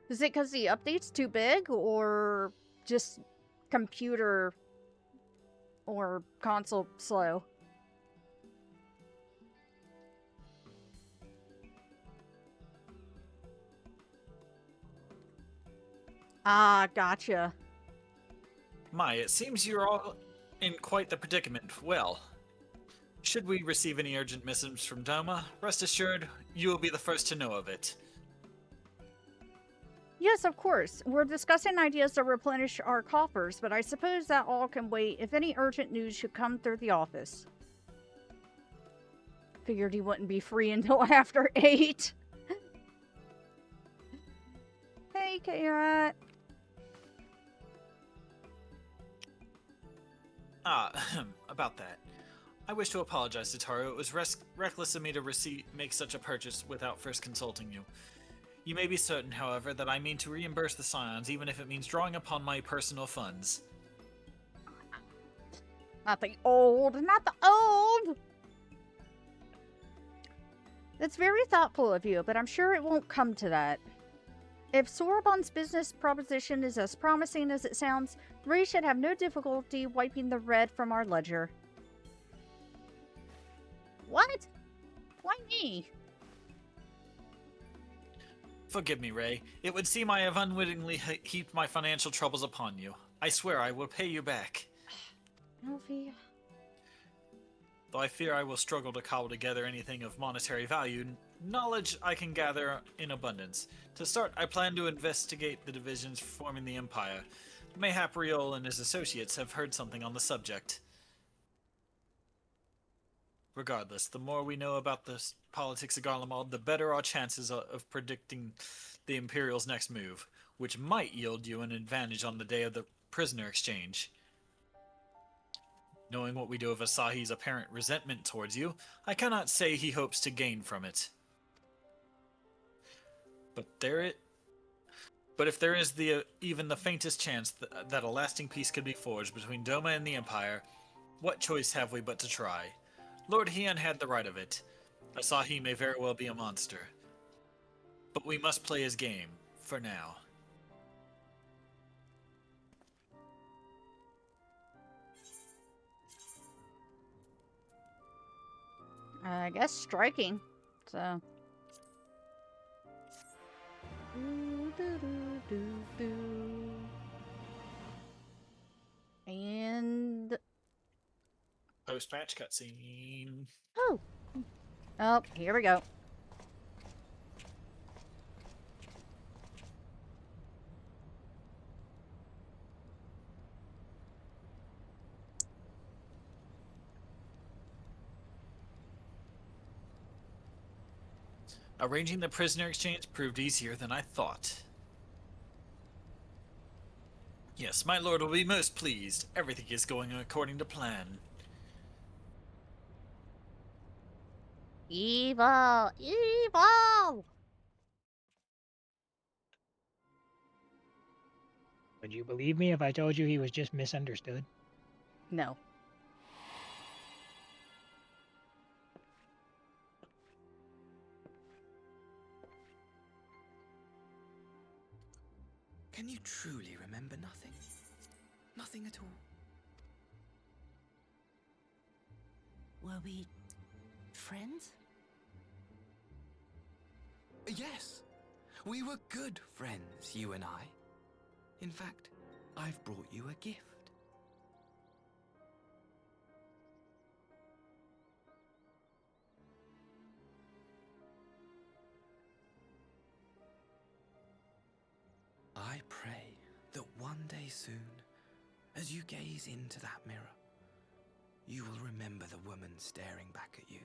Is it because the update's too big, or just computer or console slow? Ah, gotcha. My, it seems you're all in quite the predicament. Well, should we receive any urgent missives from Doma, rest assured, you will be the first to know of it. Yes, of course. We're discussing ideas to replenish our coffers, but I suppose that all can wait if any urgent news should come through the office. Figured he wouldn't be free until after 8. Hey, K-Rat. About that. I wish to apologize to Taro. It was reckless of me to make such a purchase without first consulting you. You may be certain, however, that I mean to reimburse the Scions, even if it means drawing upon my personal funds. Not the old, not the old! That's very thoughtful of you, but I'm sure it won't come to that. If Sorbonne's business proposition is as promising as it sounds, Ray should have no difficulty wiping the red from our ledger. What? Why me? Forgive me, Ray. It would seem I have unwittingly heaped my financial troubles upon you. I swear I will pay you back. Alfie. Though I fear I will struggle to cobble together anything of monetary value, knowledge I can gather in abundance. To start, I plan to investigate the divisions forming the Empire. Mayhap Riol and his associates have heard something on the subject. Regardless, the more we know about the politics of Garlemald, the better our chances of predicting the Imperial's next move, which might yield you an advantage on the day of the prisoner exchange. Knowing what we do of Asahi's apparent resentment towards you, I cannot say he hopes to gain from it. But if there is even the faintest chance that a lasting peace could be forged between Doma and the Empire, what choice have we but to try? Lord Heian had the right of it. Asahi may very well be a monster. But we must play his game, for now. I guess striking. So. And Post-match cutscene. Oh, here we go. Arranging the prisoner exchange proved easier than I thought. Yes, my lord will be most pleased. Everything is going according to plan. Evil! Evil! Would you believe me if I told you he was just misunderstood? No. Can you truly remember nothing? Nothing at all? Were we friends? Yes. We were good friends, you and I. In fact, I've brought you a gift. I pray that one day soon, as you gaze into that mirror, you will remember the woman staring back at you.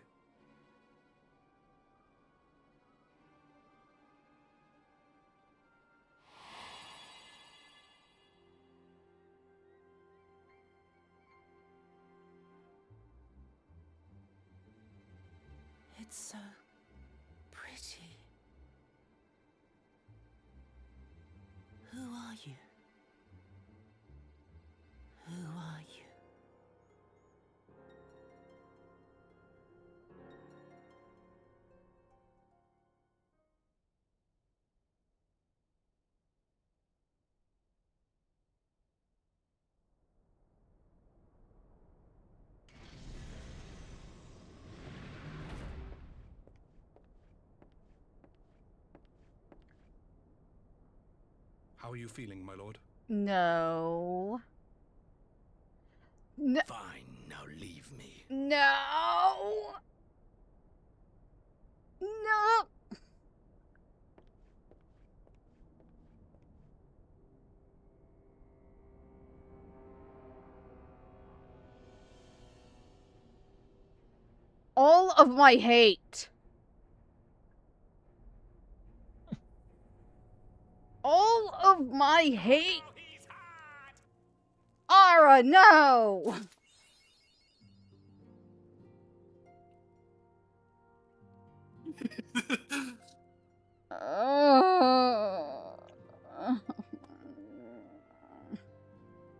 It's so pretty. Who are you? Who are you? How are you feeling, my lord? No. No. Fine, now leave me. No. No. All of my hate. All of my hate. Ara, no.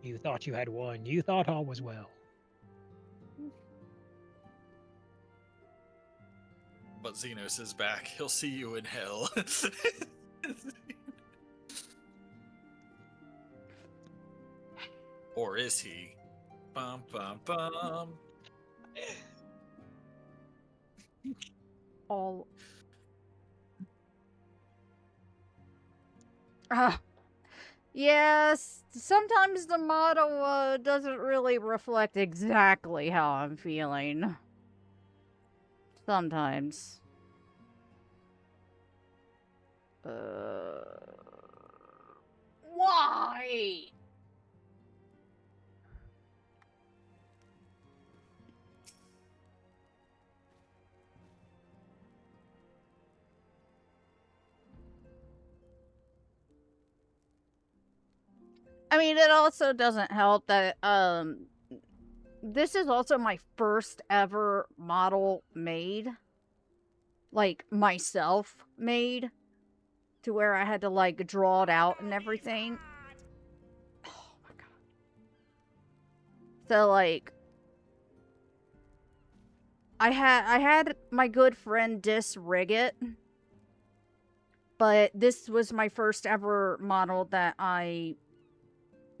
You thought you had won. You thought all was well. But Xenos is back. He'll see you in hell. Or is he? Bum, bum, bum. All. Yes, sometimes the motto doesn't really reflect exactly how I'm feeling. Sometimes. Why? I mean, it also doesn't help that, this is also my first ever model made. Like, myself made. To where I had to, like, draw it out and everything. Oh my god. So, like, I had my good friend rig it. But this was my first ever model that I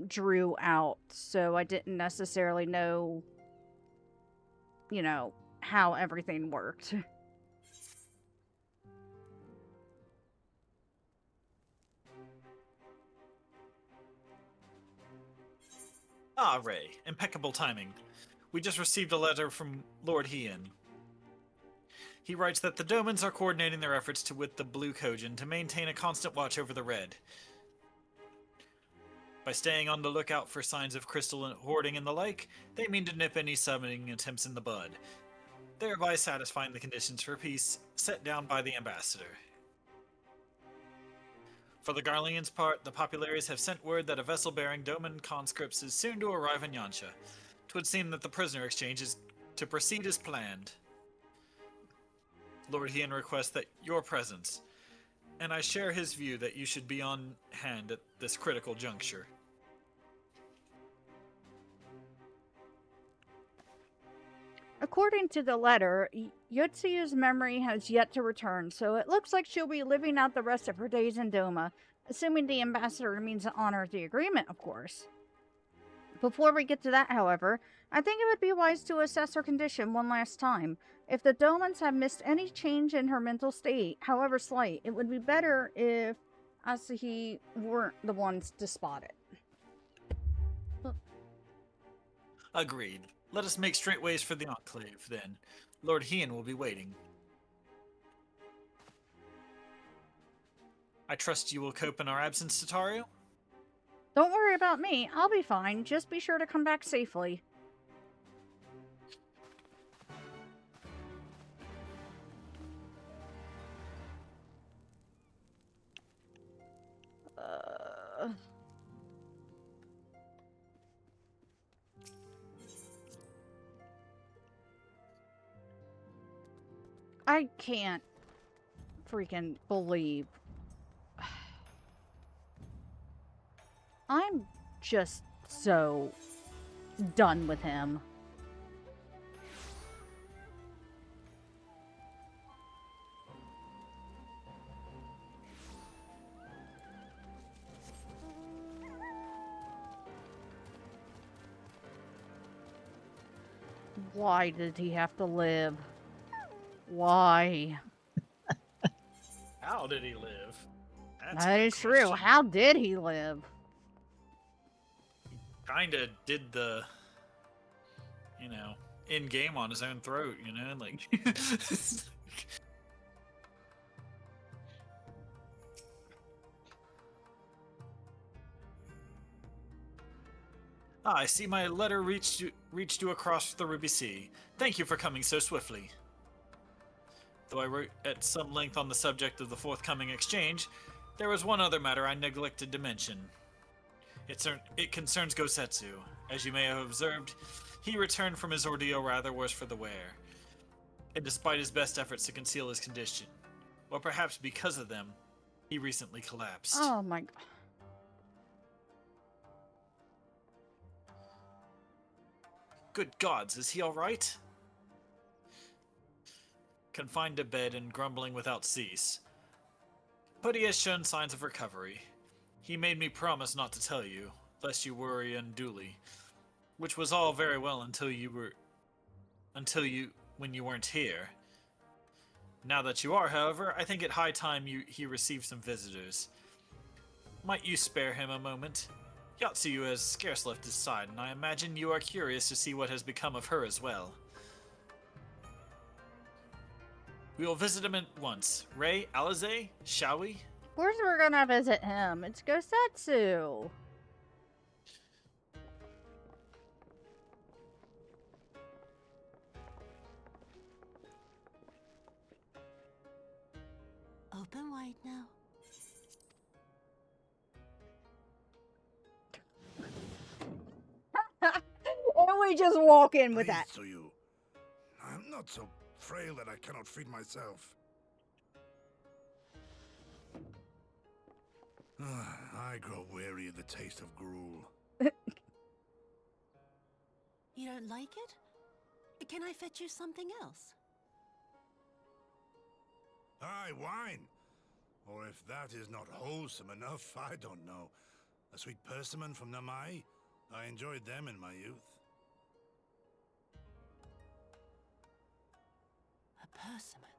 drew out, so I didn't necessarily know, you know, how everything worked. Ah, Ray. Impeccable timing. We just received a letter from Lord Hien. He writes that the Domans are coordinating their efforts with the Blue Kojin to maintain a constant watch over the Red. By staying on the lookout for signs of crystal hoarding and the like, they mean to nip any summoning attempts in the bud, thereby satisfying the conditions for peace set down by the ambassador. For the Garlean's part, the Populares have sent word that a vessel bearing Doman conscripts is soon to arrive in Yansha. 'Twould seem that the prisoner exchange is to proceed as planned. Lord Hien requests that your presence, and I share his view that you should be on hand at this critical juncture. According to the letter, Yotsuya's memory has yet to return, so it looks like she'll be living out the rest of her days in Doma, assuming the ambassador means to honor the agreement, of course. Before we get to that, however, I think it would be wise to assess her condition one last time. If the Domans have missed any change in her mental state, however slight, it would be better if Asahi weren't the ones to spot it. Agreed. Let us make straight ways for the Enclave, then. Lord Hien will be waiting. I trust you will cope in our absence, Tataru? Don't worry about me. I'll be fine. Just be sure to come back safely. I can't freaking believe. I'm just so done with him. Why did he have to live? Why? How did he live? That is true. How did he live? Kinda did the, you know, in-game on his own throat, you know? Like... I see my letter reached you across the Ruby Sea. Thank you for coming so swiftly. Though I wrote at some length on the subject of the forthcoming exchange, there was one other matter I neglected to mention. It concerns Gosetsu. As you may have observed, he returned from his ordeal rather worse for the wear. And despite his best efforts to conceal his condition, or perhaps because of them, he recently collapsed. Oh my god. Good gods, is he alright? Confined to bed and grumbling without cease. But he has shown signs of recovery. He made me promise not to tell you, lest you worry unduly. Which was all very well when you weren't here. Now that you are, however, I think it high time he received some visitors. Might you spare him a moment? Yotsuyu has scarce left his side, and I imagine you are curious to see what has become of her as well. We will visit him at once. Ray, Alize, shall we? Of course we're gonna visit him. It's Gosetsu. Open wide now. And we just walk in with that. Pleased to you. I'm not so frail that I cannot feed myself. I grow weary of the taste of gruel. You don't like it? Can I fetch you something else? Aye, wine. Or if that is not wholesome enough, I don't know. A sweet persimmon from Namai? I enjoyed them in my youth. A persimmon.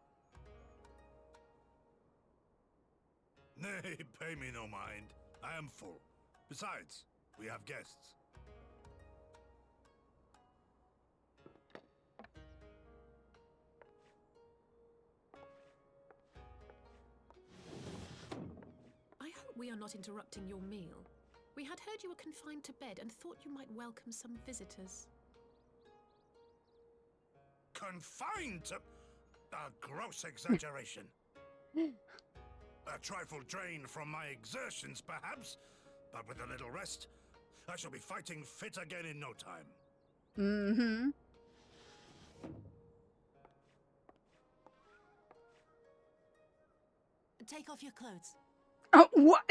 Nay, pay me no mind. I am full. Besides, we have guests. I hope we are not interrupting your meal. We had heard you were confined to bed and thought you might welcome some visitors. Confined to... A gross exaggeration. A trifle drained from my exertions, perhaps, but with a little rest, I shall be fighting fit again in no time. Mm-hmm. Take off your clothes. Oh, what?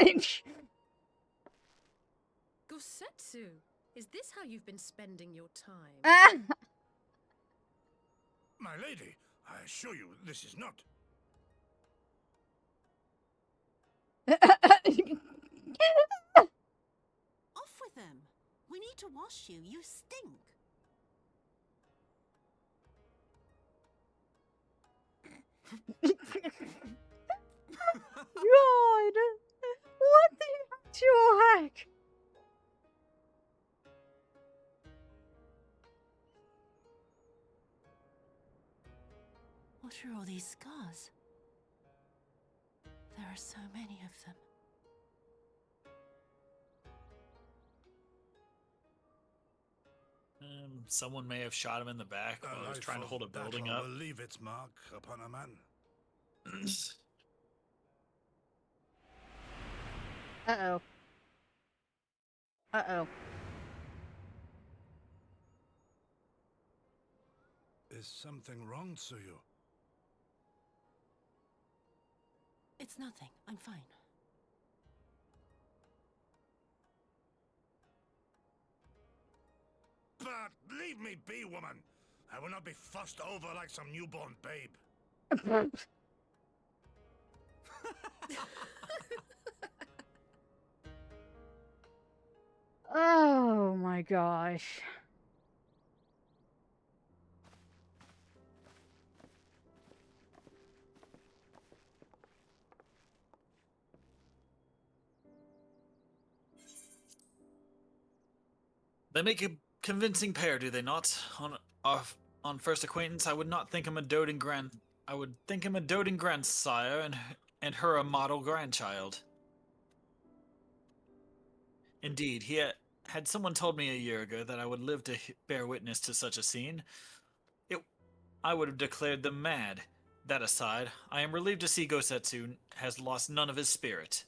Gosetsu, is this how you've been spending your time? My lady, I assure you, this is not... Off with them. We need to wash you. You stink. God! What the actual heck? What are all these scars? There are so many of them. Someone may have shot him in the back while he was trying to hold a building up. will leave its mark upon a man. Uh-oh. Uh-oh. Is something wrong, Tsuyu? It's nothing. I'm fine. But leave me be, woman. I will not be fussed over like some newborn babe. Oh my gosh. They make a convincing pair, do they not? On first acquaintance, I would not think him a doting I would think him a doting grandsire, and her a model grandchild. Indeed, had someone told me a year ago that I would live to bear witness to such a scene, I would have declared them mad. That aside, I am relieved to see Gosetsu has lost none of his spirit.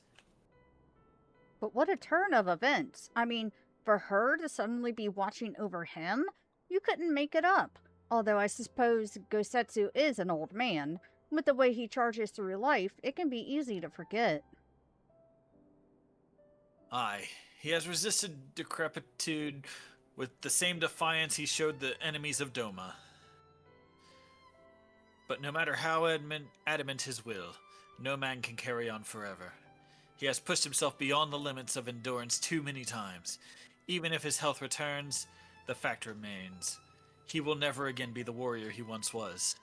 But what a turn of events. I mean, for her to suddenly be watching over him, you couldn't make it up. Although I suppose Gosetsu is an old man. With the way he charges through life, it can be easy to forget. Aye, he has resisted decrepitude with the same defiance he showed the enemies of Doma. But no matter how adamant his will, no man can carry on forever. He has pushed himself beyond the limits of endurance too many times. Even if his health returns, the fact remains. He will never again be the warrior he once was.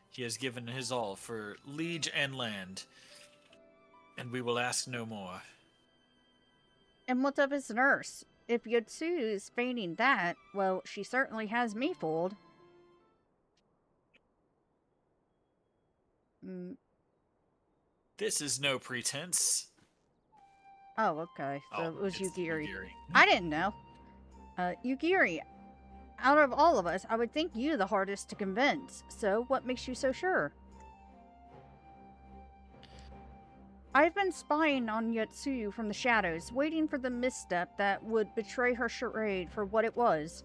He has given his all for liege and land, and we will ask no more. And what of his nurse? If Yotsu is feigning that, well, she certainly has me fooled. This is no pretense. Oh, okay. So Oh, it was it's Yugiri. Yugiri. I didn't know. Yugiri, out of all of us, I would think you the hardest to convince. So what makes you so sure? I've been spying on Yatsuyu from the shadows, waiting for the misstep that would betray her charade for what it was.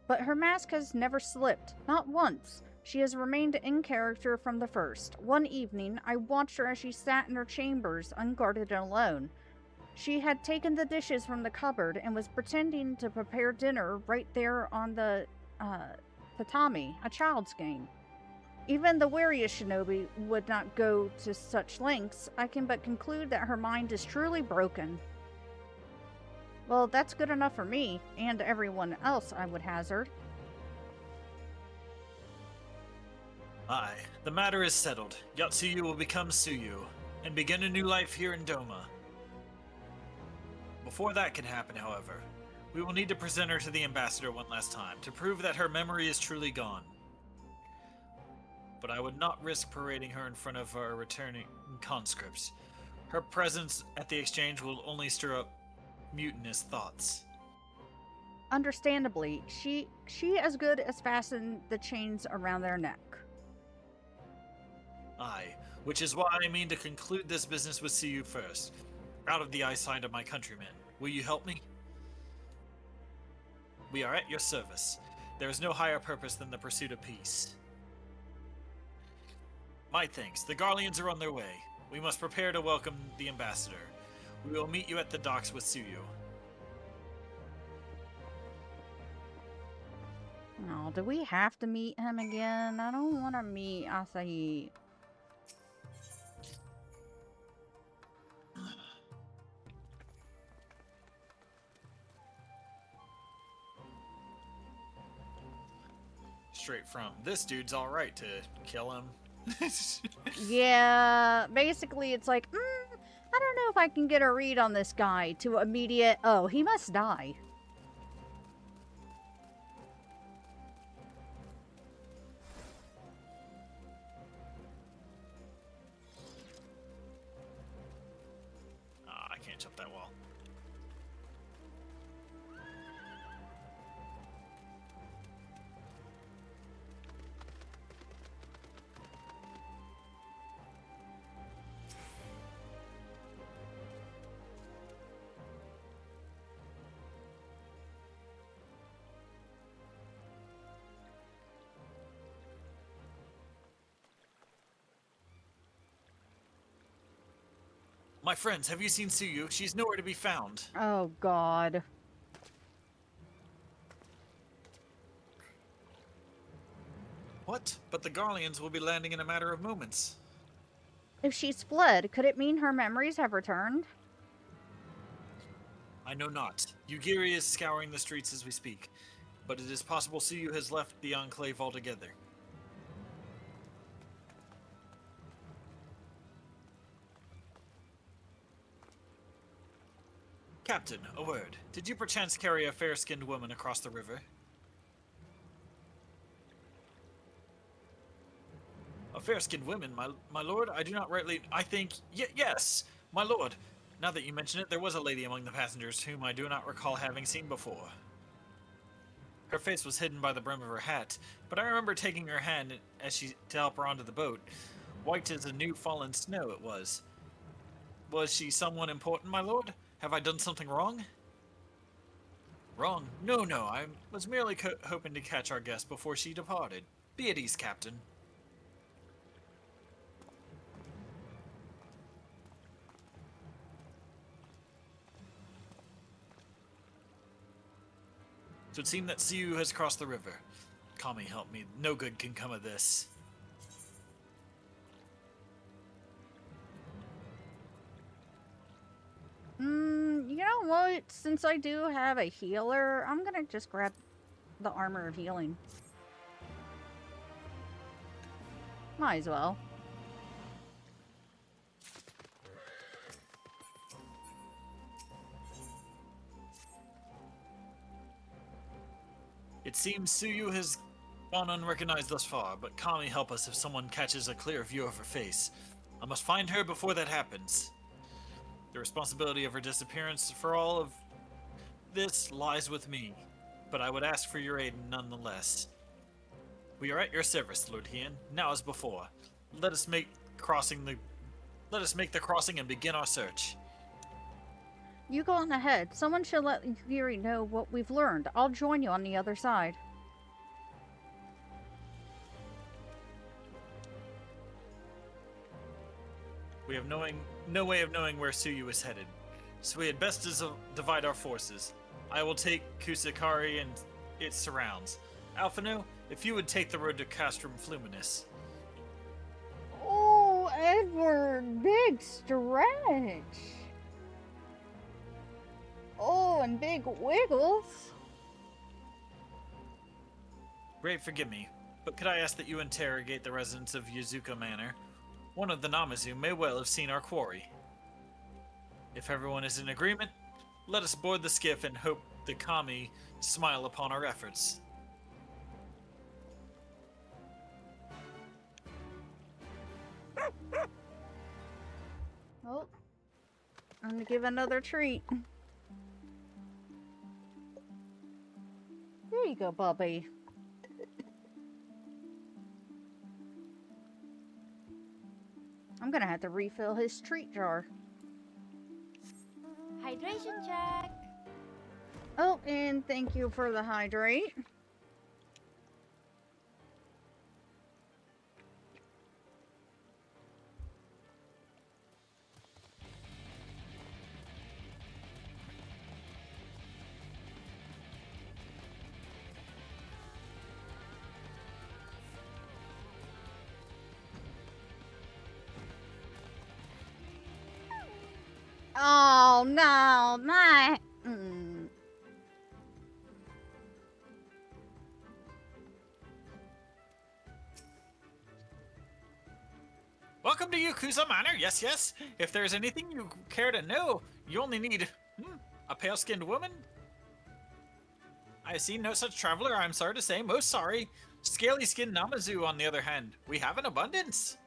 But her mask has never slipped, not once. She has remained in character from the first. One evening, I watched her as she sat in her chambers, unguarded and alone. She had taken the dishes from the cupboard and was pretending to prepare dinner right there on the tatami, a child's game. Even the wariest shinobi would not go to such lengths. I can but conclude that her mind is truly broken. Well, that's good enough for me, and everyone else, I would hazard. Aye, the matter is settled. Yatsuyu will become Suyu, and begin a new life here in Doma. Before that can happen, however, we will need to present her to the ambassador one last time, to prove that her memory is truly gone. But I would not risk parading her in front of our returning conscripts. Her presence at the exchange will only stir up mutinous thoughts. Understandably, she as good as fastened the chains around their neck. Aye, which is why I mean to conclude this business with Suyu first, out of the eyesight of my countrymen. Will you help me? We are at your service. There is no higher purpose than the pursuit of peace. My thanks. The Garleans are on their way. We must prepare to welcome the ambassador. We will meet you at the docks with Suyu. Oh, do we have to meet him again? I don't want to meet Asahi. Straight from, this dude's alright to kill him. Yeah, basically it's like, I don't know if I can get a read on this guy, to immediate, oh, he must die. I can't jump that wall. My friends, have you seen Suyu? She's nowhere to be found. Oh, God. What? But the Garleans will be landing in a matter of moments. If she's fled, could it mean her memories have returned? I know not. Yugiri is scouring the streets as we speak, but it is possible Suyu has left the Enclave altogether. Captain, a word. Did you perchance carry a fair-skinned woman across the river? A fair-skinned woman, my lord? I do not rightly... I think... yes, my lord. Now that you mention it, there was a lady among the passengers whom I do not recall having seen before. Her face was hidden by the brim of her hat, but I remember taking her hand as she to help her onto the boat. White as the new fallen snow it was. Was she someone important, my lord? Have I done something wrong? Wrong? No, I was merely hoping to catch our guest before she departed. Be at ease, Captain. So it seemed that Suyu has crossed the river. Kami, help me. No good can come of this. You know what? Since I do have a healer, I'm gonna just grab the armor of healing. Might as well. It seems Suyu has Gone unrecognized thus far, but Kami help us if someone catches a clear view of her face. I must find her before that happens. The responsibility of her disappearance for all of this lies with me, but I would ask for your aid nonetheless. We are at your service, Lord Hien, now as before. Let us make the crossing and begin our search. You go on ahead. Someone should let Yuri know what we've learned. I'll join you on the other side. We have no way of knowing where Suyu is headed, so we had best divide our forces. I will take Kusakari and its surrounds. Alphino, if you would take the road to Castrum Fluminus. Oh, Edward, big stretch. Oh, and big wiggles. Great, forgive me, but could I ask that you interrogate the residents of Yuzuka Manor? One of the Namazu may well have seen our quarry. If everyone is in agreement, let us board the skiff and hope the Kami smile upon our efforts. Oh, I'm gonna give another treat. There you go, Bubby. I'm gonna have to refill his treat jar. Hydration check. Oh, and thank you for the hydrate. Oh no, my. Welcome to Yakuza Manor. Yes, yes. If there's anything you care to know, you only need a pale-skinned woman. I have seen no such traveler. I'm sorry to say, most sorry. Scaly-skinned Namazu, on the other hand, we have an abundance.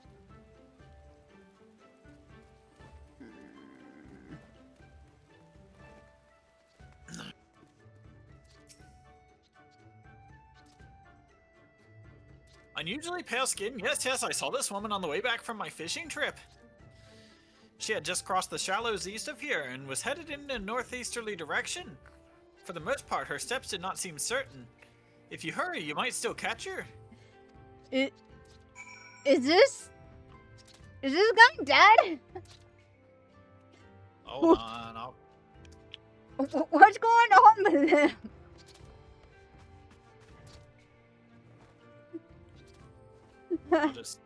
Unusually pale skin. Yes, yes, I saw this woman on the way back from my fishing trip. She had just crossed the shallows east of here and was headed in a northeasterly direction. For the most part, her steps did not seem certain. If you hurry, you might still catch her. Is this guy dead? Hold on, What's going on with him? I'll just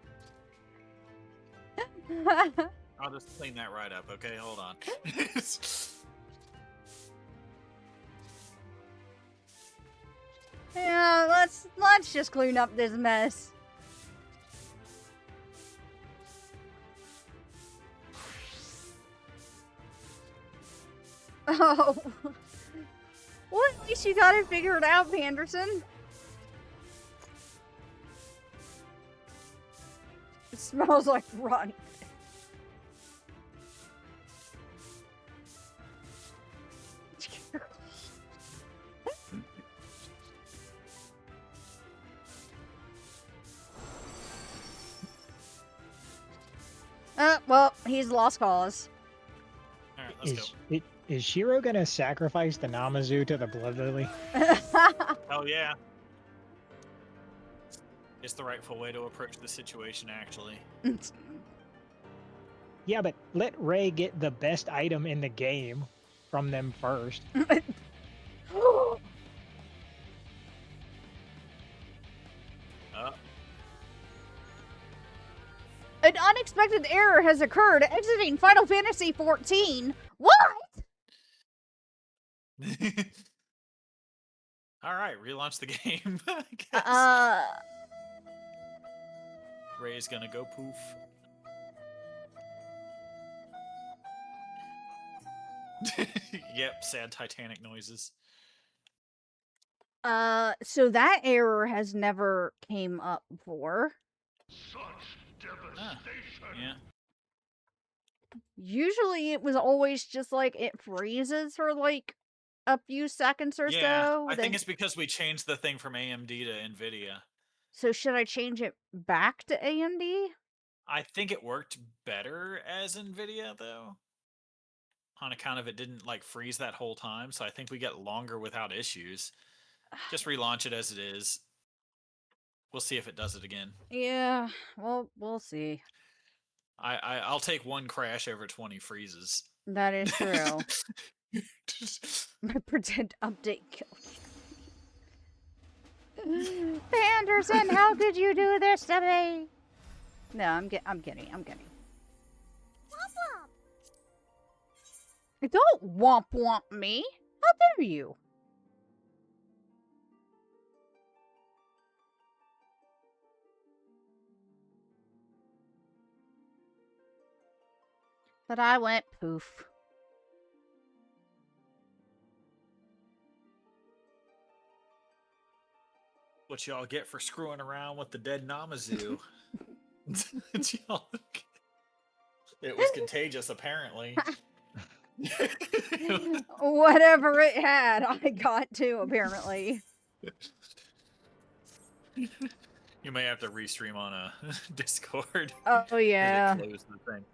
clean that right up, okay? Hold on. Yeah, let's just clean up this mess. Oh. Well, at least you got it figured out, Panderson. It smells like rotten. Well, he's lost cause. Alright, let's go. Is Shiro gonna sacrifice the Namazu to the Blood Lily? Oh, yeah. It's the rightful way to approach the situation, actually. Yeah, but let Ray get the best item in the game from them first. An unexpected error has occurred exiting Final Fantasy XIV. What? Alright, relaunch the game, I guess. Ray's gonna go poof. Yep, sad Titanic noises. So that error has never came up before. Yeah. Usually it was always just like it freezes for like a few seconds or Yeah, so. I then- think it's because we changed the thing from AMD to NVIDIA. So should I change it back to AMD? I think it worked better as NVIDIA, though. On account of it didn't, like, freeze that whole time, so I think we get longer without issues. Just relaunch it as it is. We'll see if it does it again. Yeah, well, we'll see. I'll take one crash over 20 freezes. That is true. My pretend update killed you. Panderson, how could you do this to me? No, I'm kidding. Don't womp womp me. How dare you? But I went poof. What y'all get for screwing around with the dead Namazu? It was contagious, apparently. Whatever it had, I got to, apparently. You may have to restream on a Discord. Oh, yeah. Close the thing.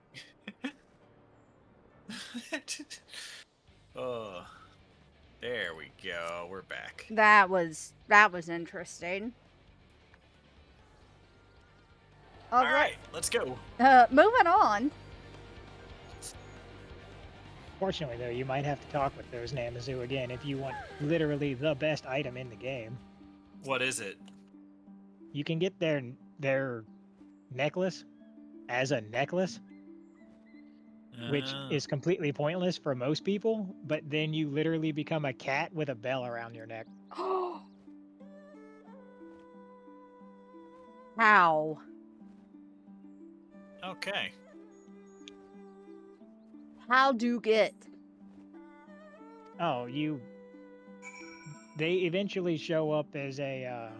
Oh, there we go. We're back. That was interesting. All right, let's go. Moving on. Fortunately, though, you might have to talk with those Namazu again if you want literally the best item in the game. What is it? You can get their necklace as a necklace, which is completely pointless for most people, but then you literally become a cat with a bell around your neck. How? Okay. How do get? Oh, they eventually show up as a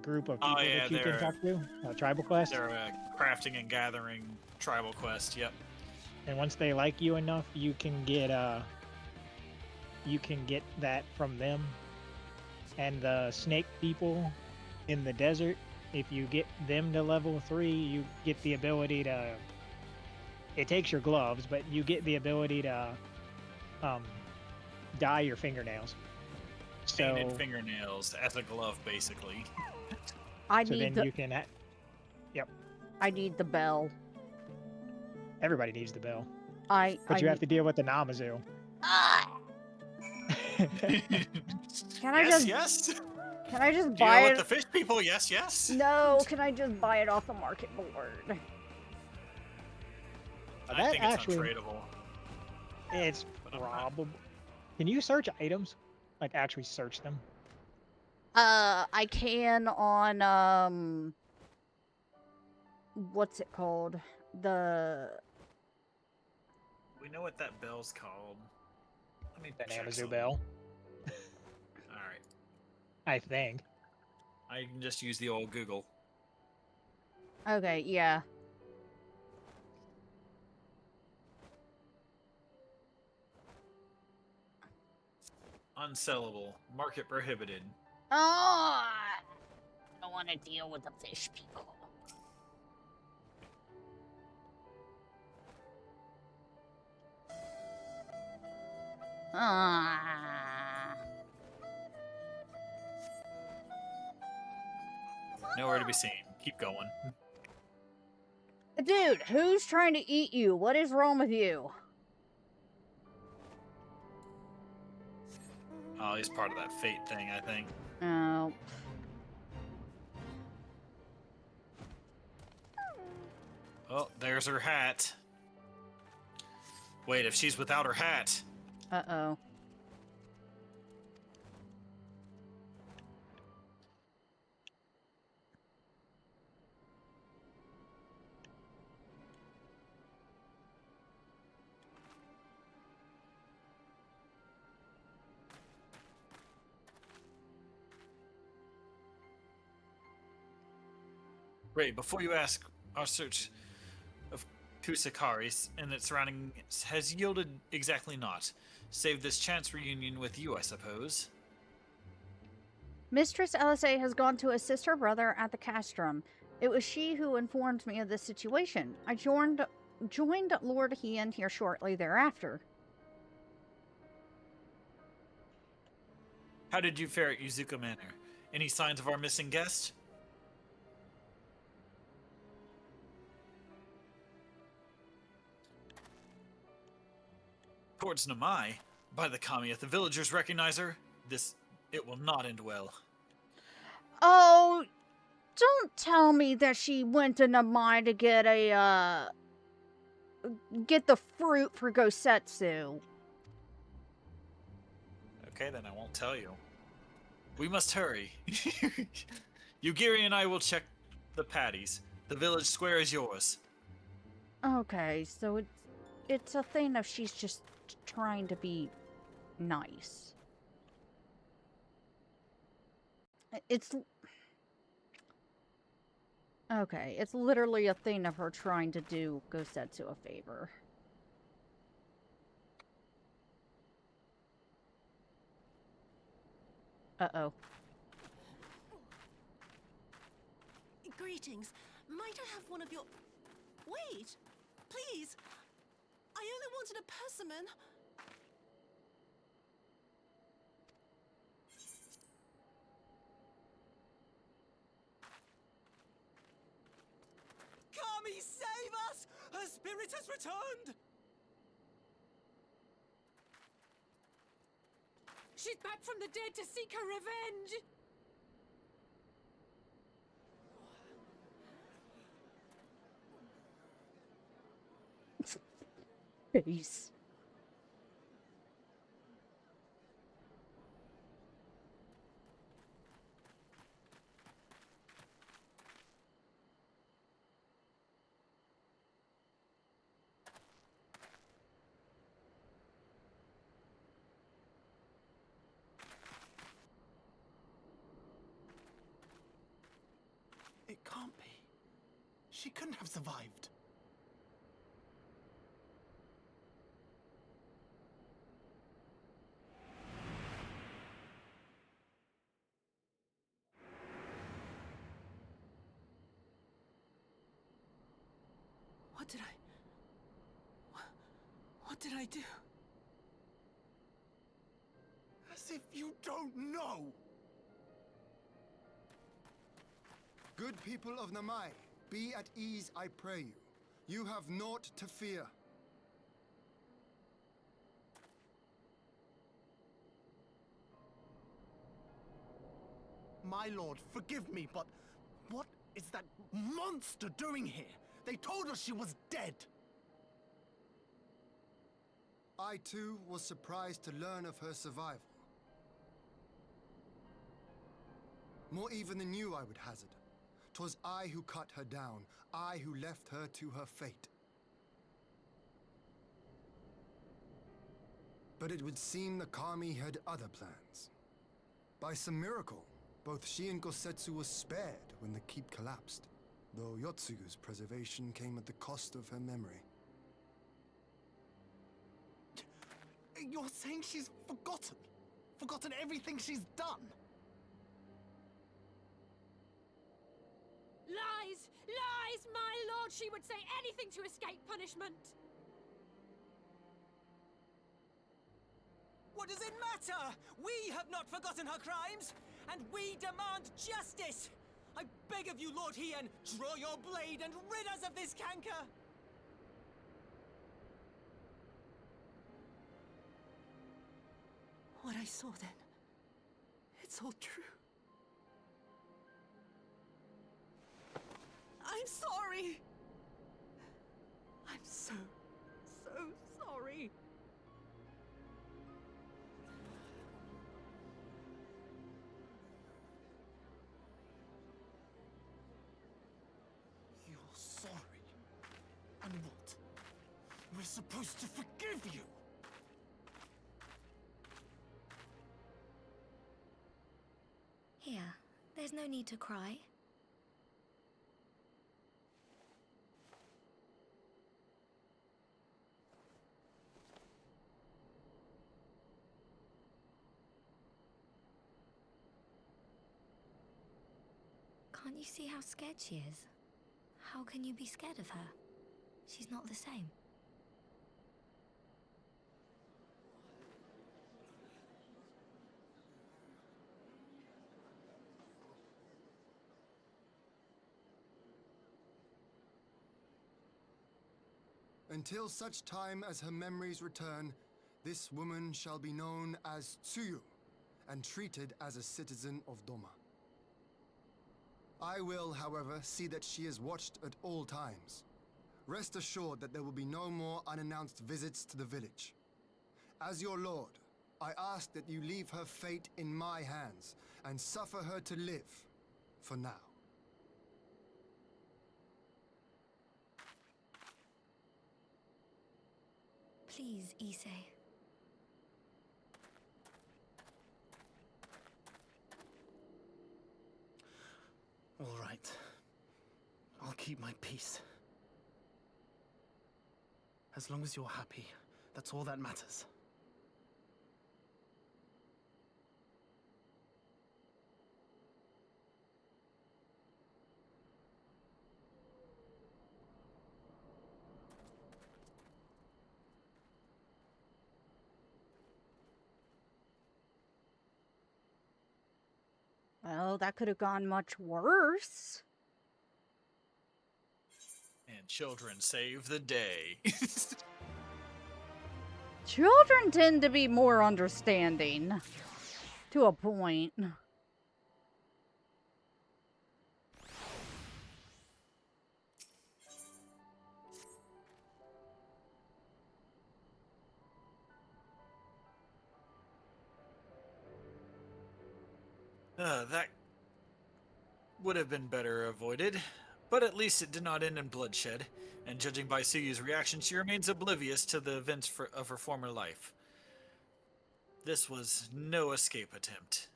group of people that you can talk to, a tribal quest. They're a crafting and gathering tribal quest. Yep. And once they like you enough, you can get that from them. And the snake people in the desert, if you get them to level 3, you get the ability to. It takes your gloves, but you get the ability to dye your fingernails. Painted fingernails as a glove, basically. You can. Yep. I need the bell. Everybody needs the bell. But you have to deal with the Namazu. Can I just? Yes. Can I just buy deal it? with the fish people? Yes. No. Can I just buy it off the market board? I think it's untradeable. It's probable. Can you search items? Like actually search them? I can on what's it called? We know what that bell's called. Let me The check Namazu something. bell. All right. I think. I can just use the old Google. Okay, yeah. Unsellable. Market prohibited. Oh, I don't want to deal with the fish people. Nowhere to be seen. Keep going. Dude, who's trying to eat you? What is wrong with you? Oh, he's part of that fate thing, I think. Oh. Oh, there's her hat. Wait, if she's without her hat. Uh-oh. Ray, before you ask, our search of Kusakaris and its surroundings has yielded exactly naught, save this chance reunion with you, I suppose. Mistress LSA has gone to assist her brother at the castrum. It was she who informed me of the situation. I joined Lord Hien here shortly thereafter. How did you fare at Yuzuka Manor? Any signs of our missing guest? Towards Namai, by the kami, if the villagers recognize her, it will not end well. Oh, don't tell me that she went to Namai to get the fruit for Gosetsu. Okay, then I won't tell you. We must hurry. Yugiri and I will check the patties. The village square is yours. Okay, so it's a thing of she's just trying to be nice. It's okay, it's literally a thing of her trying to do Gosetsu a favor. Uh-oh. Greetings. Might I have one of your... Wait! Please! I only wanted a persimmon. Kami, save us! Her spirit has returned! She's back from the dead to seek her revenge! Face. It can't be. She couldn't have survived. What did I do? As if you don't know! Good people of Namai, be at ease, I pray you. You have naught to fear. My lord, forgive me, but what is that monster doing here? They told us she was dead. I too was surprised to learn of her survival. More even than you, I would hazard. 'Twas I who cut her down, I who left her to her fate. But it would seem the kami had other plans. By some miracle, both she and Gosetsu were spared when the keep collapsed, though Yotsugu's preservation came at the cost of her memory. You're saying she's forgotten? Forgotten everything she's done? Lies! Lies! My lord, she would say anything to escape punishment! What does it matter? We have not forgotten her crimes, and we demand justice! I beg of you, Lord Hien, draw your blade and rid us of this canker! What I saw then, it's all true. I'm sorry. I'm so sorry. You're sorry? And what? We're supposed to forgive you? Here, there's no need to cry. Can't you see how scared she is? How can you be scared of her? She's not the same. Until such time as her memories return, this woman shall be known as Tsuyu and treated as a citizen of Doma. I will, however, see that she is watched at all times. Rest assured that there will be no more unannounced visits to the village. As your lord, I ask that you leave her fate in my hands and suffer her to live, for now. Please, Issei. All right. I'll keep my peace. As long as you're happy, that's all that matters. Well, that could have gone much worse. And children save the day. Children tend to be more understanding. To a point. That would have been better avoided, but at least it did not end in bloodshed, and judging by Tsuyu's reaction, she remains oblivious to the events of her former life. This was no escape attempt.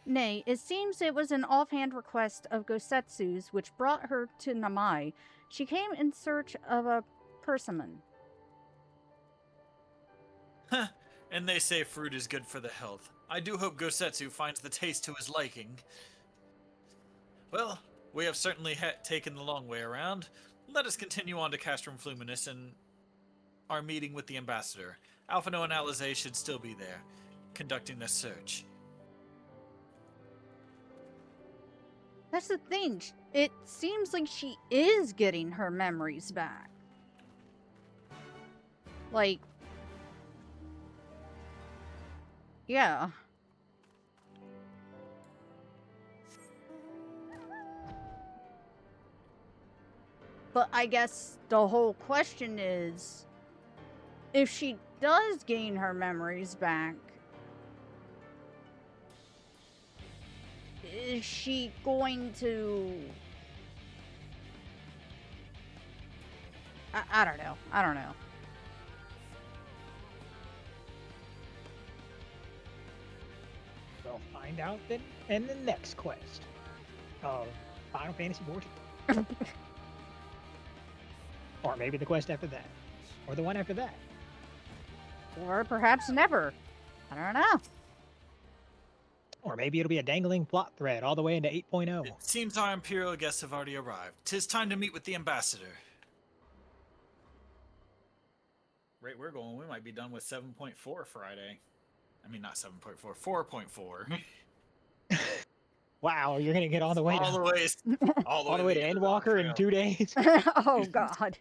Nay, it seems it was an offhand request of Gosetsu's which brought her to Namai. She came in search of a persimmon. Huh, and they say fruit is good for the health. I do hope Gosetsu finds the taste to his liking. Well, we have certainly taken the long way around. Let us continue on to Castrum Fluminus and our meeting with the ambassador. Alphino and Alizé should still be there, conducting the search. That's the thing. It seems like she is getting her memories back. Like, yeah. But I guess the whole question is, if she does gain her memories back, is she going to... I don't know. I don't know. We'll find out then in the next quest of Final Fantasy XIV. Or maybe the quest after that. Or the one after that. Or perhaps never. I don't know. Or maybe it'll be a dangling plot thread all the way into 8.0. It seems our Imperial guests have already arrived. 'Tis time to meet with the ambassador. Right, we're going. We might be done with 7.4 Friday. I mean, not 7.4, 4.4. Wow, you're gonna get all the way all to the way to Endwalker in 2 days. Oh God.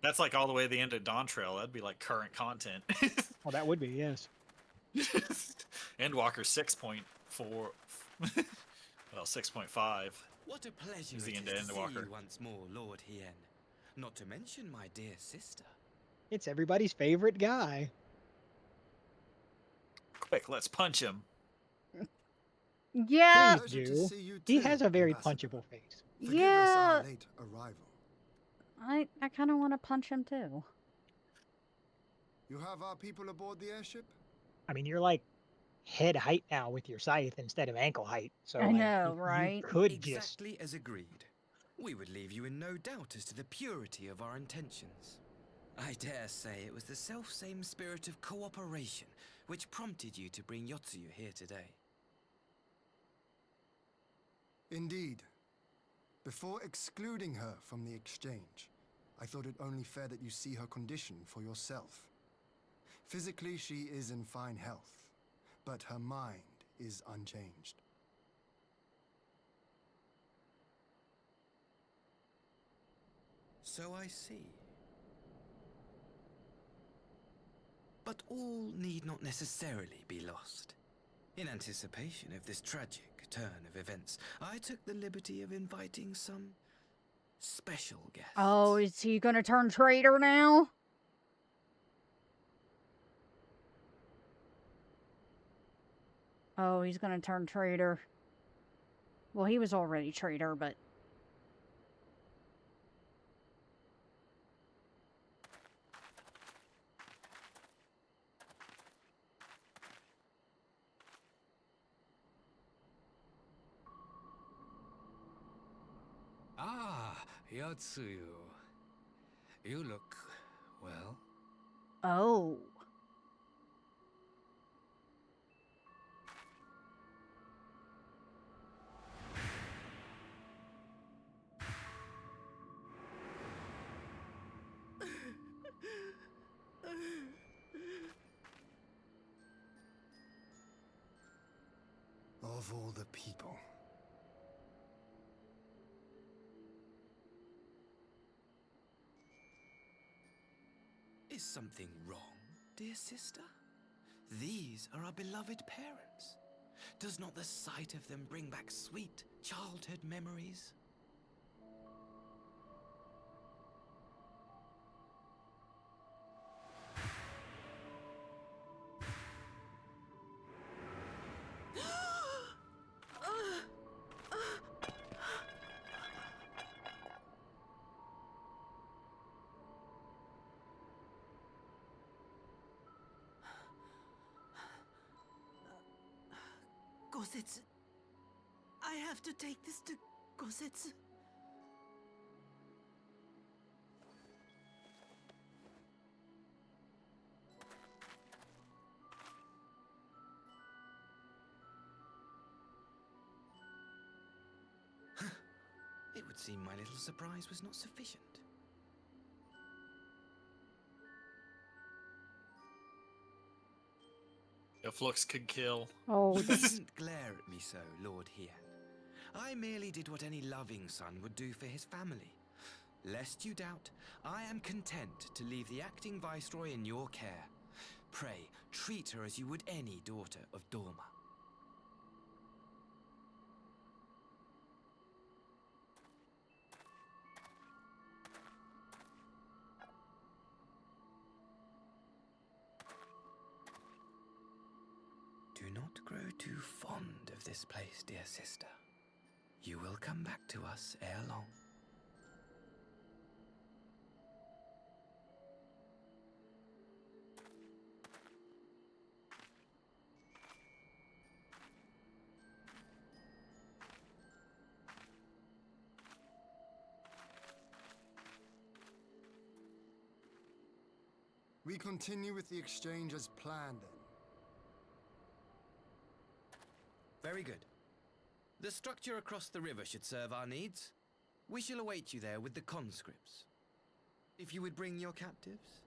That's like all the way to the end of Dawn Trail. That'd be like current content. Well, that would be, yes. Endwalker 6.4. Well, 6.5. What a pleasure is the it end is of to see Endwalker. you once more, Lord Hien. Not to mention my dear sister. It's everybody's favorite guy. Quick, let's punch him. Yeah. Please Pleasure to do. see you He too, has a very Ambassador. punchable face. Forgive us Yeah. our late arrival. I kind of want to punch him too. You have our people aboard the airship? I mean, you're like head height now with your scythe instead of ankle height. So I like, know, you right? could just... Exactly as agreed. We would leave you in no doubt as to the purity of our intentions. I dare say it was the self-same spirit of cooperation which prompted you to bring Yotsuyu here today. Indeed. Before excluding her from the exchange, I thought it only fair that you see her condition for yourself. Physically, she is in fine health, but her mind is unchanged. So I see. But all need not necessarily be lost. In anticipation of this tragic turn of events, I took the liberty of inviting some special guests. Oh, is he gonna turn traitor now? Oh, he's gonna turn traitor. Well, he was already traitor, but... Ah, Yatsuyu. You look well. Oh. Of all the people. Is something wrong, dear sister? These are our beloved parents. Does not the sight of them bring back sweet childhood memories? Gosetsu. I have to take this to Gosetsu. It would seem my little surprise was not sufficient. If looks could kill. Oh, You needn't glare at me so, Lord Hian. I merely did what any loving son would do for his family. Lest you doubt, I am content to leave the acting viceroy in your care. Pray, treat her as you would any daughter of Dorma. Do not grow too fond of this place, dear sister. You will come back to us ere long. We continue with the exchange as planned, then. Very good. The structure across the river should serve our needs. We shall await you there with the conscripts. If you would bring your captives.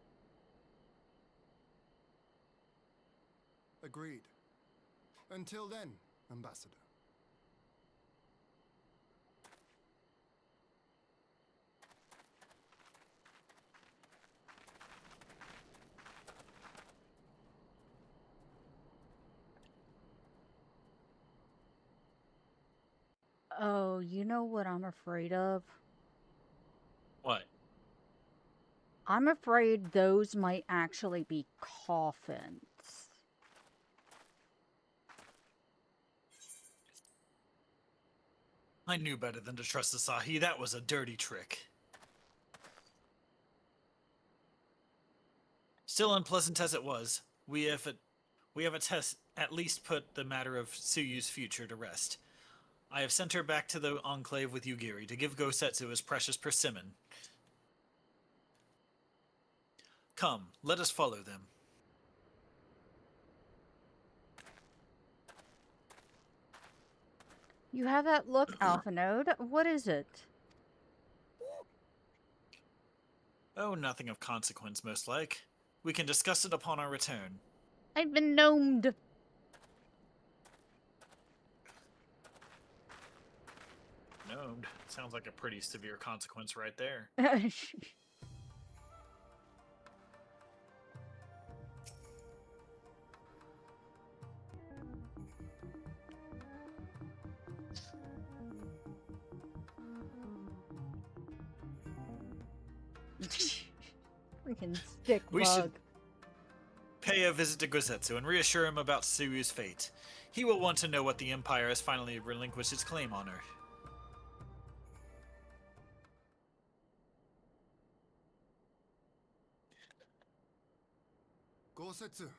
Agreed. Until then, Ambassador. Oh, you know what I'm afraid of? What? I'm afraid those might actually be coffins. I knew better than to trust Asahi. That was a dirty trick. Still unpleasant as it was, we have at least put the matter of Tsuyu's future to rest. I have sent her back to the Enclave with Yugiri to give Gosetsu his precious persimmon. Come, let us follow them. You have that look, Alpha Node. What is it? Oh, nothing of consequence, most like. We can discuss it upon our return. I've been gnomed. Gnomed? Sounds like a pretty severe consequence right there. Freaking stick We bug. should pay a visit to Gosetsu and reassure him about Tsuyu's fate. He will want to know what the Empire has finally relinquished its claim on her. Gosetsu,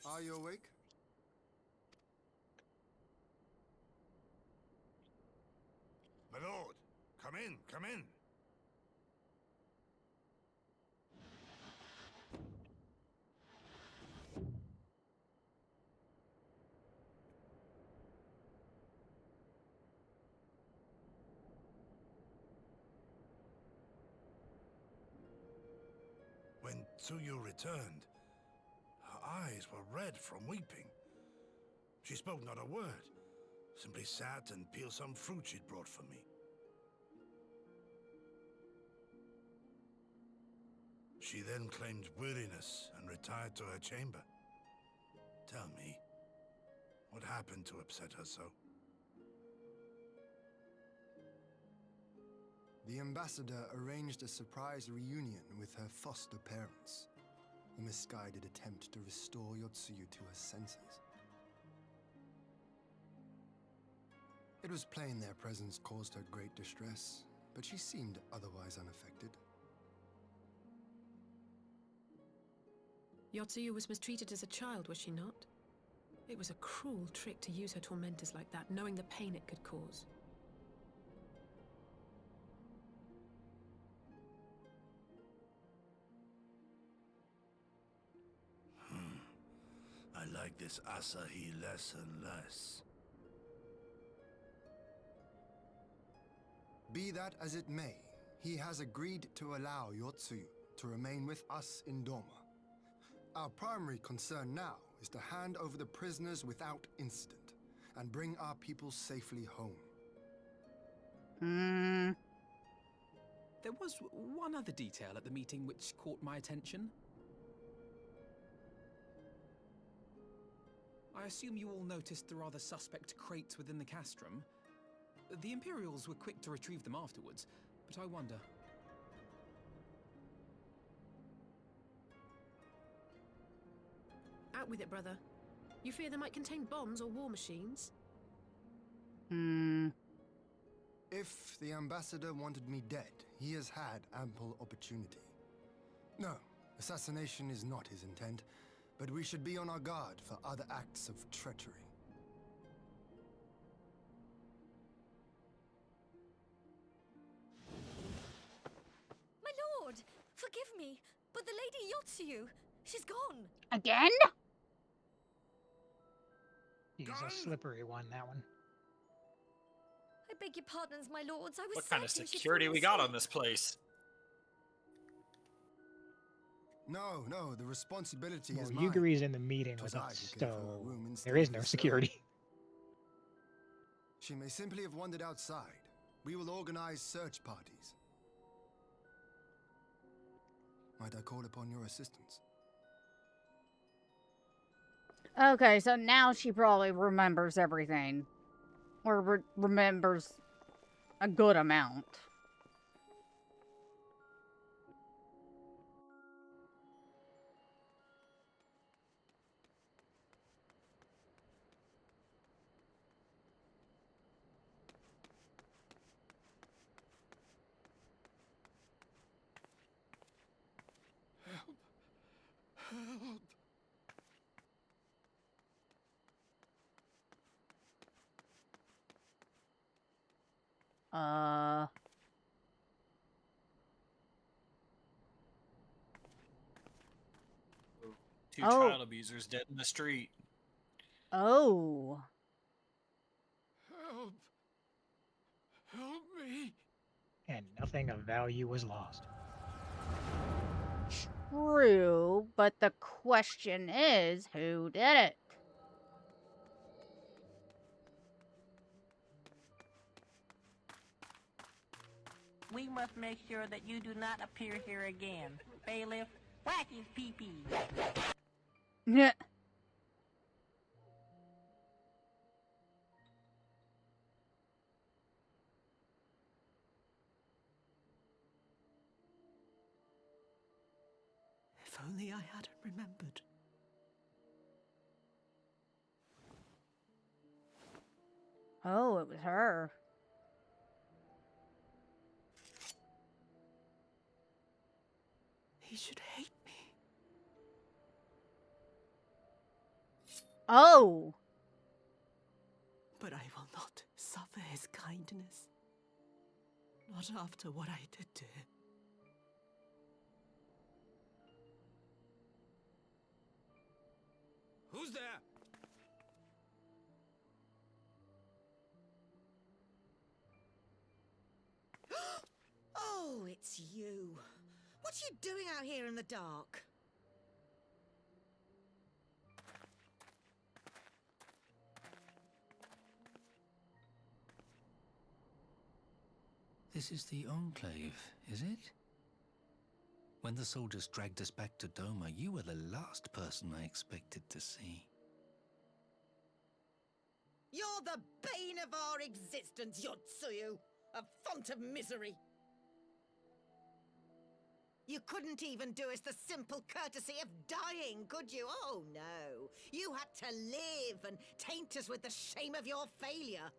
are you awake? My lord, come in, come in. When Tsuyu returned, her eyes were red from weeping. She spoke not a word, simply sat and peeled some fruit she'd brought for me. She then claimed weariness and retired to her chamber. Tell me, what happened to upset her so? The ambassador arranged a surprise reunion with her foster parents. A misguided attempt to restore Yotsuyu to her senses. It was plain their presence caused her great distress, but she seemed otherwise unaffected. Yotsuyu was mistreated as a child, was she not? It was a cruel trick to use her tormentors like that, knowing the pain it could cause. I like this Asahi less and less. Be that as it may, he has agreed to allow Yotsuyu to remain with us in Doma. Our primary concern now is to hand over the prisoners without incident and bring our people safely home. There was one other detail at the meeting which caught my attention. I assume you all noticed the rather suspect crates within the castrum. The Imperials were quick to retrieve them afterwards, but I wonder... Out with it, brother. You fear they might contain bombs or war machines? If the ambassador wanted me dead, he has had ample opportunity. No, assassination is not his intent, but we should be on our guard for other acts of treachery. My lord! Forgive me, but the Lady Yotsuyu, she's gone! Again? He's a slippery one, that one. I beg your pardons, my lords. I was What kind of certain she'd security fallen we got asleep. on this place? No, the responsibility Well, is mine. Yuguri's in the meeting It was with I us, who gave her a so room instead there is of no yourself. security. She may simply have wandered outside. We will organize search parties. Might I call upon your assistance? Okay, so now she probably remembers everything. Or remembers a good amount. Help! Two Oh. child abusers dead in the street. Oh. Help! Help me! And nothing of value was lost. True, but the question is, who did it? We must make sure that you do not appear here again. Bailiff, whack his pee-pee. Yeah. If only I hadn't remembered. Oh, it was her. He should hate me. Oh! But I will not suffer his kindness. Not after what I did to him. Who's there? Oh, it's you. What are you doing out here in the dark? This is the Enclave, is it? When the soldiers dragged us back to Doma, you were the last person I expected to see. You're the bane of our existence, Yotsuyu! A font of misery! You couldn't even do us the simple courtesy of dying, could you? Oh, no. You had to live and taint us with the shame of your failure.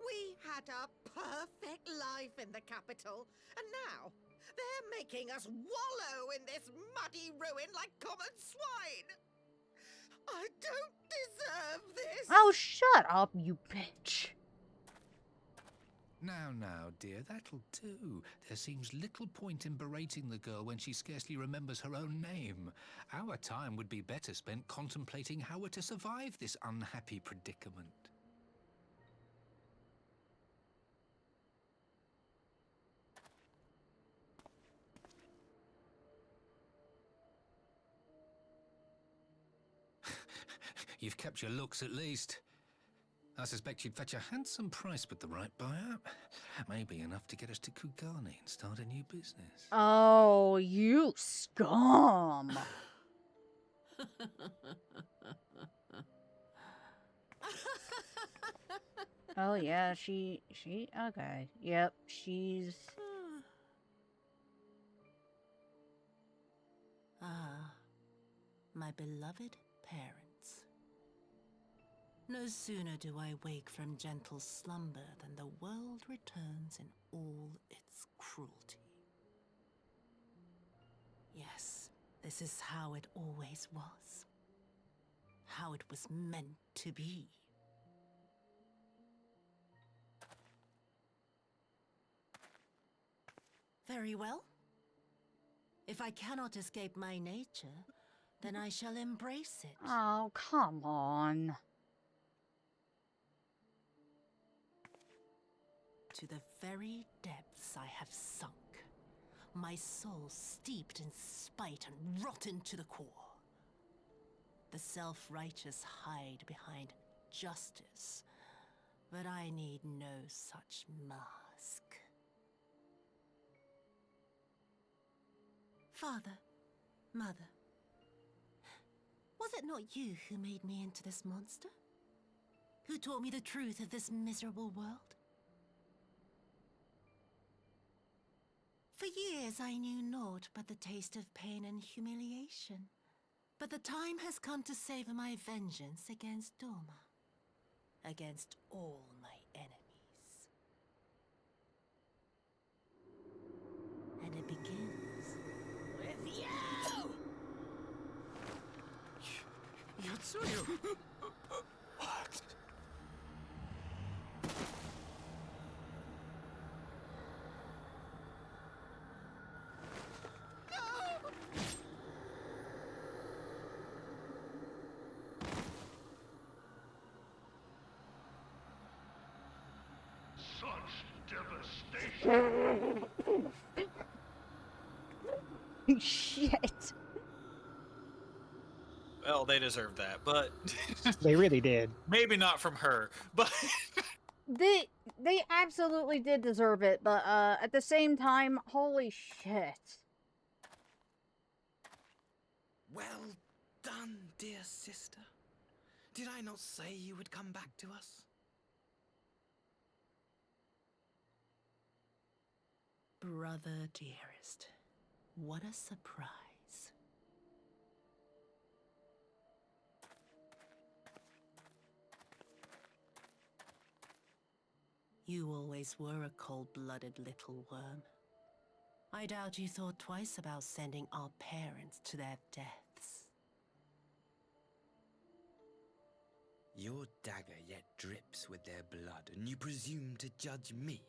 We had a perfect life in the capital, and now they're making us wallow in this muddy ruin like common swine. I don't deserve this. Oh, shut up, you bitch. Now, dear, that'll do. There seems little point in berating the girl when she scarcely remembers her own name. Our time would be better spent contemplating how we're to survive this unhappy predicament. You've kept your looks at least. I suspect you'd fetch a handsome price with the right buyer. Maybe enough to get us to Kugane and start a new business. Oh, you scum. Oh, yeah, she, okay. Yep, she's... Ah, my beloved parents. No sooner do I wake from gentle slumber than the world returns in all its cruelty. Yes, this is how it always was. How it was meant to be. Very well. If I cannot escape my nature, then I shall embrace it. Oh, come on. To the very depths I have sunk, my soul steeped in spite and rotten to the core. The self-righteous hide behind justice, but I need no such mask. Father, Mother, was it not you who made me into this monster? Who taught me the truth of this miserable world? For years I knew naught but the taste of pain and humiliation. But the time has come to savor my vengeance against Doma. Against all my enemies. And it begins with you! Yotsuyu! What? Shit. Well, they deserve that, but They really did. maybe not from her. But They absolutely did deserve it, but at the same time, holy shit. Well done, dear sister. Did I not say you would come back to us? Brother dearest, what a surprise. You always were a cold-blooded little worm. I doubt you thought twice about sending our parents to their deaths. Your dagger yet drips with their blood, and you presume to judge me?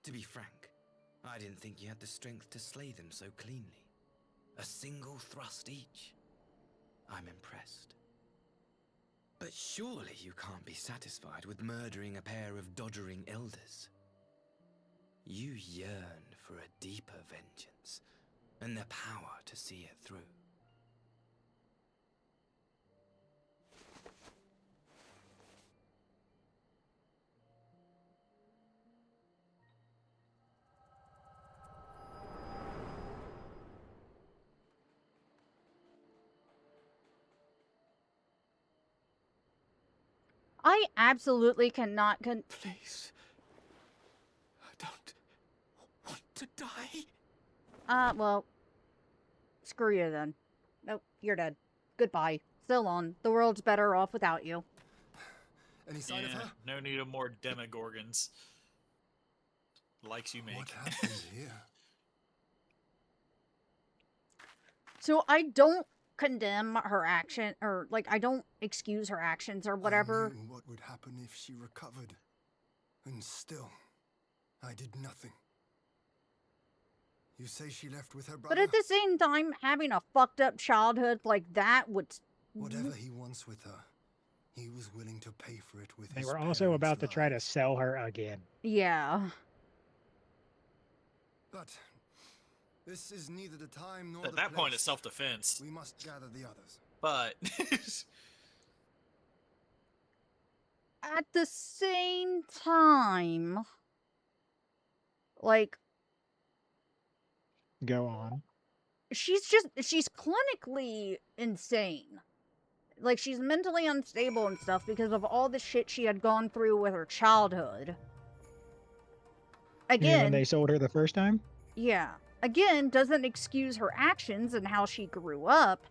To be frank, I didn't think you had the strength to slay them so cleanly. A single thrust each. I'm impressed. But surely you can't be satisfied with murdering a pair of doddering elders. You yearn for a deeper vengeance, and the power to see it through. I absolutely cannot Please. I don't want to die. Well, screw you then. Nope, you're dead. Goodbye. So long. The world's better off without you. Any sign of her? No need of more demogorgons. Likes you make. What happened here? So I don't condemn her action, or, like, I don't excuse her actions or whatever. I knew what would happen if she recovered. And still, I did nothing. You say she left with her brother? But at the same time, having a fucked up childhood like that would... Whatever he wants with her, he was willing to pay for it with They his were also parents' about to try to lives. sell her again. Yeah. But this is neither the time nor At the that point, place. it's self-defense. We must gather the others. But At the same time, like, Go on. she's clinically insane. Like, she's mentally unstable and stuff because of all the shit she had gone through with her childhood. You mean when Again, they sold her the first time? yeah. Again, doesn't excuse her actions and how she grew up,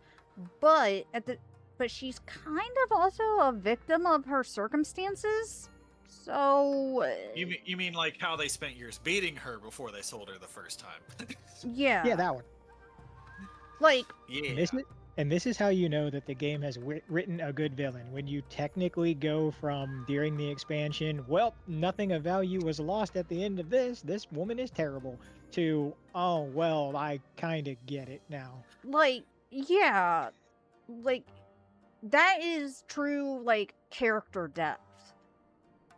but she's kind of also a victim of her circumstances. So you mean like how they spent years beating her before they sold her the first time? yeah. Yeah, that one. Like, Yeah. This is how you know that the game has written a good villain. When you technically go from, during the expansion, well, nothing of value was lost at the end of this. This woman is terrible. To, oh, well, I kind of get it now. like, yeah. Like, that is true, like, character depth.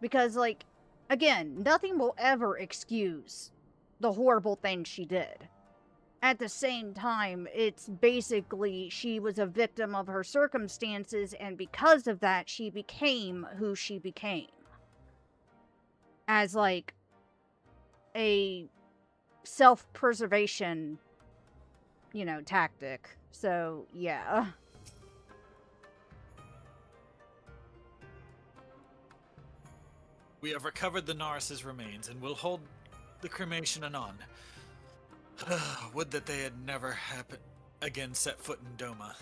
Because, like, again, nothing will ever excuse the horrible things she did. At the same time, it's basically she was a victim of her circumstances, and because of that, she became who she became. As, like, a self-preservation, tactic. So, yeah. We have recovered the Nars's remains and will hold the cremation anon. Would that they had never again set foot in Doma.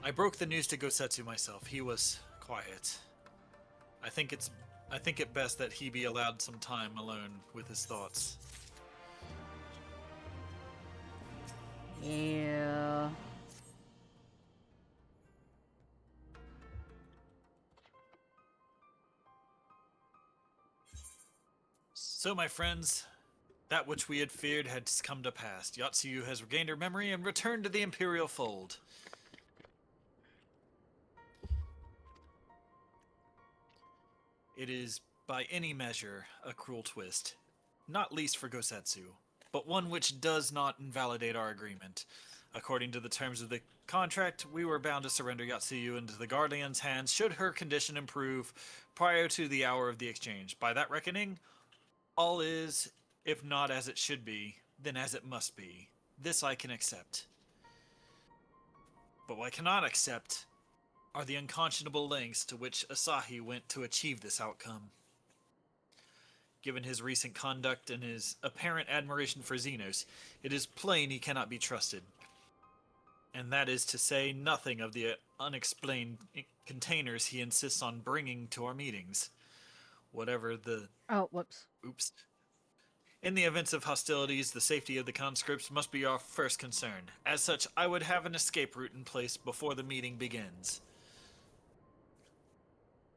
I broke the news to Gosetsu myself. He was quiet. I think it best that he be allowed some time alone with his thoughts. Yeah. So, my friends, that which we had feared has come to pass. Yatsuyu has regained her memory and returned to the Imperial fold. It is by any measure, a cruel twist. Not least for Gosetsu, but one which does not invalidate our agreement. According to the terms of the contract, we were bound to surrender Yatsuyu into the Guardian's hands should her condition improve prior to the hour of the exchange. By that reckoning, all is, if not as it should be, then as it must be. This I can accept. But what I cannot accept are the unconscionable lengths to which Asahi went to achieve this outcome. Given his recent conduct and his apparent admiration for Xenos, it is plain he cannot be trusted. And that is to say nothing of the unexplained containers he insists on bringing to our meetings. Whatever the... Oh, whoops. Oops. In the events of hostilities, the safety of the conscripts must be our first concern. As such, I would have an escape route in place before the meeting begins.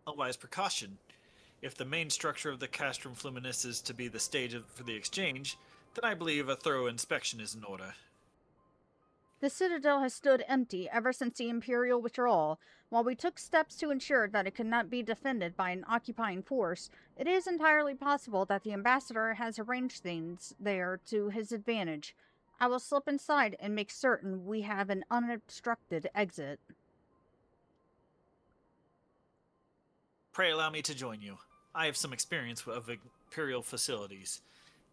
A wise precaution. If the main structure of the Castrum Fluminis is to be the stage for the exchange, then I believe a thorough inspection is in order. The citadel has stood empty ever since the Imperial withdrawal. While we took steps to ensure that it could not be defended by an occupying force, it is entirely possible that the ambassador has arranged things there to his advantage. I will slip inside and make certain we have an unobstructed exit. Pray allow me to join you. I have some experience of Imperial facilities,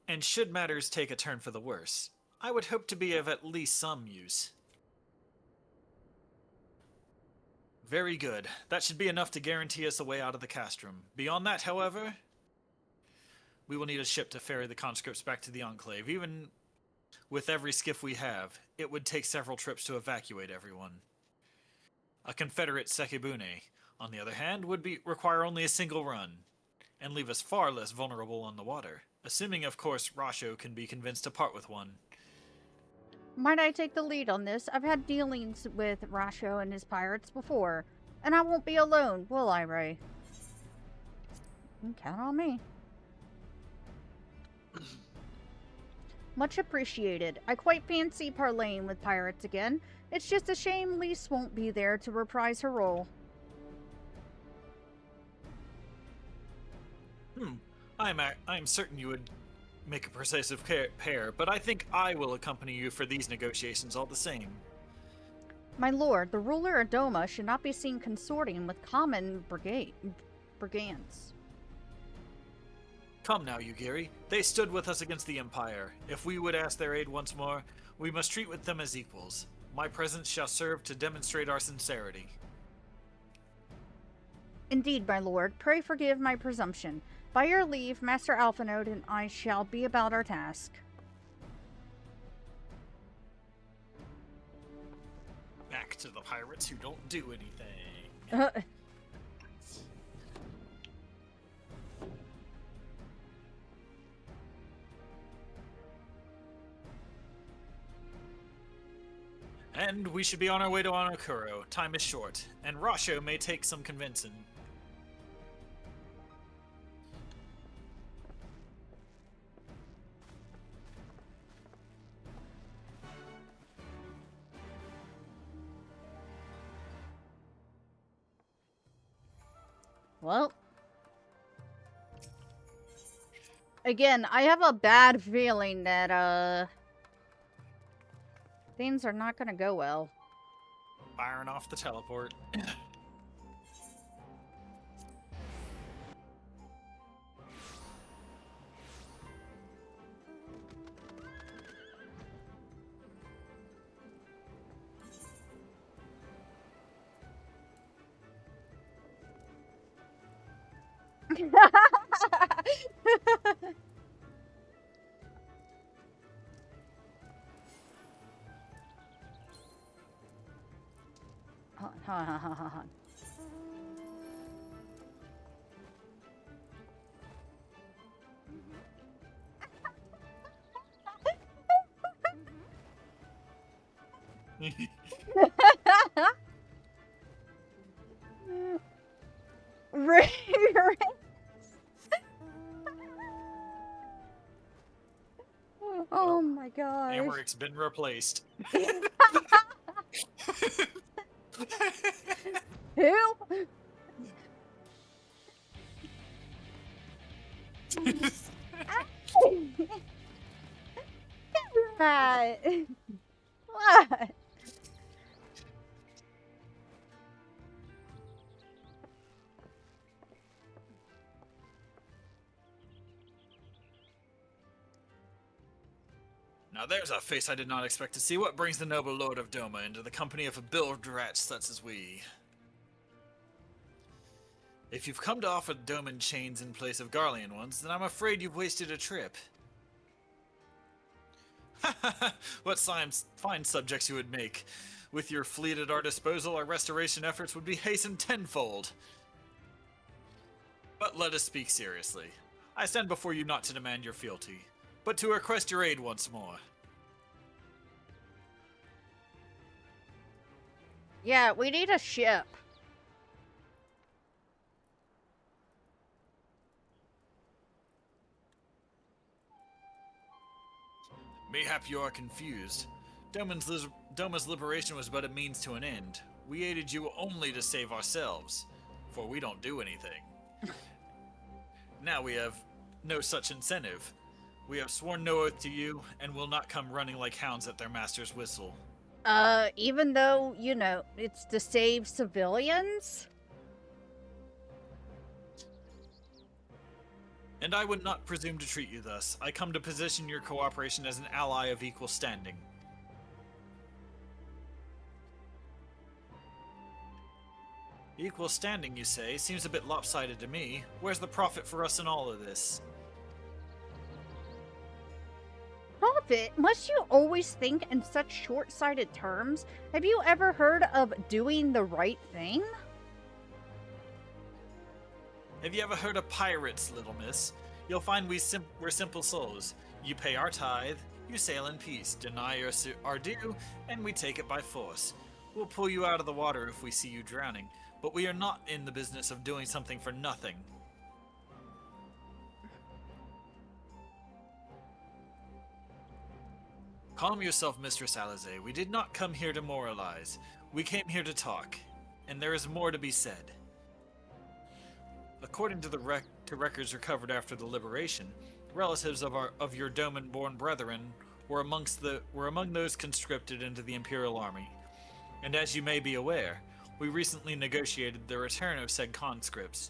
and should matters take a turn for the worse, I would hope to be of at least some use. Very good. That should be enough to guarantee us a way out of the Castrum. Beyond that, however, we will need a ship to ferry the conscripts back to the Enclave. Even with every skiff we have, it would take several trips to evacuate everyone. A Confederate Sekibune, on the other hand, would require only a single run, and leave us far less vulnerable on the water, assuming, of course, Rasho can be convinced to part with one. Might I take the lead on this? I've had dealings with Rasho and his pirates before, and I won't be alone, will I, Ray? Count on me. Much appreciated. I quite fancy parlaying with pirates again. It's just a shame Lise won't be there to reprise her role. I'm certain you would make a persuasive pair, but I think I will accompany you for these negotiations all the same. My lord, the ruler of Doma should not be seen consorting with common brigands. Come now, Yugiri. They stood with us against the Empire. If we would ask their aid once more, we must treat with them as equals. My presence shall serve to demonstrate our sincerity. Indeed, my lord. Pray forgive my presumption. By your leave, Master Alphanode and I shall be about our task. Back to the pirates who don't do anything. And we should be on our way to Onokuro. Time is short, and Rasho may take some convincing. Well, again, I have a bad feeling that, things are not gonna go well. Firing off the teleport. Hold on. Oh my god. Amaric's been replaced. Who? Right. What? Now there's a face I did not expect to see. What brings the noble lord of Doma into the company of a bilged rats such as we? If you've come to offer Doman chains in place of Garlean ones, then I'm afraid you've wasted a trip. What fine subjects you would make. With your fleet at our disposal, our restoration efforts would be hastened tenfold. But let us speak seriously. I stand before you not to demand your fealty, but to request your aid once more. Yeah, we need a ship. Mayhap you are confused. Doma's liberation was but a means to an end. We aided you only to save ourselves, for we don't do anything. Now we have no such incentive. We have sworn no oath to you, and will not come running like hounds at their master's whistle. Even though, you know, it's to save civilians? And I would not presume to treat you thus. I come to position your cooperation as an ally of equal standing. Equal standing, you say? Seems a bit lopsided to me. Where's the profit for us in all of this? Profit? Must you always think in such short-sighted terms? Have you ever heard of doing the right thing? Have you ever heard of pirates, little miss? You'll find we're simple souls. You pay our tithe, you sail in peace, deny our due, and we take it by force. We'll pull you out of the water if we see you drowning, but we are not in the business of doing something for nothing. Calm yourself, Mistress Alize. We did not come here to moralize. We came here to talk, and there is more to be said. According to the records recovered after the liberation, relatives of your Doman-born brethren were among those conscripted into the Imperial Army. And as you may be aware, we recently negotiated the return of said conscripts.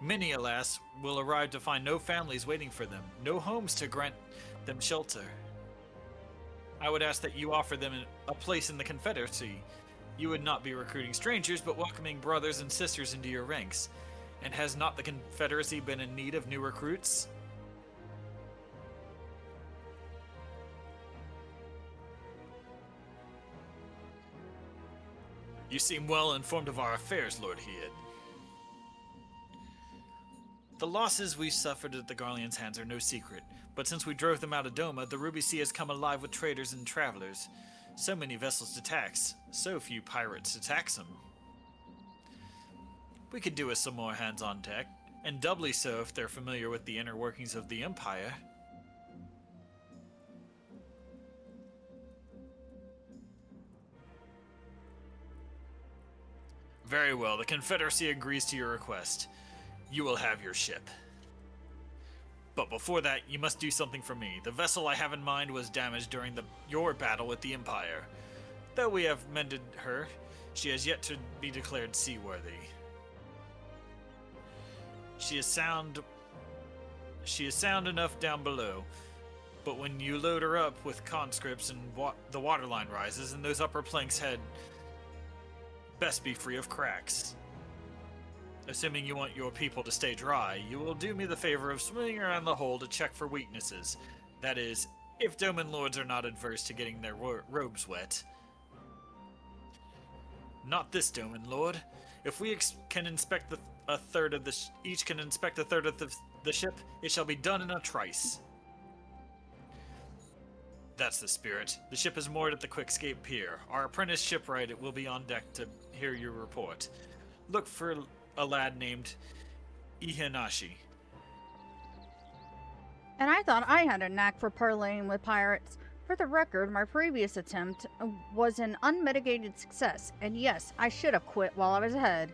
Many, alas, will arrive to find no families waiting for them, no homes to grant them shelter. I would ask that you offer them a place in the Confederacy. You would not be recruiting strangers, but welcoming brothers and sisters into your ranks. And has not the Confederacy been in need of new recruits? You seem well informed of our affairs, Lord Head. The losses we suffered at the Garleans' hands are no secret, but since we drove them out of Doma, the Ruby Sea has come alive with traders and travelers. So many vessels to tax, so few pirates to tax them. We could do with some more hands on deck, and doubly so if they're familiar with the inner workings of the Empire. Very well, the Confederacy agrees to your request. You will have your ship. But before that, you must do something for me. The vessel I have in mind was damaged during your battle with the Empire. Though we have mended her, she has yet to be declared seaworthy. She is sound enough down below, but when you load her up with conscripts and the waterline rises, and those upper planks had best be free of cracks. Assuming you want your people to stay dry, you will do me the favor of swimming around the hole to check for weaknesses. That is, if Doman lords are not adverse to getting their robes wet. Not this Doman lord. If we can inspect a third of the each can inspect a third of the ship, it shall be done in a trice. That's the spirit. The ship is moored at the Quickscape Pier. Our apprentice shipwright will be on deck to hear your report. Look for a lad named Ihanashi. And I thought I had a knack for parlaying with pirates. For the record, my previous attempt was an unmitigated success, and yes, I should have quit while I was ahead.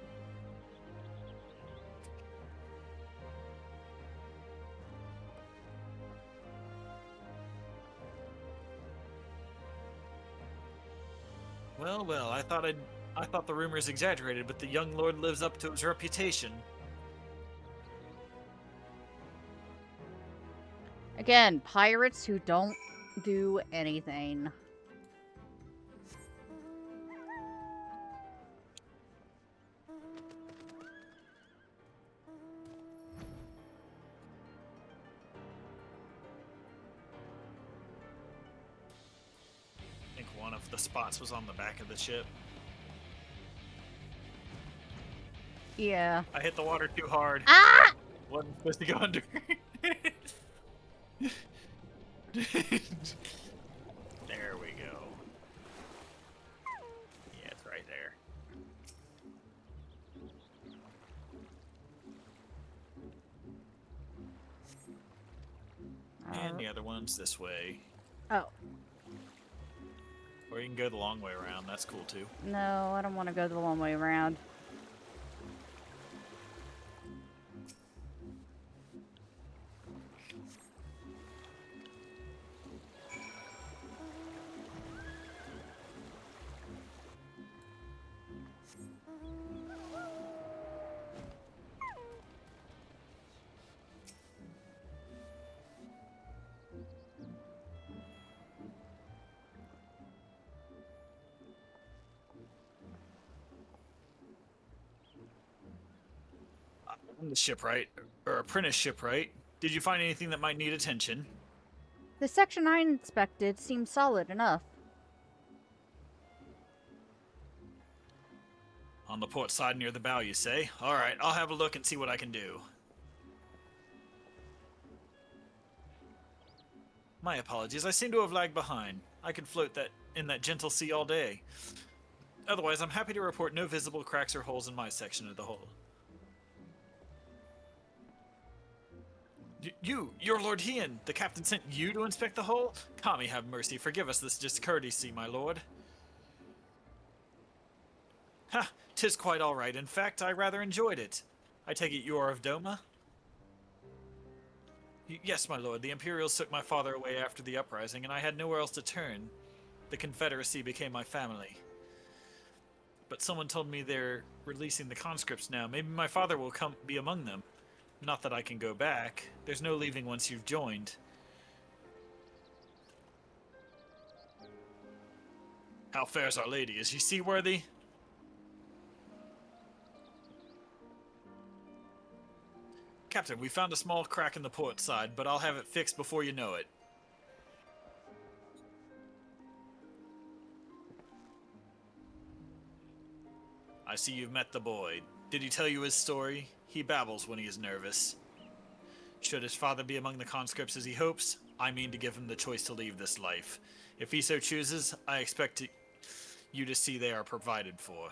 Well, well, I thought the rumors exaggerated, but the young lord lives up to his reputation. Again, pirates who don't do anything. I think one of the spots was on the back of the ship. Yeah. I hit the water too hard. Ah! Wasn't supposed to go under. There we go. Yeah, it's right there. And the other one's this way. Oh. Or you can go the long way around. That's cool too. No, I don't want to go the long way around. I'm the shipwright, or apprentice shipwright. Did you find anything that might need attention? The section I inspected seems solid enough. On the port side near the bow, you say? Alright, I'll have a look and see what I can do. My apologies, I seem to have lagged behind. I could float in that gentle sea all day. Otherwise, I'm happy to report no visible cracks or holes in my section of the hull. You're Lord Hean. The captain sent you to inspect the hull? Kami have mercy, forgive us this discourtesy, my lord. Ha! 'Tis quite all right. In fact, I rather enjoyed it. I take it you are of Doma? Yes, my lord. The Imperials took my father away after the uprising, and I had nowhere else to turn. The Confederacy became my family. But someone told me they're releasing the conscripts now. Maybe my father will be among them. Not that I can go back. There's no leaving once you've joined. How fares our lady? Is she seaworthy? Captain, we found a small crack in the port side, but I'll have it fixed before you know it. I see you've met the boy. Did he tell you his story? He babbles when he is nervous. Should his father be among the conscripts as he hopes, I mean to give him the choice to leave this life. If he so chooses, I expect you to see they are provided for.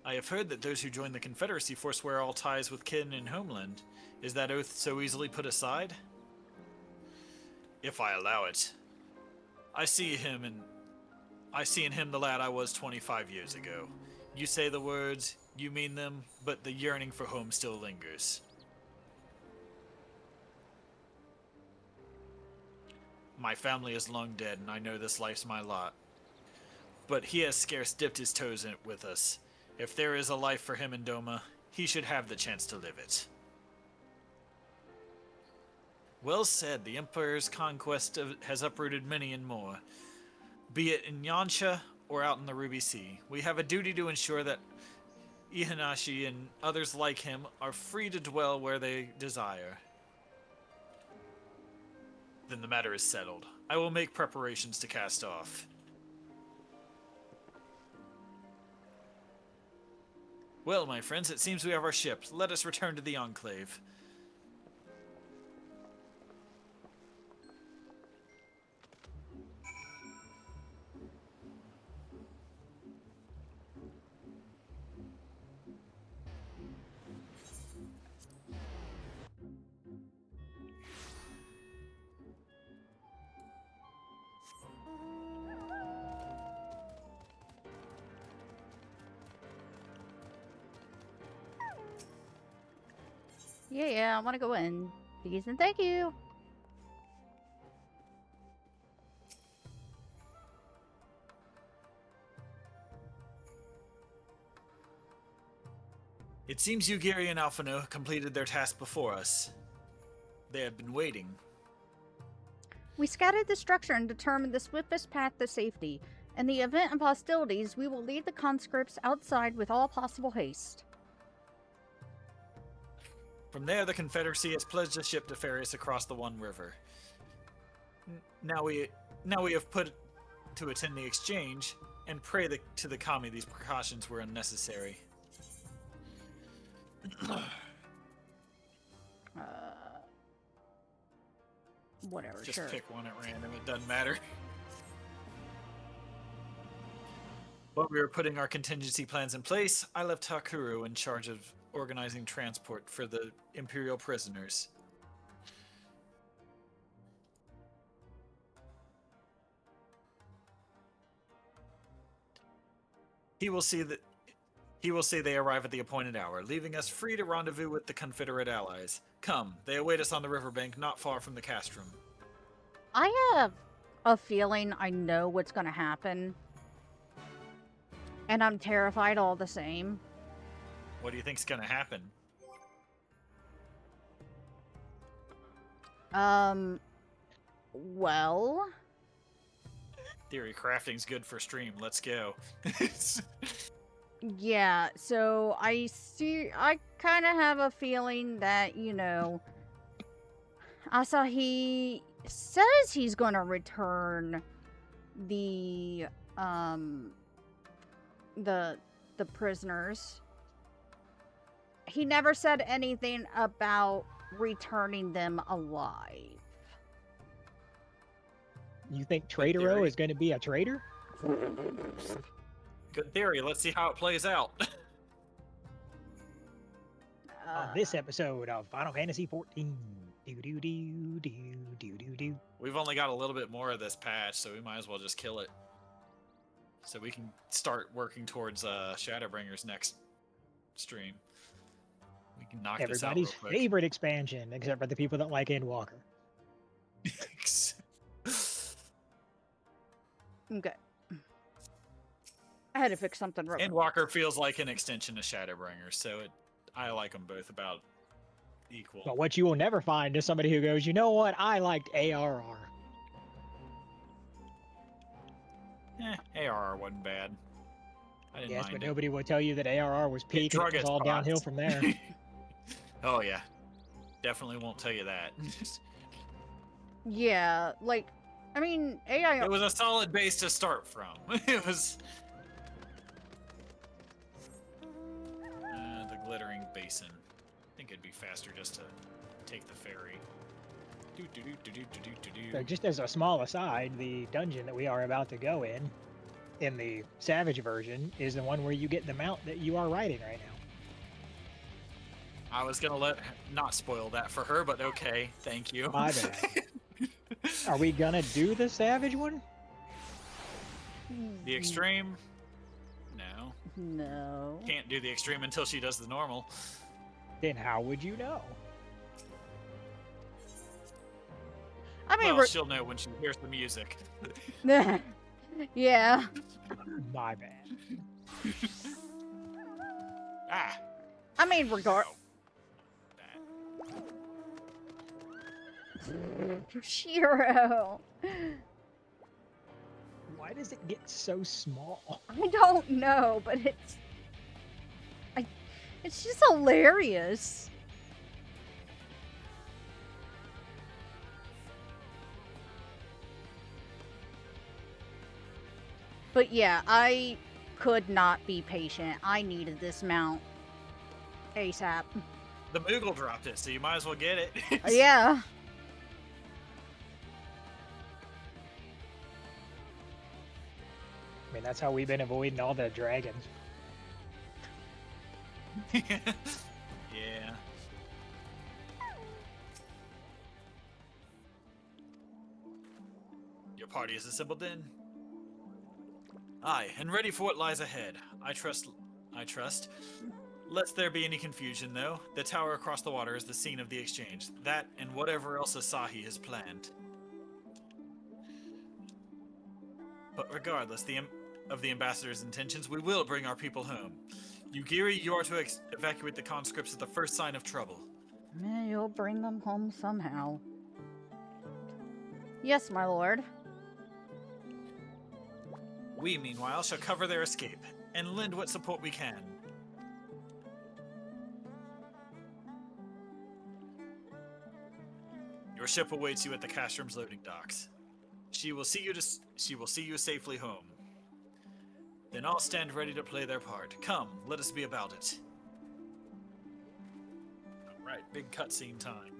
I have heard that those who join the Confederacy forswear all ties with kin and homeland. Is that oath so easily put aside? If I allow it. I see in him the lad I was 25 years ago. You say the words, you mean them, but the yearning for home still lingers. My family is long dead, and I know this life's my lot. But he has scarce dipped his toes in it with us. If there is a life for him in Doma, he should have the chance to live it. Well said, the Empire's conquest has uprooted many and more. Be it in Yansha or out in the Ruby Sea, we have a duty to ensure that Ihanashi and others like him are free to dwell where they desire. Then the matter is settled. I will make preparations to cast off. Well, my friends, it seems we have our ship. Let us return to the Enclave. Yeah, I want to go in. Please and thank you. It seems Ugiri and Alphino completed their task before us. They had been waiting. We scattered the structure and determined the swiftest path to safety. In the event of hostilities, we will lead the conscripts outside with all possible haste. From there, the Confederacy has pledged a ship to ferry us across the One River. Now we have put to attend the exchange, and pray to the Kami these precautions were unnecessary. Whatever, Just sure. pick one at random, it doesn't matter. While we were putting our contingency plans in place, I left Hakuru in charge of organizing transport for the Imperial prisoners. He will see they arrive at the appointed hour, leaving us free to rendezvous with the Confederate allies. Come, they await us on the riverbank not far from the castrum. I have a feeling I know what's going to happen. And I'm terrified all the same. What do you think's gonna happen? Well... Theory crafting's good for stream. Let's go. Yeah, so I kind of have a feeling that, Asahi says he's going to return the prisoners. He never said anything about returning them alive. You think Traitoro is going to be a traitor? Good theory. Let's see how it plays out. On this episode of Final Fantasy XIV. We've only got a little bit more of this patch, so we might as well just kill it. So we can start working towards Shadowbringers next stream. We can knock this out real Everybody's quick. favorite expansion, except for the people that like Endwalker. Okay. I had to fix something real quick. Endwalker feels like an extension of Shadowbringers, so I like them both about equal. But what you will never find is somebody who goes, you know what, I liked ARR. ARR wasn't bad. I didn't Yes, mind but it. nobody will tell you that ARR was peak and drug it was its all downhill spots. from there. Oh yeah, definitely won't tell you that. Yeah, like, I mean, AI... It was a solid base to start from. It was... the glittering basin. I think it'd be faster just to take the ferry. So just as a small aside, the dungeon that we are about to go in the Savage version, is the one where you get the mount that you are riding right now. I was gonna not spoil that for her, but okay, thank you. My bad. Are we gonna do the Savage one? The extreme? No. No. Can't do the extreme until she does the normal. Then how would you know? I mean, well, she'll know when she hears the music. Yeah. My bad. Ah. I mean, Shiro. Why does it get so small? I don't know, but it's just hilarious. But yeah, I could not be patient. I needed this mount ASAP. The Moogle dropped it, so you might as well get it. Yeah. I mean, that's how we've been avoiding all the dragons. Yeah. Your party is assembled then? Aye, and ready for what lies ahead. I trust. Lest there be any confusion, though, the tower across the water is the scene of the exchange. That and whatever else Asahi has planned. But regardless of the ambassador's intentions, we will bring our people home. Yugiri, you are to evacuate the conscripts at the first sign of trouble. You'll bring them home somehow. Yes, my lord. We, meanwhile, shall cover their escape and lend what support we can. Your ship awaits you at the Castrom's loading docks. She will see you safely home. Then all stand ready to play their part. Come, let us be about it. All right, big cutscene time.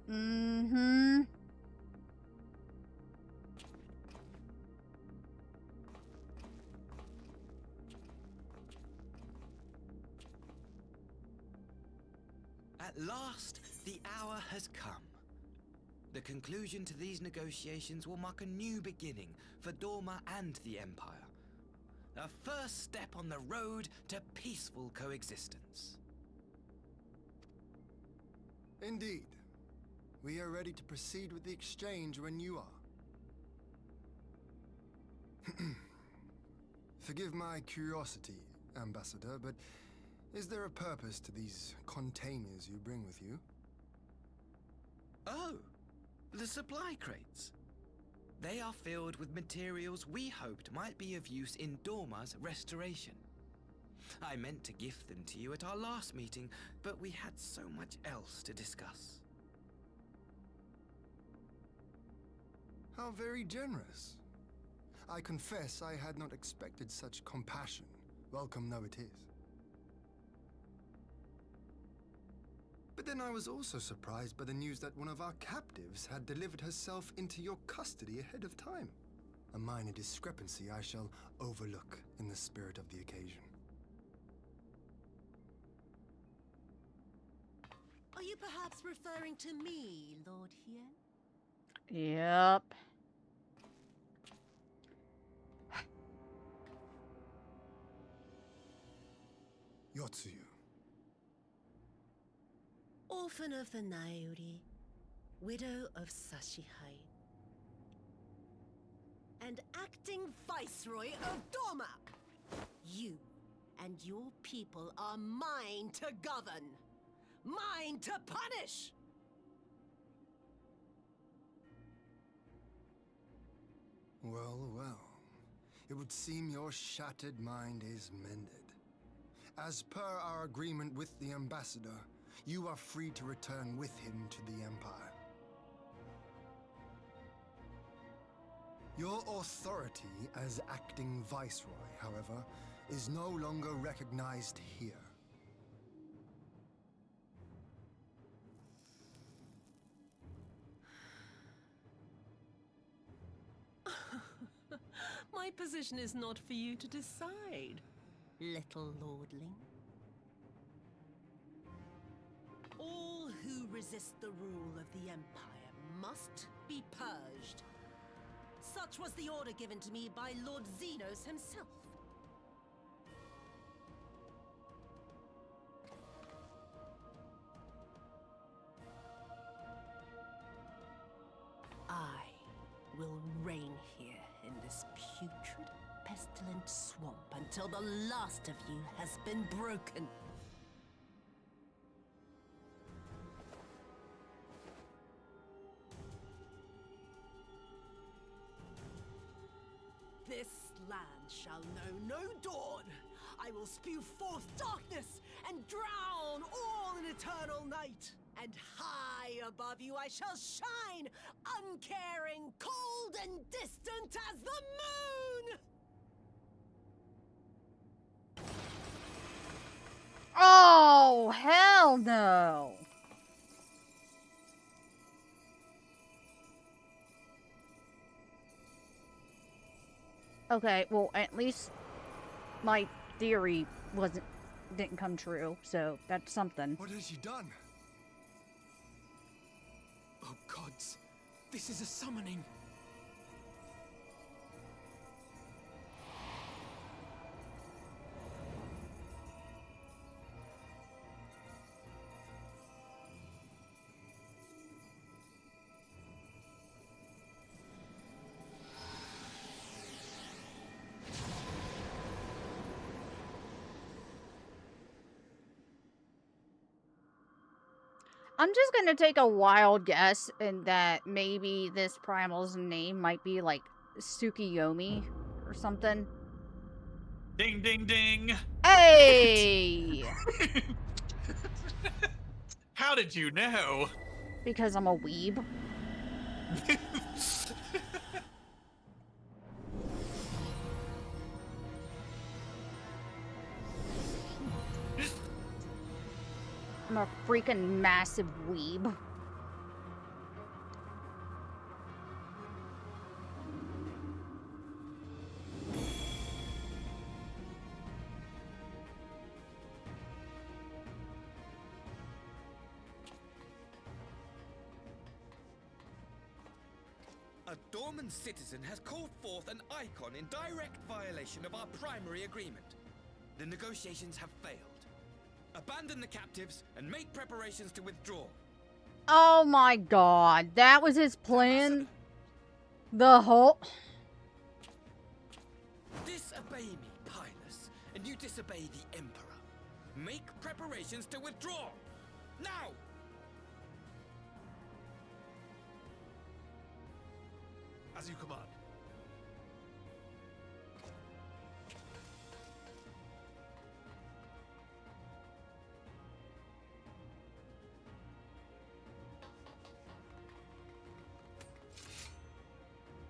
Mm-hmm. At last, the hour has come. The conclusion to these negotiations will mark a new beginning for Dorma and the Empire. A first step on the road to peaceful coexistence. Indeed. We are ready to proceed with the exchange when you are. Forgive my curiosity, Ambassador, but is there a purpose to these containers you bring with you? Oh, the supply crates. They are filled with materials we hoped might be of use in Dorma's restoration. I meant to gift them to you at our last meeting, but we had so much else to discuss. How very generous. I confess I had not expected such compassion, welcome though it is. But then I was also surprised by the news that one of our captives had delivered herself into your custody ahead of time. A minor discrepancy I shall overlook in the spirit of the occasion. Are you perhaps referring to me, Lord Hien? Yep. Yotsuyu. Orphan of the Nairi, widow of Sashihai, and acting Viceroy of Dorma. You and your people are mine to govern, mine to punish. Well, well. It would seem your shattered mind is mended. As per our agreement with the Ambassador, you are free to return with him to the Empire. Your authority as acting Viceroy, however, is no longer recognized here. My position is not for you to decide, little lordling. All who resist the rule of the Empire must be purged. Such was the order given to me by Lord Xenos himself. I will reign here in this putrid, pestilent swamp until the last of you has been broken. This land shall know no dawn. I will spew forth darkness and drown all in eternal night. And high above you I shall shine, uncaring, cold and distant as the moon! Oh, hell no! Okay, well, at least my theory didn't come true, so that's something. What has she done? Oh gods, This is a summoning. I'm just gonna take a wild guess in that maybe this primal's name might be like Tsukiyomi or something. Ding, ding, ding. Hey! How did you know? Because I'm a weeb. I'm a freaking massive weeb. A Dorman citizen has called forth an icon in direct violation of our primary agreement. The negotiations have failed. Abandon the captives and make preparations to withdraw. Oh my god, that was his plan? The whole... Disobey me, Pilus, and you disobey the Emperor. Make preparations to withdraw! Now! As you command.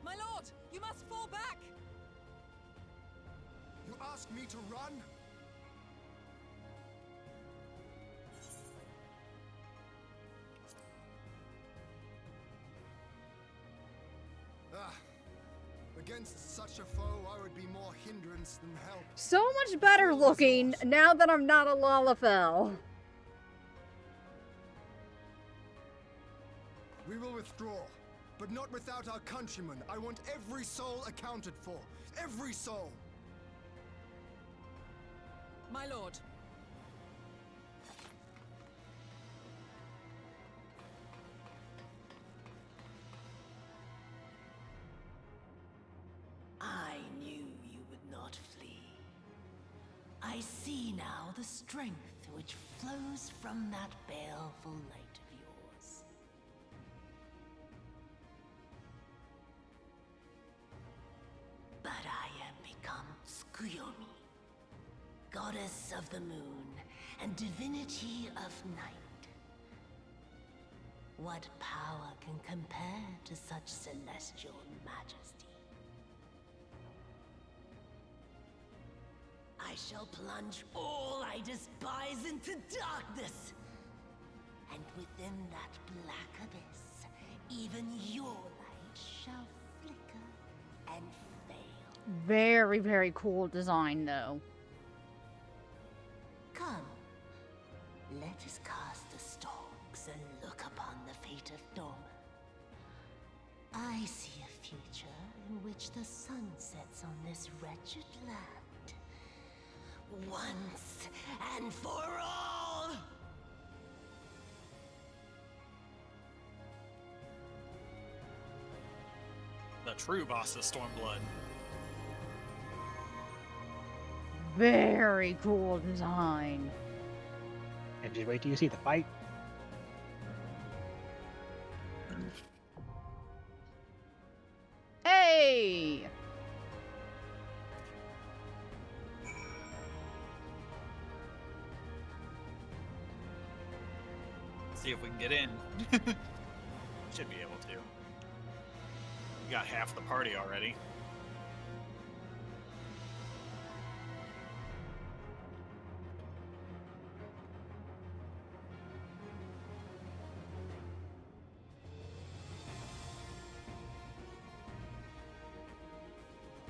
My lord, you must fall back! You ask me to run? Against such a foe, I would be more hindrance than help. So much better looking now that I'm not a Lalafell. We will withdraw, but not without our countrymen. I want every soul accounted for. Every soul! My lord. I knew you would not flee. I see now the strength which flows from that baleful light of yours. But I am become Tsukuyomi, goddess of the moon and divinity of night. What power can compare to such celestial majesty? I shall plunge all I despise into darkness. And within that black abyss, even your light shall flicker and fail. Very, very cool design, though. Come, let us cast the stalks and look upon the fate of Dorman. I see a future in which the sun sets on this wretched land. Once and for all! The true boss of Stormblood. Very cool design. And just wait till you see the fight. Hey! See if we can get in. Should be able to. We got half the party already.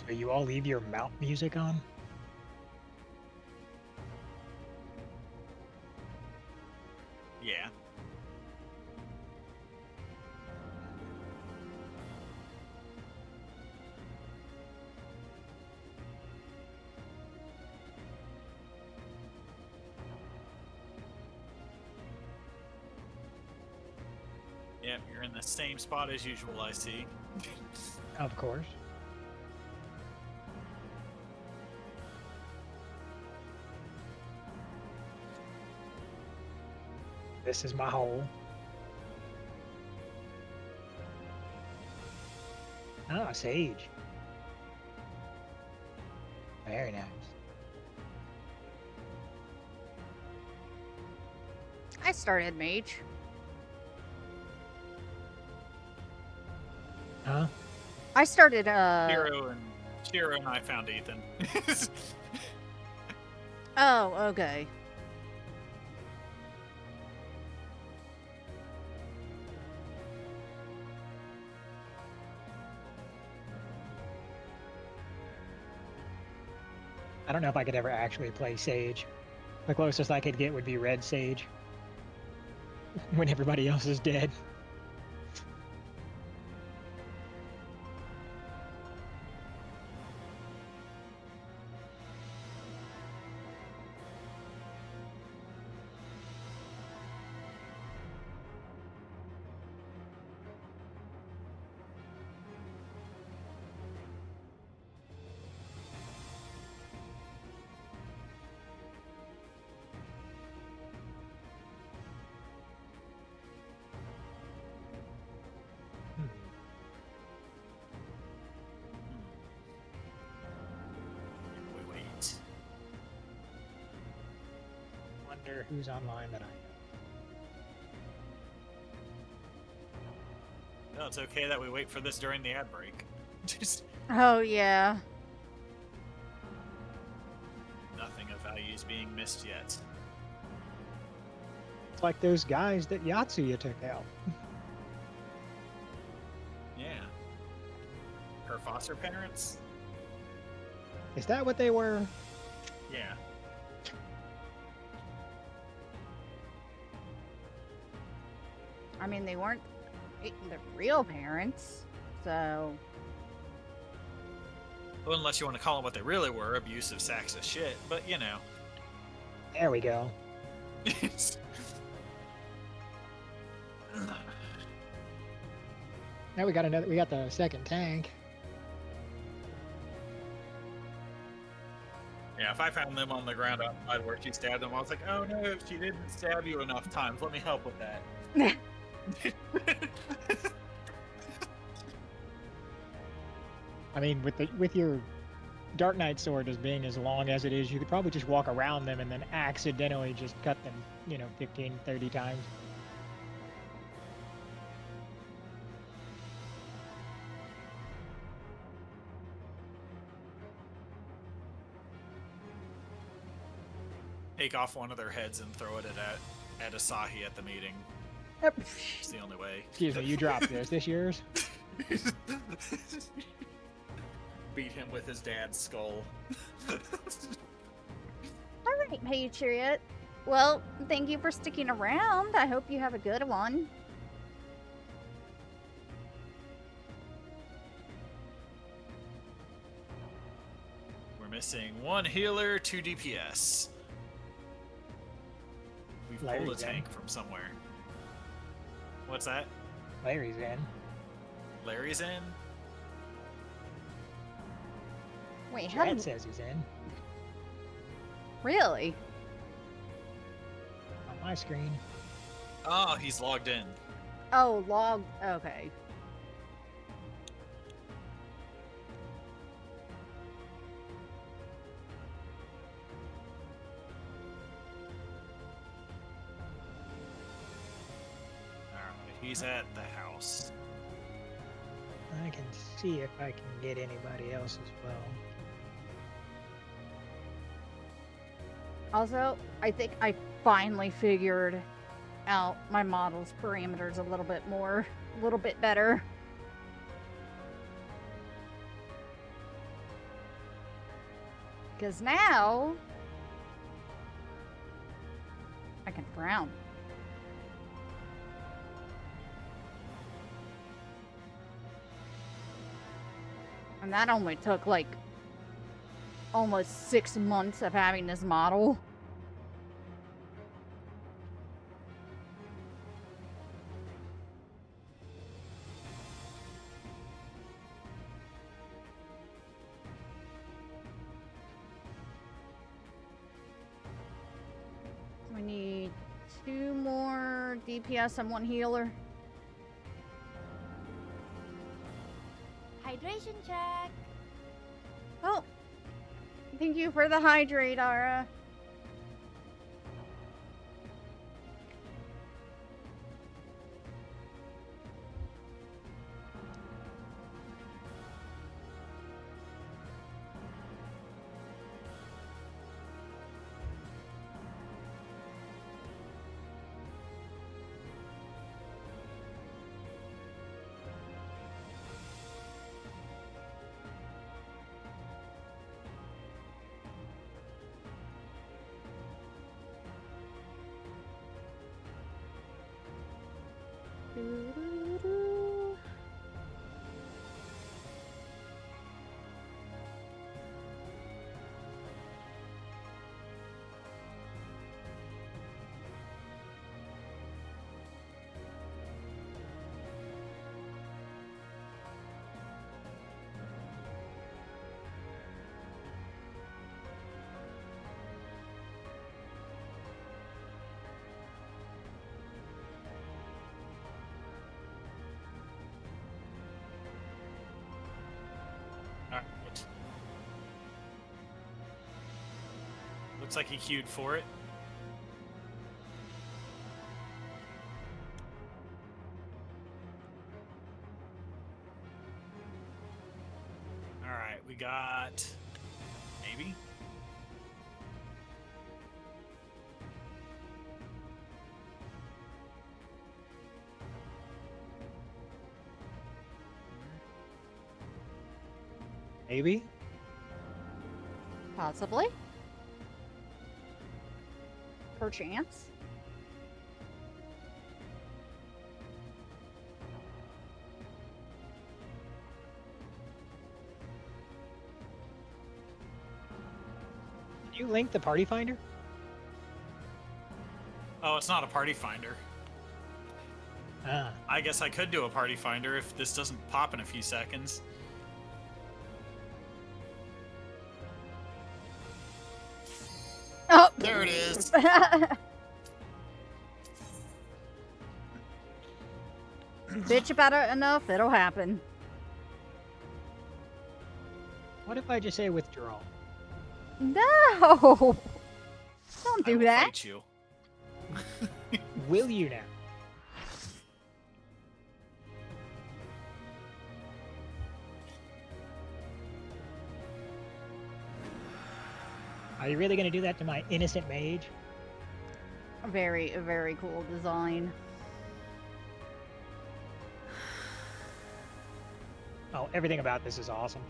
So you all leave your mount music on? Yeah. Yep, you're in the same spot as usual, I see. Of course. This is my hole. Ah, sage. Very nice. I started mage. Huh? I started Shiro and I found Ethan. Oh, okay. I don't know if I could ever actually play Sage. The closest I could get would be Red Sage. When everybody else is dead. Wait. Wonder who's online that I know. No, it's okay that we wait for this during the ad break. Just Oh, yeah. nothing of value is being missed yet. It's like those guys that Yatsuya took out. Yeah. Her foster parents? Is that what they were? Yeah. I mean, they weren't the real parents, so... Well, unless you want to call them what they really were, abusive sacks of shit, but you know. There we go. Now we got the second tank. Yeah, if I found them on the ground outside where she stabbed them, I was like, oh no, she didn't stab you enough times. Let me help with that. I mean, with your Dark Knight sword as being as long as it is, you could probably just walk around them and then accidentally just cut them, 15, 30 times. Take off one of their heads and throw it at Asahi at the meeting. It's the only way. Excuse me, you dropped this. This yours? Beat him with his dad's skull. Alright, Patriot. Well, thank you for sticking around. I hope you have a good one. We're missing 1 healer, 2 DPS. We've pulled a Larry's tank in. from somewhere. What's that? Larry's in. Larry's in? Wait, how Chad did... says he's in. Really? On my screen. Oh, he's logged in. Oh, log... Okay. He's at the house. I can see if I can get anybody else as well. Also, I think I finally figured out my model's parameters a little bit better. Because now I can frown. And that only took like almost 6 months of having this model. DPS and 1 healer. Hydration check. Oh, thank you for the hydrate, Ara. Alright. Looks like he queued for it. Alright, we got... maybe? Maybe? Possibly. Perchance. Did you link the party finder? Oh, it's not a party finder. Ah. I guess I could do a party finder if this doesn't pop in a few seconds. Oh, there it is. Bitch about it enough, it'll happen. What if I just say withdrawal? No! Don't do that. Fight you. Will you now? Are you really going to do that to my innocent mage? Very, very cool design. Oh, everything about this is awesome.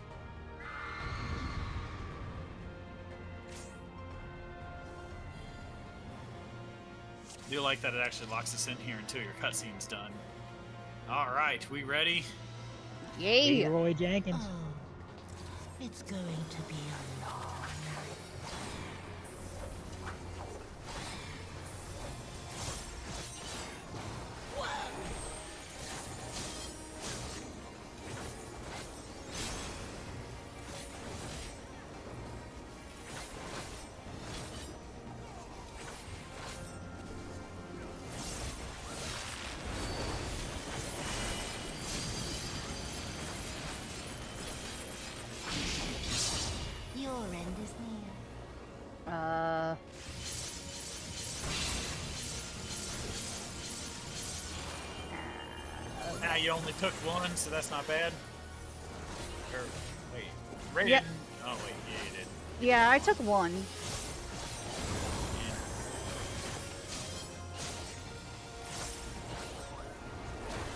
I do like that it actually locks us in here until your cutscene's done. All right, we ready? Yeah. Roy Jenkins. Oh, it's going to be a long night. Your end is near. Now you only took one, so that's not bad. Or, wait, Raiden? Yep. Oh wait, yeah, you did. Yeah, I took 1.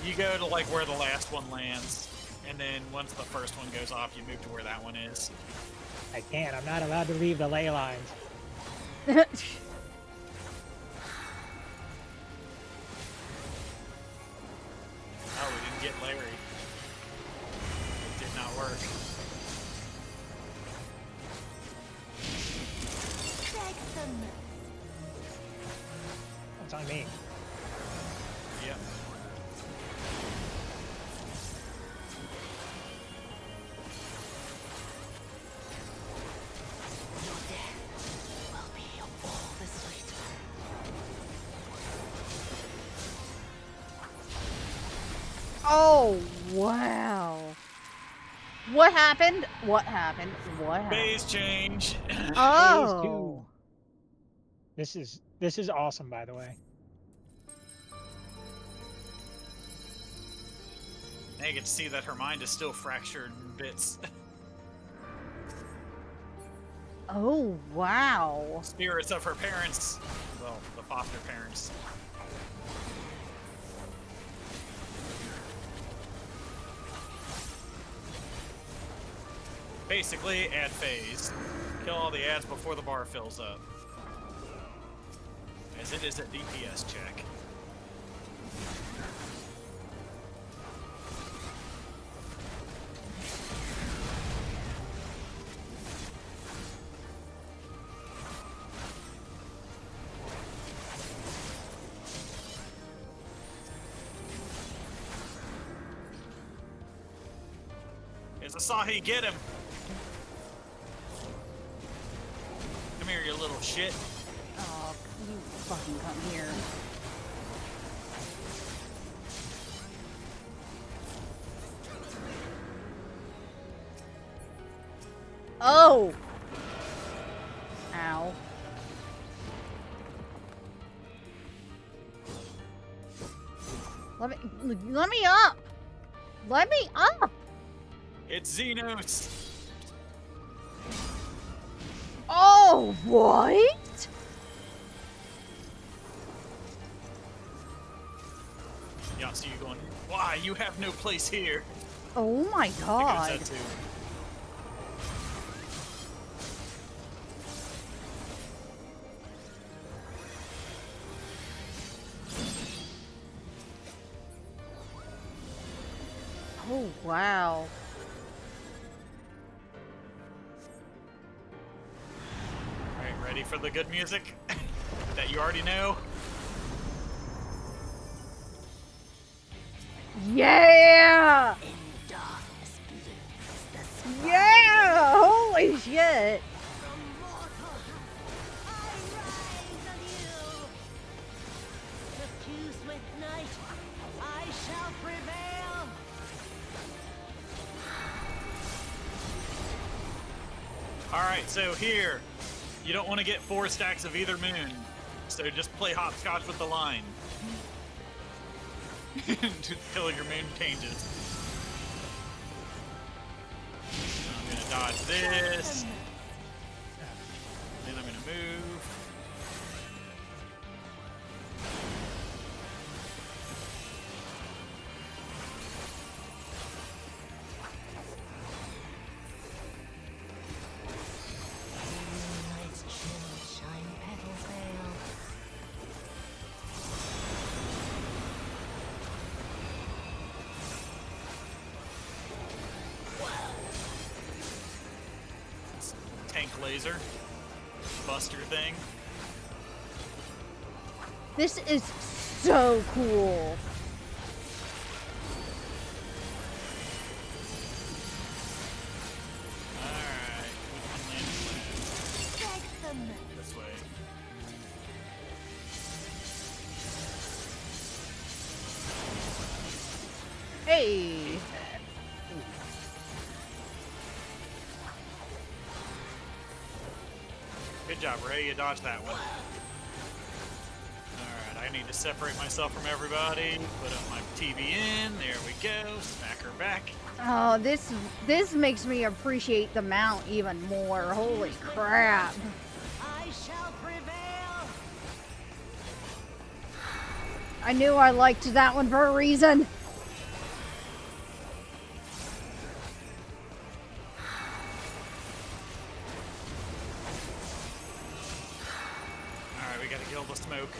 You go to like where the last one lands, and then once the first one goes off, you move to where that one is. I can't. I'm not allowed to leave the ley lines. Oh, we didn't get Larry. It did not work. That's on me. Yep. Oh, wow. What happened? What happened? What happened? Phase change. Phase 2. Oh. This is awesome, by the way. Now you get to see that her mind is still fractured in bits. Oh, wow. Spirits of her parents. Well, the foster parents. Basically, ad phase. Kill all the ads before the bar fills up. As it is a DPS check. Is Asahi, get him! Come here, you little shit. Oh, you fucking come here. Oh! Ow. Let me up! Let me up! It's Xenos! Oh, what? Yasuo, you going, why? You have no place here. Oh my god. I think it was that too. Oh, wow. Alright, ready for the good music? That you already know? Yeah! Yeah! Holy shit! Alright, so here, you don't want to get 4 stacks of either moon, so just play hopscotch with the line. Until your moon changes. I'm gonna dodge this. Then I'm gonna move. Tank laser. Buster thing. This is so cool. Alright. This way. Hey! Good job, Ray. You dodged that one. Alright, I need to separate myself from everybody. Put up my TV in. There we go. Smack her back. Oh, this makes me appreciate the mount even more. Holy crap. I shall prevail. I knew I liked that one for a reason. Alright, we gotta kill the smoke.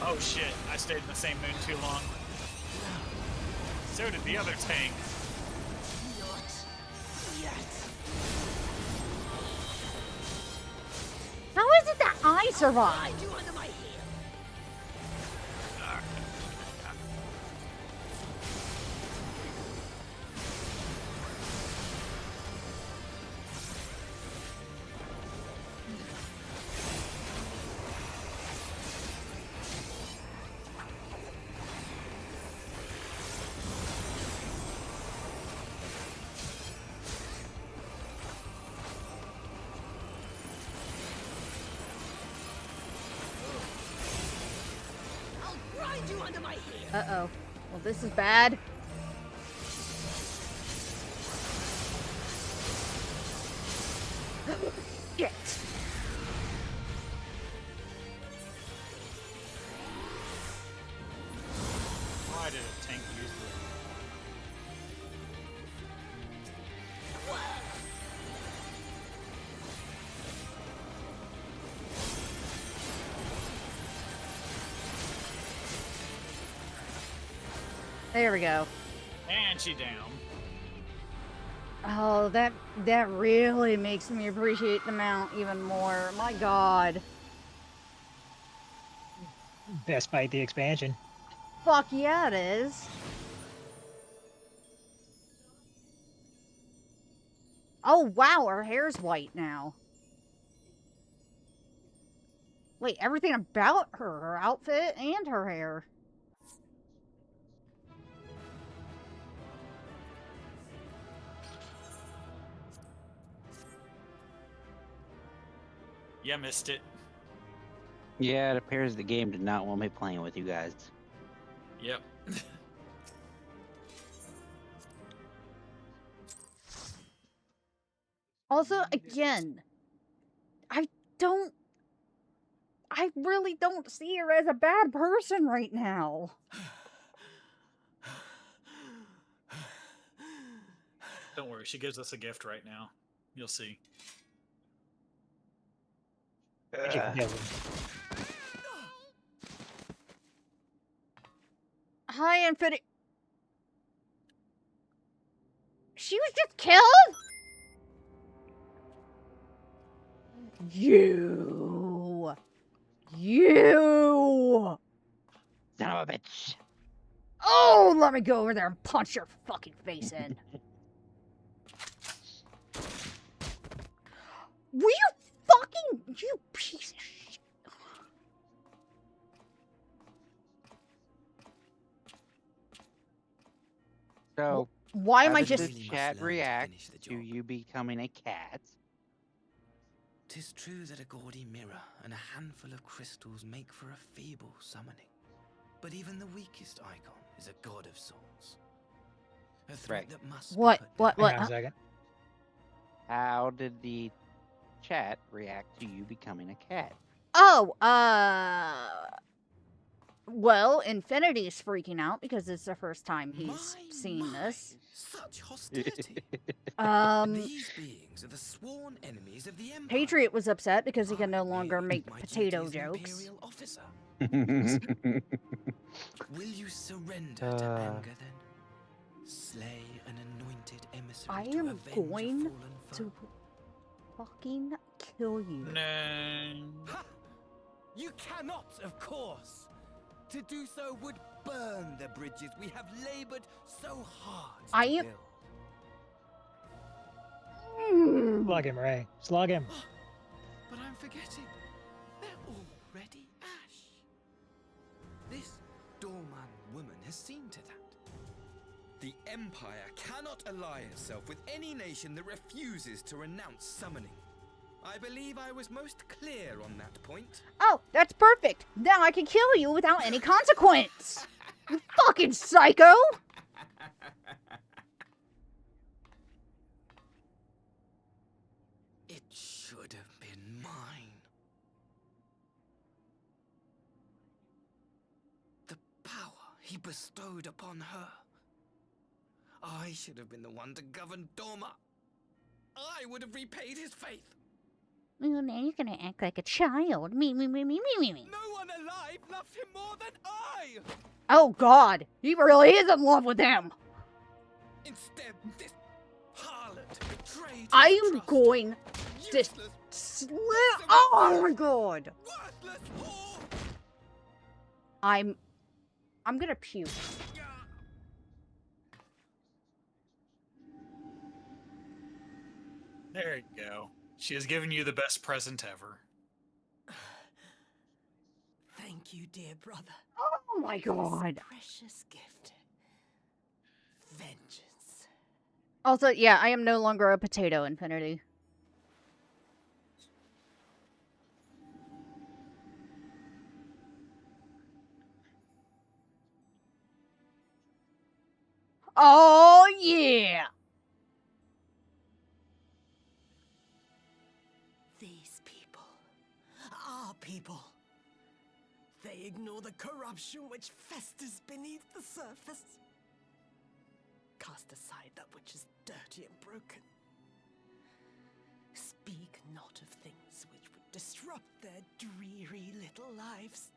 Oh shit, I stayed in the same moon too long. So did the other tank. he survived. Uh-oh. Well, this is bad. Shit. Why did a tank use the... There we go. And she down. Oh, that really makes me appreciate the mount even more. My God. Best fight the expansion. Fuck yeah, it is. Oh, wow, her hair's white now. Wait, everything about her outfit and her hair. Yeah, missed it. Yeah, it appears the game did not want me playing with you guys. Yep. Also, again, I really don't see her as a bad person right now. Don't worry, she gives us a gift right now. You'll see. Hi, Infinity. She was just killed? You. Son of a bitch. Oh, let me go over there and punch your fucking face in. Will you fucking... You piece of shit. So, why am I how does just... the chat react to you becoming a cat? 'Tis true that a gaudy mirror and a handful of crystals make for a feeble summoning. But even the weakest icon is a god of sorts. A threat that must be put down. Hang on a second. How did the chat react to you becoming a cat? Oh, well, Infinity's freaking out because it's the first time he's seen this. Such hostility. These beings are the sworn enemies of the Empire. Patriot was upset because he can no longer make potato jokes. Imperial officer. Will you surrender to anger then? Slay an anointed emissary I to am avenge a going fallen foe? to fucking kill you. No. Ha! You cannot, of course. To do so would burn the bridges we have labored so hard to I am... build. Slug him, Ray. Slug him. But I'm forgetting. They're already ash. This Dorman woman has seen to that. The Empire cannot ally itself with any nation that refuses to renounce summoning. I believe I was most clear on that point. Oh, that's perfect. Now I can kill you without any consequence. You fucking psycho. It should have been mine. The power he bestowed upon her. I should have been the one to govern Dorma. I would have repaid his faith. Well, now you're gonna act like a child. Me. No one alive loves him more than I! Oh, God. He really is in love with him. Instead, this harlot betrayed his I am trust. going to Useless. Oh, my God. Worse Ruthless whore! I'm gonna puke. There you go. She has given you the best present ever. Thank you, dear brother. Oh my god. This precious gift. Vengeance. Also, yeah, I am no longer a potato, Infinity. Oh, yeah! These people, our people, they ignore the corruption which festers beneath the surface. Cast aside that which is dirty and broken. Speak not of things which would disrupt their dreary little lives.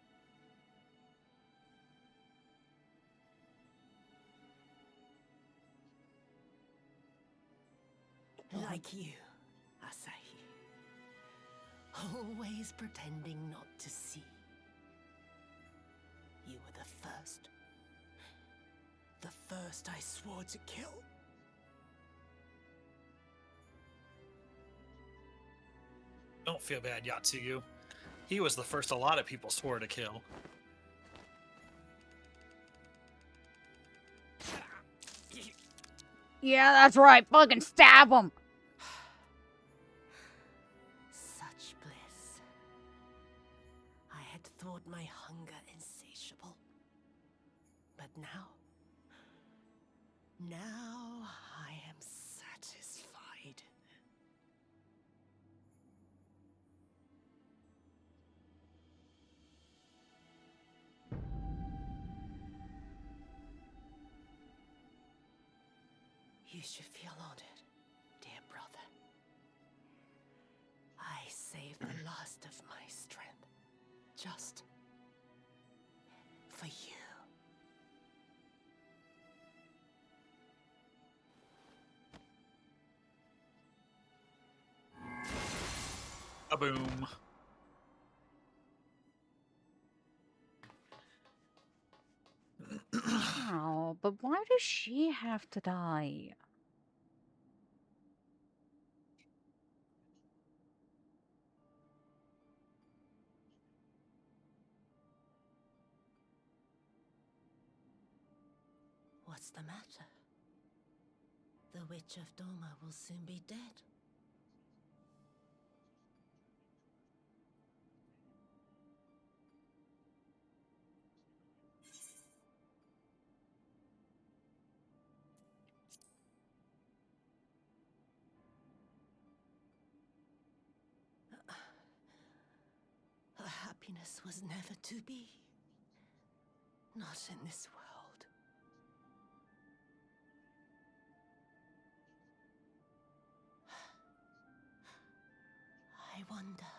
Like you, Asahi. Always pretending not to see. You were the first. The first I swore to kill. Don't feel bad, Yatsuyu. He was the first a lot of people swore to kill. Yeah, that's right. Fucking stab him. Such bliss. I had thought my hunger insatiable. But now I am satisfied. You should feel honored, dear brother. I saved the last of my strength, just for you. A boom. Oh, but why does she have to die? What's the matter? The Witch of Doma will soon be dead. Her happiness was never to be. Not in this world. I wonder,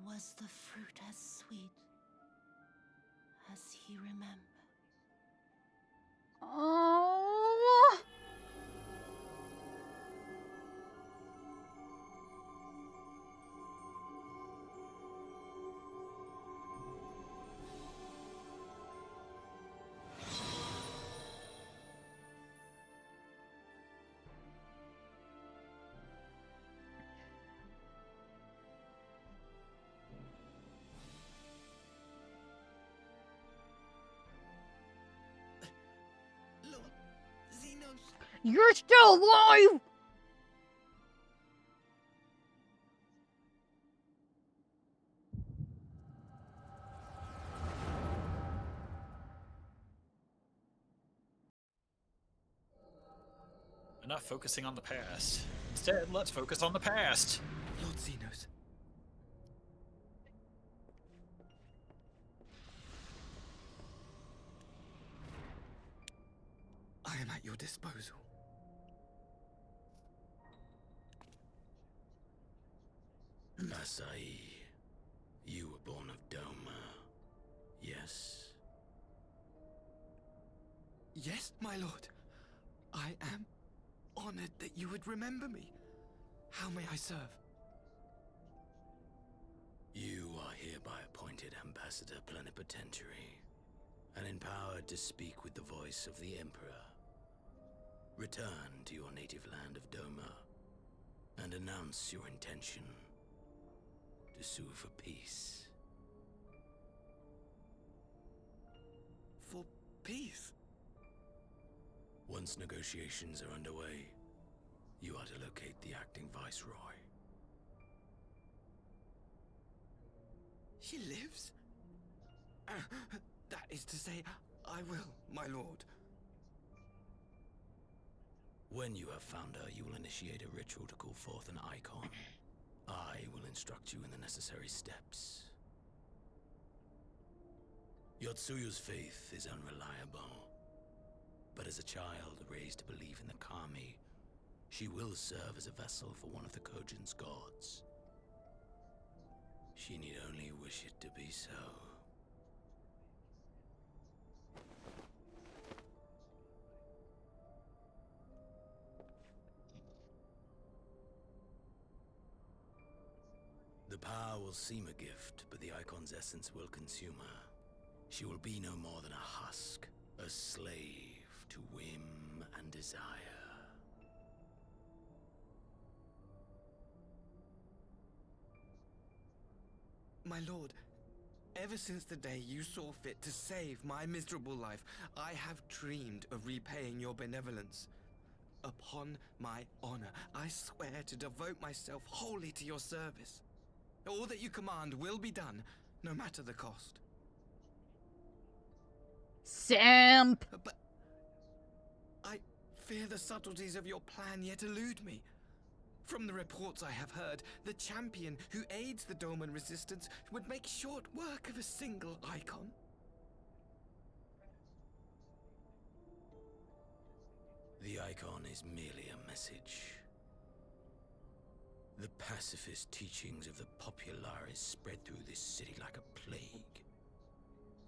was the fruit as sweet as he remembered? Oh. You're still alive! Enough focusing on the past. Instead, let's focus on the past. Lord Xenos. I am at your disposal. Asahi, you were born of Doma, yes? Yes, my lord. I am honored that you would remember me. How may I serve? You appointed ambassador plenipotentiary and empowered to speak with the voice of the Emperor. Return to your native land of Doma and announce your intention to sue for peace. For peace? Once negotiations are underway, you are to locate the acting viceroy. She lives? That is to say, I will, my lord. When you have found her, you will initiate a ritual to call forth an icon. I will instruct you in the necessary steps. Yotsuyu's faith is unreliable, but as a child raised to believe in the Kami, she will serve as a vessel for one of the Kojin's gods. She need only wish it to be so. The power will seem a gift, but the icon's essence will consume her. She will be no more than a husk, a slave to whim and desire. My lord, ever since the day you saw fit to save my miserable life, I have dreamed of repaying your benevolence. Upon my honor, I swear to devote myself wholly to your service. All that you command will be done, no matter the cost. Simp! But I fear the subtleties of your plan yet elude me. From the reports I have heard, the champion who aids the Doman resistance would make short work of a single icon. The icon is merely a message. The pacifist teachings of the Populares spread through this city like a plague.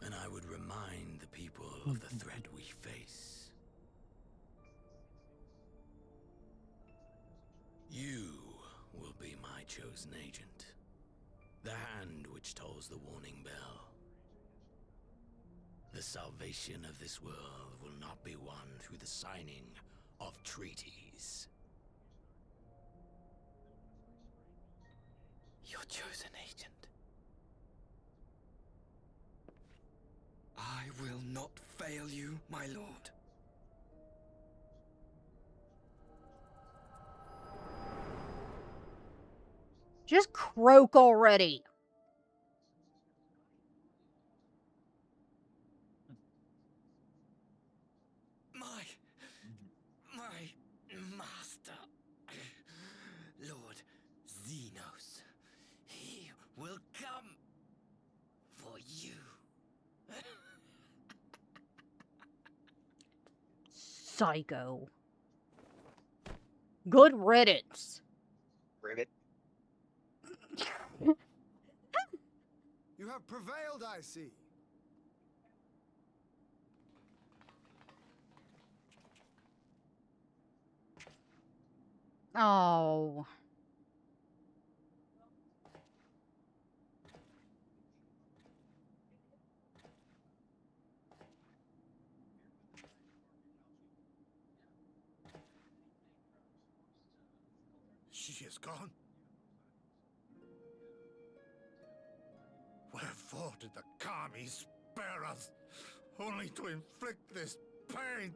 And I would remind the people of the threat we face. You will be my chosen agent. The hand which tolls the warning bell. The salvation of this world will not be won through the signing of treaties. Your chosen agent. I will not fail you, my lord. Just croak already. My master, Lord Xenos, he will come for you. Psycho. Good riddance. Ribbit. You have prevailed, I see. Oh. She is gone. Wherefore did the Kami spare us, only to inflict this pain?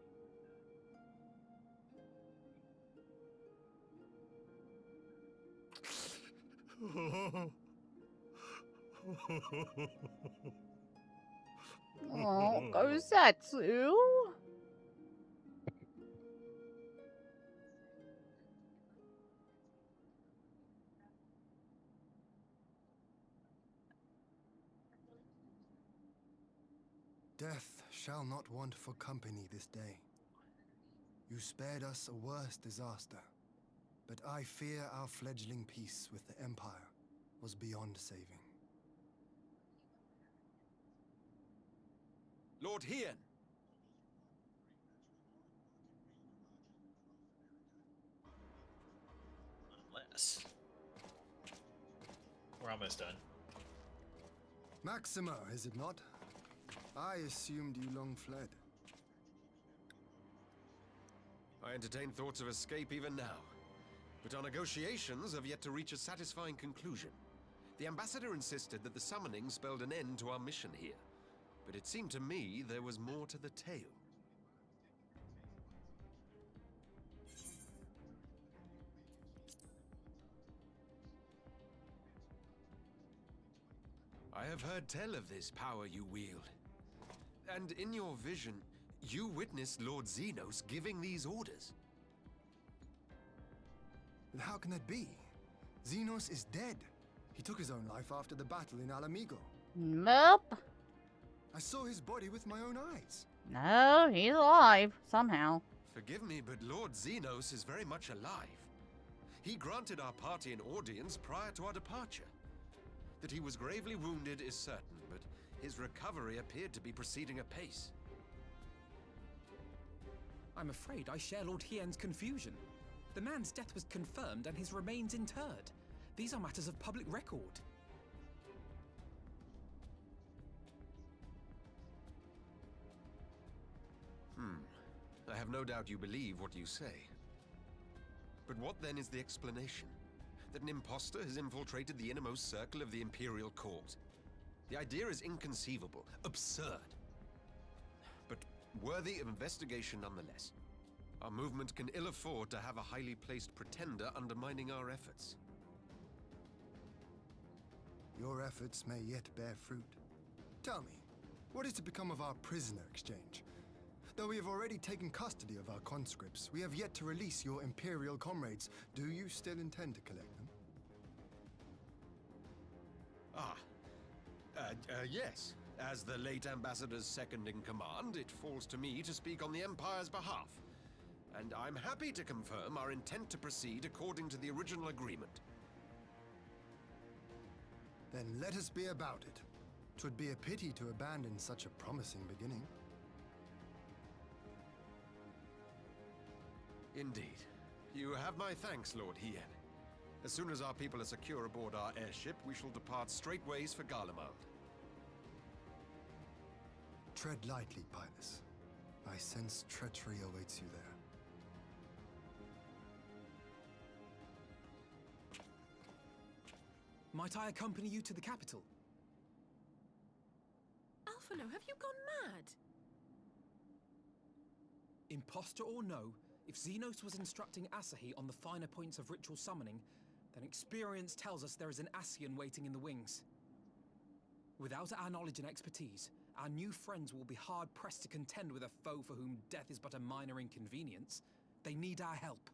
Oh, Gosetsu. Death shall not want for company this day. You spared us a worse disaster, but I fear our fledgling peace with the Empire was beyond saving. Lord Hien! Unless we're almost done. Maxima, is it not? I assumed you long fled. I entertain thoughts of escape even now. But our negotiations have yet to reach a satisfying conclusion. The ambassador insisted that the summoning spelled an end to our mission here. But it seemed to me there was more to the tale. I have heard tell of this power you wield. And in your vision, you witnessed Lord Xenos giving these orders. Then how can that be? Xenos is dead. He took his own life after the battle in Alamigo. Nope. I saw his body with my own eyes. No, he's alive, somehow. Forgive me, but Lord Xenos is very much alive. He granted our party an audience prior to our departure. That he was gravely wounded is certain, but his recovery appeared to be proceeding apace. I'm afraid I share Lord Hien's confusion. The man's death was confirmed and his remains interred. These are matters of public record. I have no doubt you believe what you say. But what then is the explanation? That an impostor has infiltrated the innermost circle of the Imperial Court? The idea is inconceivable, absurd. But worthy of investigation nonetheless. Our movement can ill afford to have a highly placed pretender undermining our efforts. Your efforts may yet bear fruit. Tell me, what is to become of our prisoner exchange? Though we have already taken custody of our conscripts, we have yet to release your Imperial comrades. Do you still intend to collect them? Yes. As the late Ambassador's second in command, it falls to me to speak on the Empire's behalf. And I'm happy to confirm our intent to proceed according to the original agreement. Then let us be about it. 'Twould be a pity to abandon such a promising beginning. Indeed. You have my thanks, Lord Hien. As soon as our people are secure aboard our airship, we shall depart straightways for Garlemald. Tread lightly, Pilus. I sense treachery awaits you there. Might I accompany you to the capital? Alphino, have you gone mad? Impostor or no, if Xenos was instructing Asahi on the finer points of ritual summoning, then experience tells us there is an Ascian waiting in the wings. Without our knowledge and expertise, our new friends will be hard-pressed to contend with a foe for whom death is but a minor inconvenience. They need our help.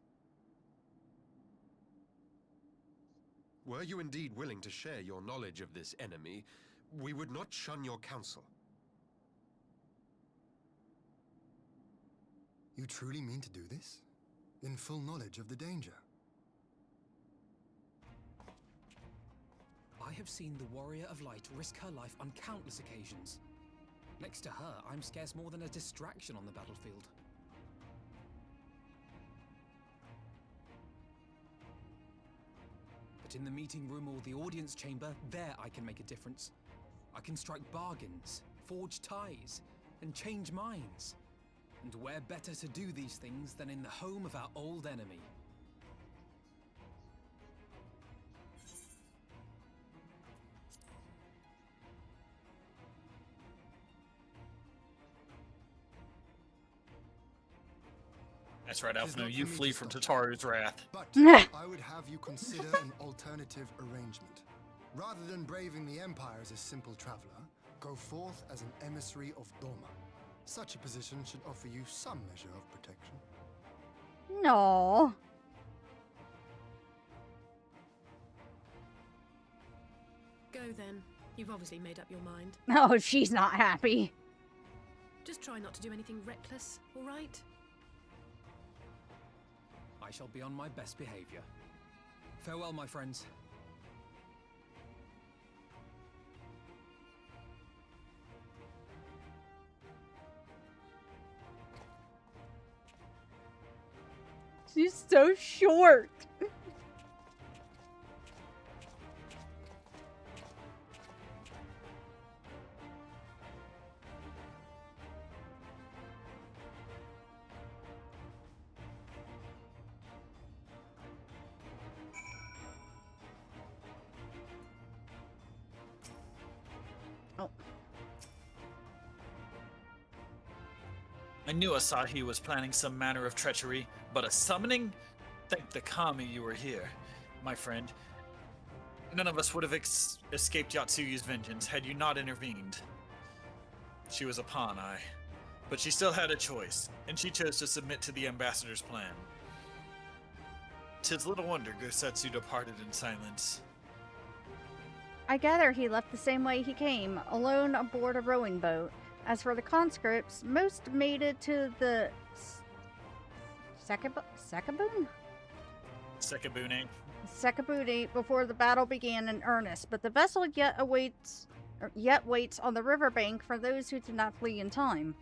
Were you indeed willing to share your knowledge of this enemy, we would not shun your counsel. You truly mean to do this? In full knowledge of the danger? I have seen the Warrior of Light risk her life on countless occasions. Next to her, I'm scarce more than a distraction on the battlefield. But in the meeting room or the audience chamber, there I can make a difference. I can strike bargains, forge ties, and change minds. And where better to do these things than in the home of our old enemy? That's right, Alphino. You flee from Tataru's wrath. But I would have you consider an alternative arrangement. Rather than braving the Empire as a simple traveler, go forth as an emissary of Doma. Such a position should offer you some measure of protection. No. Go then. You've obviously made up your mind. Oh, she's not happy. Just try not to do anything reckless, all right? I shall be on my best behavior. Farewell, my friends. She's so short. Oh. I knew Asahi was planning some manner of treachery, but a summoning? Thank the kami you were here, my friend. None of us would have escaped Yatsugi's vengeance had you not intervened. She was a pawn, but she still had a choice, and she chose to submit to the ambassador's plan. 'Tis little wonder Gosetsu departed in silence. I gather he left the same way he came, alone aboard a rowing boat. As for the conscripts, most made it to the Sekibune? Sekibune before the battle began in earnest, but the vessel yet waits on the riverbank for those who did not flee in time.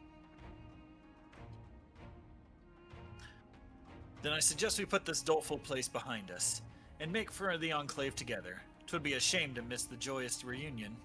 Then I suggest we put this doleful place behind us, and make for the Enclave together. 'Twould be a shame to miss the joyous reunion.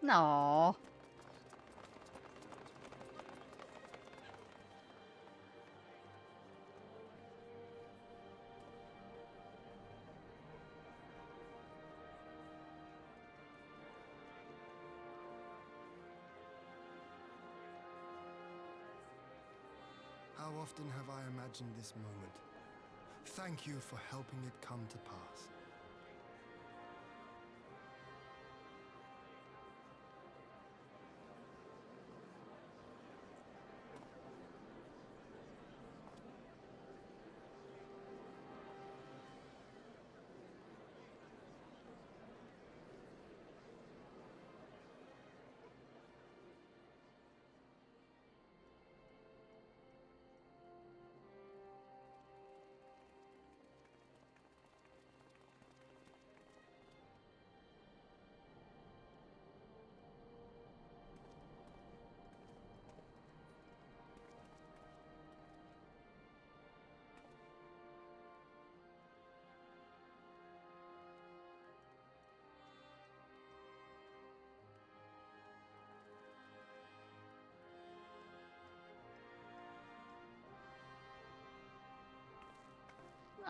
No. How often have I imagined this moment? Thank you for helping it come to pass.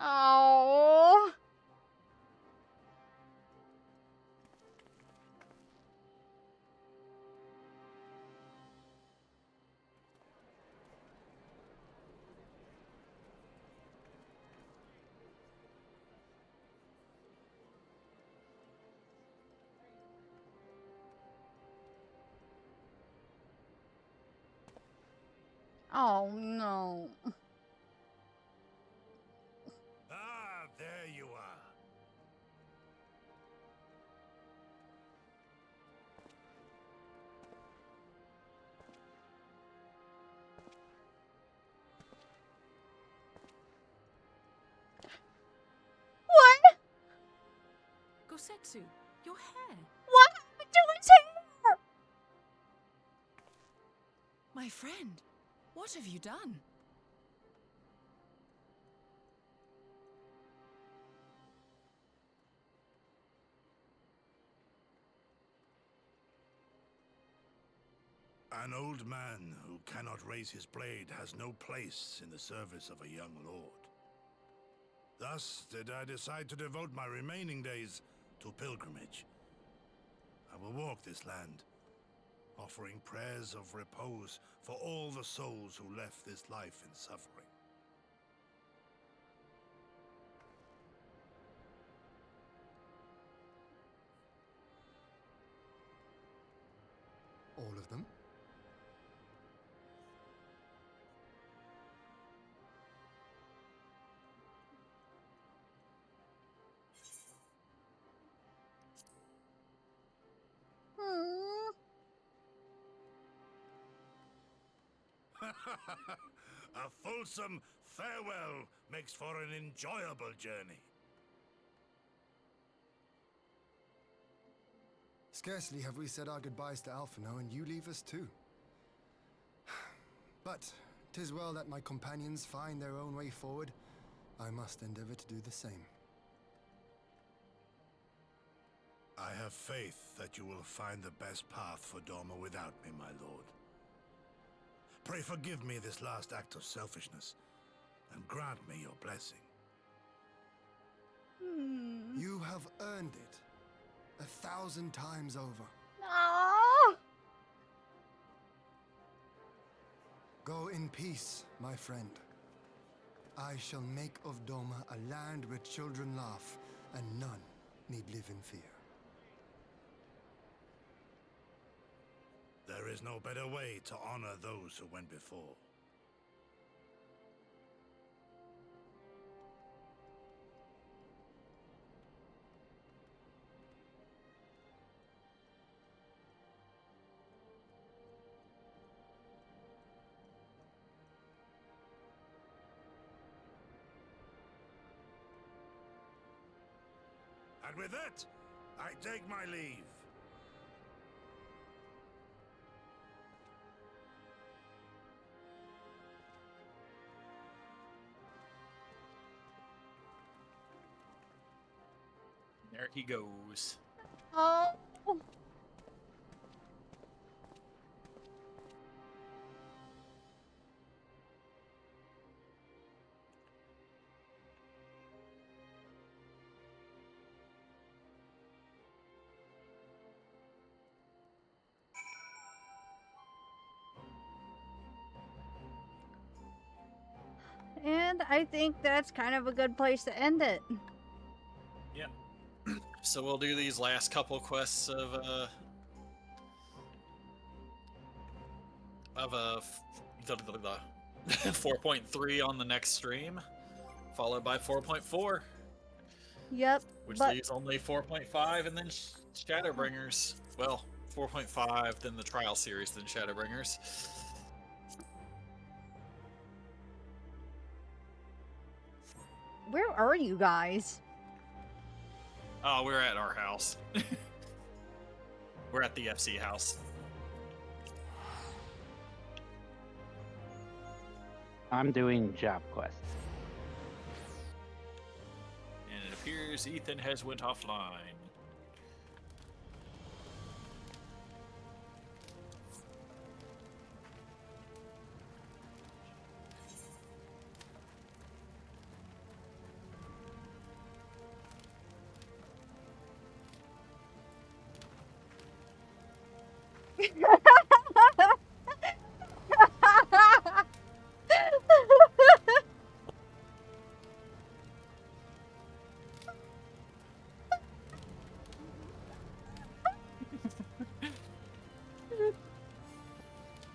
Oh. Oh no. Ah, there you are. What? Gosetsu, your hair. What happened to his hair? My friend, what have you done? An old man who cannot raise his blade has no place in the service of a young lord. Thus did I decide to devote my remaining days to pilgrimage. I will walk this land, offering prayers of repose for all the souls who left this life in suffering. All of them? A fulsome farewell makes for an enjoyable journey. Scarcely have we said our goodbyes to Alphino, and you leave us too. But 'tis well that my companions find their own way forward, I must endeavor to do the same. I have faith that you will find the best path for Doma without me, my lord. Pray forgive me this last act of selfishness, and grant me your blessing. You have earned it 1,000 times over. Aww. Go in peace, my friend. I shall make of Doma a land where children laugh and none need live in fear. There is no better way to honor those who went before. And with that, I take my leave. There he goes. Oh. And I think that's kind of a good place to end it. Yep. So we'll do these last couple quests of 4.3 on the next stream, followed by 4.4. Yep. Which leaves only 4.5 and then Shadowbringers. Well, 4.5, then the trial series, then Shadowbringers. Where are you guys? Oh, we're at our house. We're at the FC house. I'm doing job quests. And it appears Ethan has went offline.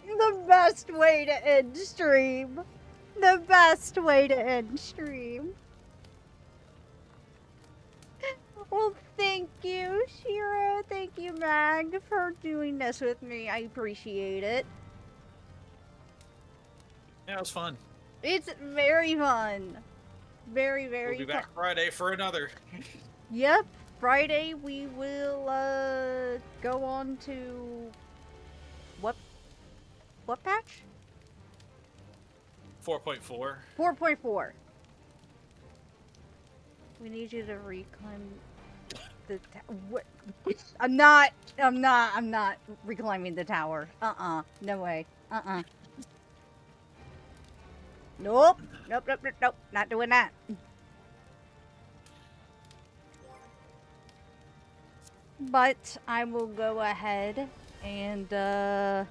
The best way to end stream. The best way to end stream. Well, thank you, Shiro. Thank you, Mag, for doing this with me. I appreciate it. Yeah, it was fun. It's very fun. Very, very We'll be fun. back Friday for another. Yep. Friday we will go on to what patch? 4.4. 4.4. We need you to reclaim the what? I'm not reclaiming the tower. No way. Nope. Nope. Not doing that. But I will go ahead and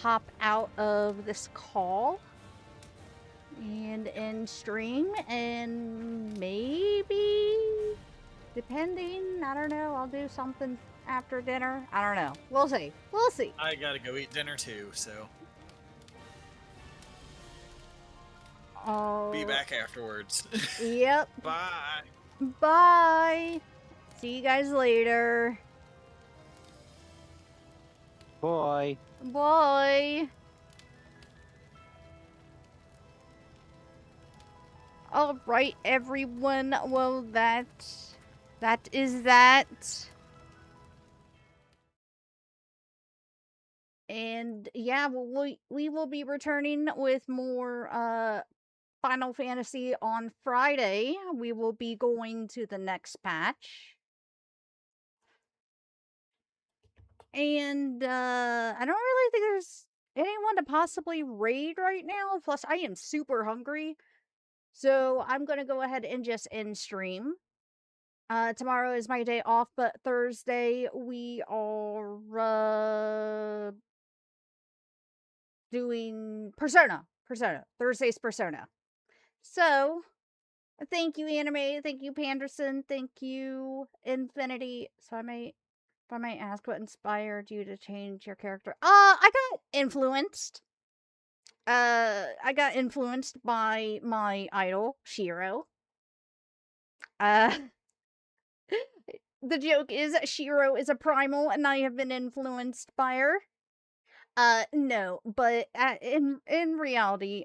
hop out of this call and end stream, and maybe, depending, I don't know, I'll do something after dinner. I don't know. We'll see. We'll see. I gotta go eat dinner too, so be back afterwards. Yep. Bye. Bye. See you guys later. Boy. Bye. All right, everyone. Well, that is that. And yeah, we will be returning with more Final Fantasy on Friday. We will be going to the next patch. And I don't really think there's anyone to possibly raid right now. Plus, I am super hungry. So I'm going to go ahead and just end stream. Tomorrow is my day off, but Thursday we are doing Persona. Thursday's Persona. So, thank you, Anime. Thank you, Panderson. Thank you, Infinity. So I might ask what inspired you to change your character. I got influenced. I got influenced by my idol, Shiro. The joke is Shiro is a primal and I have been influenced by her. No, but in reality,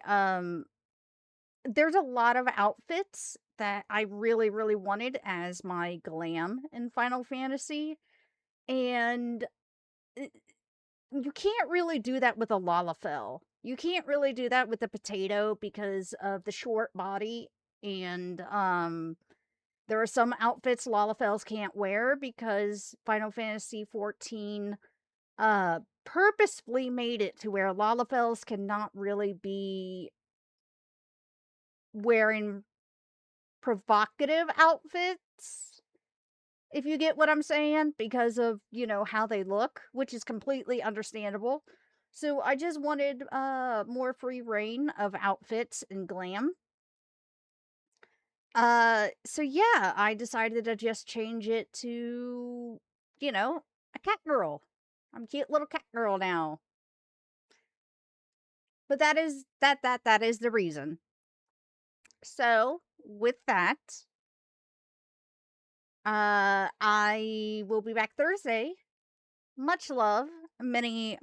there's a lot of outfits that I really, really wanted as my glam in Final Fantasy. And you can't really do that with a Lalafell. You can't really do that with the potato because of the short body. And, there are some outfits Lalafells can't wear because Final Fantasy XIV, purposefully made it to where Lalafells cannot really be wearing provocative outfits, if you get what I'm saying, because of, you know, how they look, which is completely understandable. So I just wanted more free reign of outfits and glam. So yeah, I decided to just change it to, you know, a cat girl. I'm a cute little cat girl now. But that is that is the reason. So, with that, I will be back Thursday. Much love, many